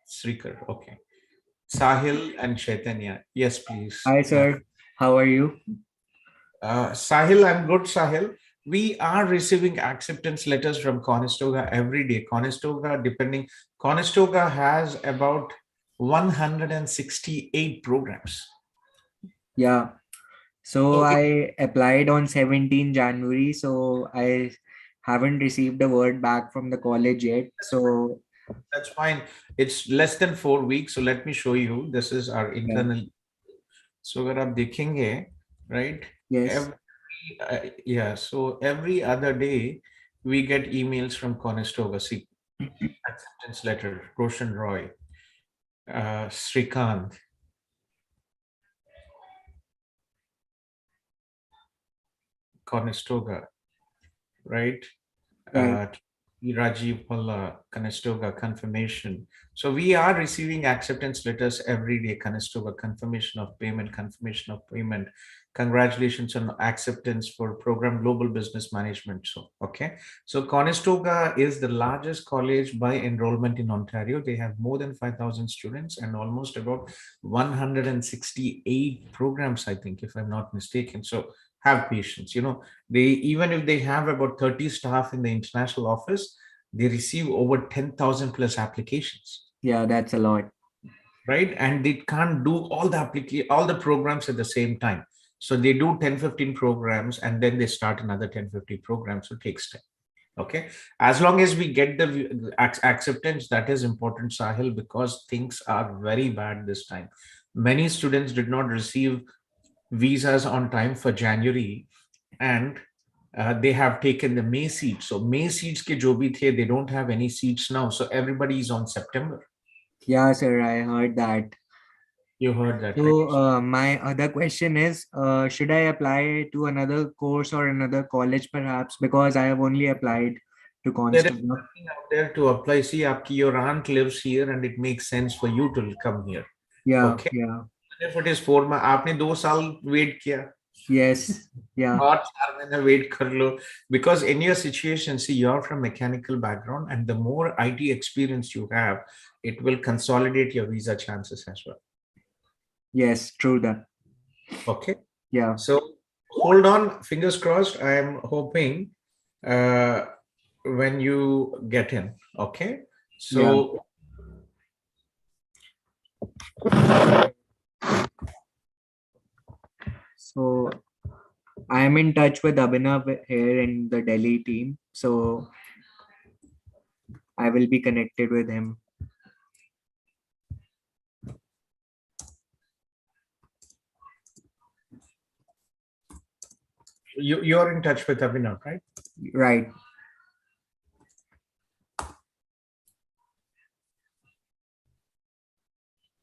[SPEAKER 1] Srikar. Okay. Sahil and Chaitanya. Yes, please.
[SPEAKER 19] Hi, sir. How are you?
[SPEAKER 1] Sahil, I'm good, Sahil. We are receiving acceptance letters from Conestoga every day. Conestoga has about 168 programs.
[SPEAKER 19] Yeah. So I applied on 17 January. So I haven't received a word back from the college yet. So
[SPEAKER 1] that's fine. It's less than 4 weeks. So let me show you. This is our internal. So अगर आप देखेंगे, right?
[SPEAKER 19] Yes.
[SPEAKER 1] Yeah. So every other day we get emails from Conestoga. See, acceptance letter. Roshan Roy, Srikant. Conestoga, right? Rajiv Palla, Conestoga, confirmation. So we are receiving acceptance letters every day. Conestoga, confirmation of payment, congratulations on acceptance for program Global Business Management. So, okay. So Conestoga is the largest college by enrollment in Ontario. They have more than 5,000 students and almost about 168 programs, I think, if I'm not mistaken. So have patience. You know, even if they have about 30 staff in the international office, they receive over 10,000 plus applications.
[SPEAKER 19] Yeah, that's a lot.
[SPEAKER 1] Right. And they can't do all the programs at the same time. So they do 10-15 programs and then they start another 10-50 programs. So it takes time. Okay. As long as we get the acceptance, that is important, Sahil, because things are very bad this time. Many students did not receive visas on time for January, and they have taken the May seats. So May seats ke jo bhi the, they don't have any seats now. So everybody is on September.
[SPEAKER 19] Yeah, sir, I heard that.
[SPEAKER 1] You heard that,
[SPEAKER 19] so,
[SPEAKER 1] right?
[SPEAKER 19] My other question is, should I apply to another course or another college perhaps? Because I have only applied to Conestoga.
[SPEAKER 1] There is nothing out there to apply. See, your aunt lives here and it makes sense for you to come here.
[SPEAKER 19] Yeah,
[SPEAKER 1] okay.
[SPEAKER 19] Yeah.
[SPEAKER 1] If it is 4 months, आपने 2 साल wait किया.
[SPEAKER 19] Yes. Yeah.
[SPEAKER 1] और 4 महीने wait कर लो. Because in your situation, see, you're from mechanical background, and the more IT experience you have, it will consolidate your visa chances as well.
[SPEAKER 19] Yes, true that.
[SPEAKER 1] Okay.
[SPEAKER 19] Yeah.
[SPEAKER 1] So hold on, fingers crossed. I am hoping when you get in. Okay. So.
[SPEAKER 19] Yeah. So I am in touch with Abhinav here in the Delhi team. So I will be connected with him.
[SPEAKER 1] You're in touch with Abhinav, right?
[SPEAKER 19] Right.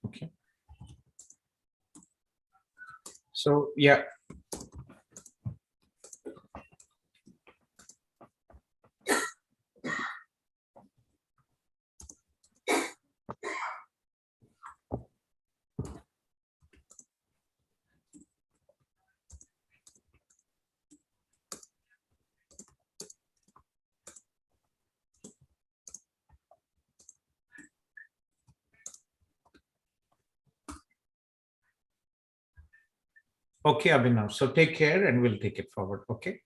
[SPEAKER 1] Okay. So, yeah. Okay, Abhinav. So take care and we'll take it forward. Okay.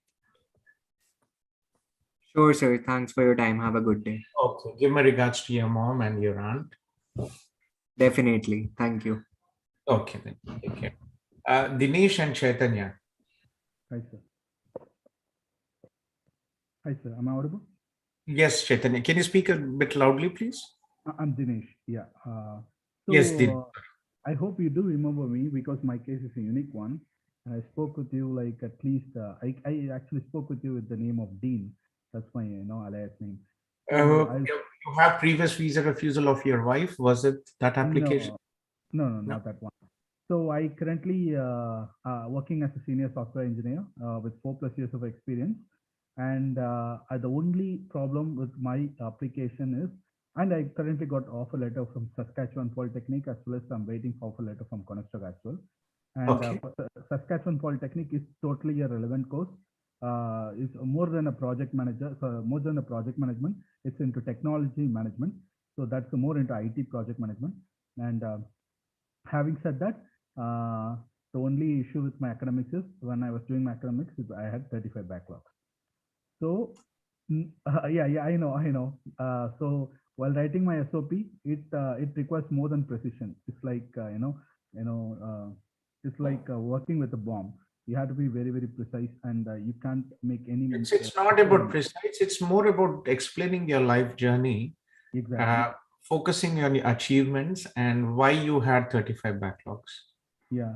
[SPEAKER 19] Sure, sir. Thanks for your time. Have a good day.
[SPEAKER 1] Okay. Give my regards to your mom and your aunt.
[SPEAKER 19] Definitely. Thank you.
[SPEAKER 1] Okay, then. Take care. Dinesh and Chaitanya.
[SPEAKER 20] Hi, sir. Hi, sir. Am I audible?
[SPEAKER 1] Yes, Chaitanya. Can you speak a bit loudly, please?
[SPEAKER 20] I'm Dinesh. Yeah.
[SPEAKER 1] Yes, Dinesh.
[SPEAKER 20] I hope you do remember me because my case is a unique one. And I spoke with you like at least, I actually spoke with you with the name of Dean. That's my, alias name. So
[SPEAKER 1] You have previous visa refusal of your wife. Was it that application?
[SPEAKER 20] No, not that one. So I currently working as a senior software engineer with 4+ years of experience. And the only problem with my application is, and I currently got offer letter from Saskatchewan Polytechnic as well as I'm waiting for offer letter from Conestoga as well. And Saskatchewan Polytechnic is totally a relevant course. It's more than a project manager, so more than a project management. It's into technology management. So that's more into IT project management. And having said that, the only issue with my academics is when I was doing my academics, I had 35 backlogs. So yeah, I know. So while writing my SOP, it requires more than precision. It's like it's like working with a bomb. You have to be very, very precise, and you can't make any.
[SPEAKER 1] It's not about precise. It's more about explaining your life journey.
[SPEAKER 20] Exactly.
[SPEAKER 1] Focusing on your achievements and why you had 35 backlogs.
[SPEAKER 20] Yeah.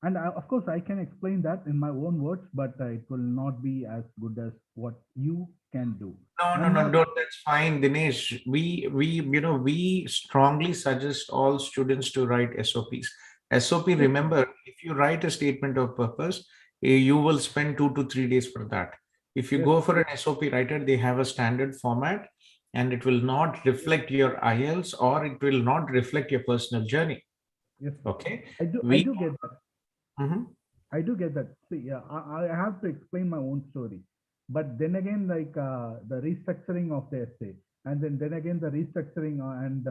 [SPEAKER 20] And of course, I can explain that in my own words, but it will not be as good as what you can do.
[SPEAKER 1] No, don't. That's fine, Dinesh. We strongly suggest all students to write SOPs. SOP, remember, if you write a statement of purpose, you will spend 2 to 3 days for that. If you go for an SOP writer, they have a standard format and it will not reflect your IELTS or it will not reflect your personal journey.
[SPEAKER 20] Yes.
[SPEAKER 1] Okay.
[SPEAKER 20] I do get that. I do get that. See, yeah, I have to explain my own story, but then again, like the restructuring of the essay, and then again the restructuring and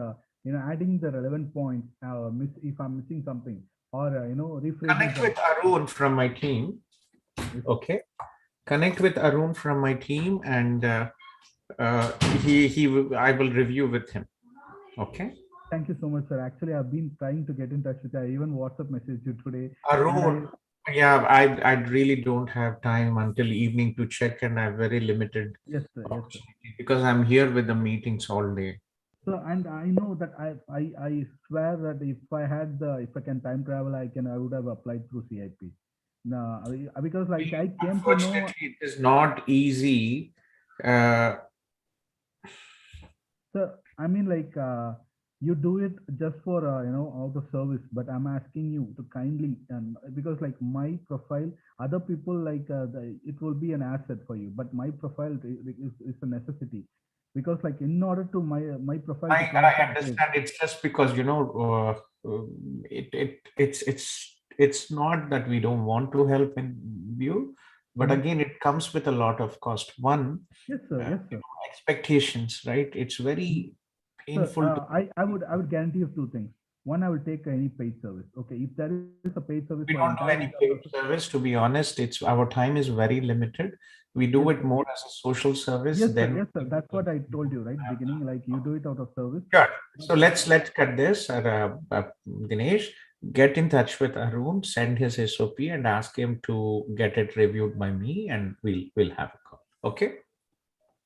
[SPEAKER 20] adding the relevant points. If I'm missing something, or rephrasing.
[SPEAKER 1] Connect with Arun from my team. Okay. Connect with Arun from my team, and I will review with him. Okay.
[SPEAKER 20] Thank you so much, sir. Actually, I've been trying to get in touch with you. I even WhatsApp messaged you today.
[SPEAKER 1] Arun, yeah, I really don't have time until evening to check, and I have very limited opportunity because I'm here with the meetings all day.
[SPEAKER 20] So, and I know that I swear that if I can time travel, I would have applied through CIP. No, because like I came to know.
[SPEAKER 1] Unfortunately, it is not easy.
[SPEAKER 20] So I mean, like you do it just for out of service, but I'm asking you to kindly, because like my profile, other people like it will be an asset for you, but my profile is a necessity, because like in order to my profile.
[SPEAKER 1] I understand. It's just because it's not that we don't want to help you, but again, it comes with a lot of cost. One,
[SPEAKER 20] yes, sir. Yes, sir.
[SPEAKER 1] Expectations, right? It's very painful.
[SPEAKER 20] I would guarantee you 2 things. One, I will take any paid service. Okay, if there is a paid service,
[SPEAKER 1] we don't do any paid service. To be honest, our time is very limited. We do it more as a social service.
[SPEAKER 20] Yes, sir. That's what I told you, right? Beginning, like you do it out of service.
[SPEAKER 1] Sure. So let's cut this. Dinesh, get in touch with Arun, send his SOP, and ask him to get it reviewed by me, and we'll have a call. Okay.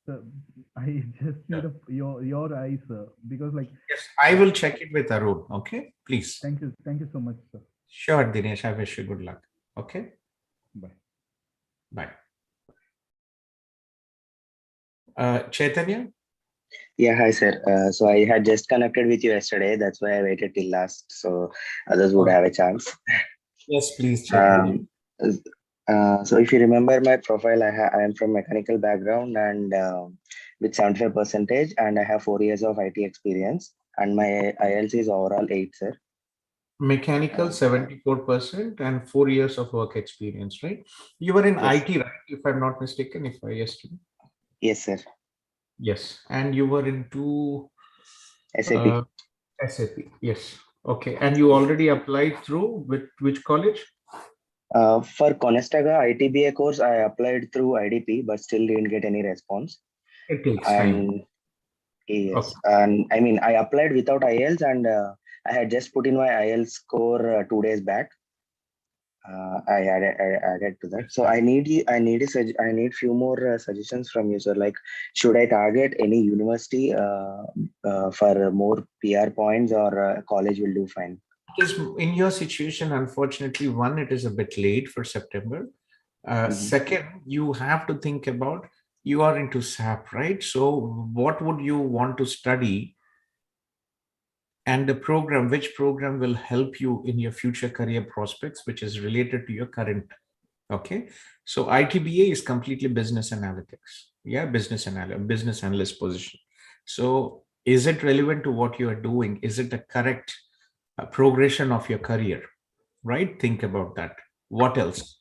[SPEAKER 20] So I just need your eyes, sir, because like.
[SPEAKER 1] Yes, I will check it with Arun. Okay, please.
[SPEAKER 20] Thank you so much, sir.
[SPEAKER 1] Sure, Dinesh. I wish you good luck. Okay.
[SPEAKER 20] Bye.
[SPEAKER 1] Bye. Chaitanya?
[SPEAKER 21] Yeah, hi, sir. So I had just connected with you yesterday. That's why I waited till last, so others would have a chance.
[SPEAKER 1] Yes, please, Chaitanya.
[SPEAKER 21] So if you remember my profile, I am from mechanical background and with 75%, and I have 4 years of IT experience, and my IELTS is overall 8, sir.
[SPEAKER 1] Mechanical 74% and 4 years of work experience, right? You were in IT, right? If I'm not mistaken,
[SPEAKER 21] Yes, sir.
[SPEAKER 1] Yes, and you were into
[SPEAKER 21] SAP.
[SPEAKER 1] SAP, yes. Okay, and you already applied through with which college?
[SPEAKER 21] For Conestoga ITBA course, I applied through IDP, but still didn't get any response.
[SPEAKER 1] It takes time.
[SPEAKER 21] Yes, and I mean, I applied without IELTS, and I had just put in my IELTS score 2 days back. I added to that. So I need few more suggestions from you, sir. Like, should I target any university for more PR points, or college will do fine?
[SPEAKER 1] Because in your situation, unfortunately, one, it is a bit late for September. Second, you have to think about, you are into SAP, right? So what would you want to study? And the program, which program will help you in your future career prospects, which is related to your current. Okay. So ITBA is completely business analytics. Yeah. Business analyst position. So is it relevant to what you are doing? Is it the correct progression of your career? Right? Think about that. What else?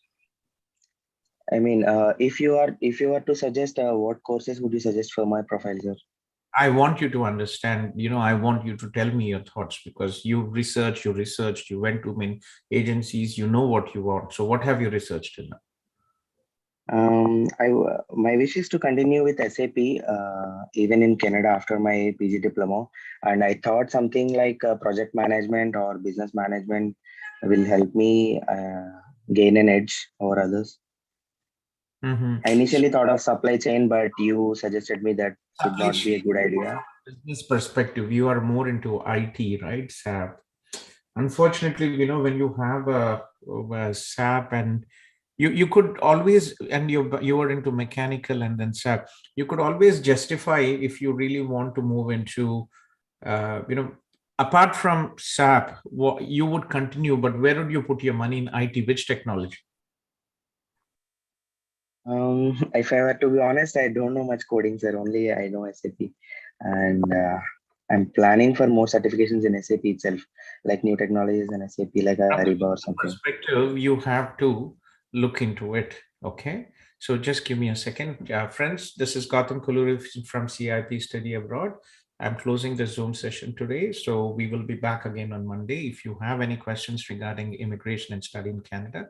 [SPEAKER 21] I mean, if you are to suggest, what courses would you suggest for my profile, sir?
[SPEAKER 1] I want you to understand, I want you to tell me your thoughts, because you researched, you went to many agencies, you know what you want. So what have you researched till now?
[SPEAKER 21] My wish is to continue with SAP even in Canada after my PG diploma, and I thought something like project management or business management will help me gain an edge over others. I initially thought of supply chain, but you suggested me that should not be a good idea.
[SPEAKER 1] Business perspective, you are more into IT, right? SAP. Unfortunately, when you have a SAP, and you could always, and you are into mechanical and then SAP, you could always justify if you really want to move into, apart from SAP, you would continue, but where would you put your money in IT? Which technology?
[SPEAKER 21] If I were to be honest, I don't know much coding, sir. Only I know SAP, and I'm planning for more certifications in SAP itself, like new technologies in SAP, like Ariba or something.
[SPEAKER 1] Perspective, you have to look into it. Okay, so just give me a second, friends. This is Kolluri from CIP Study Abroad. I'm closing the Zoom session today, so we will be back again on Monday. If you have any questions regarding immigration and study in Canada,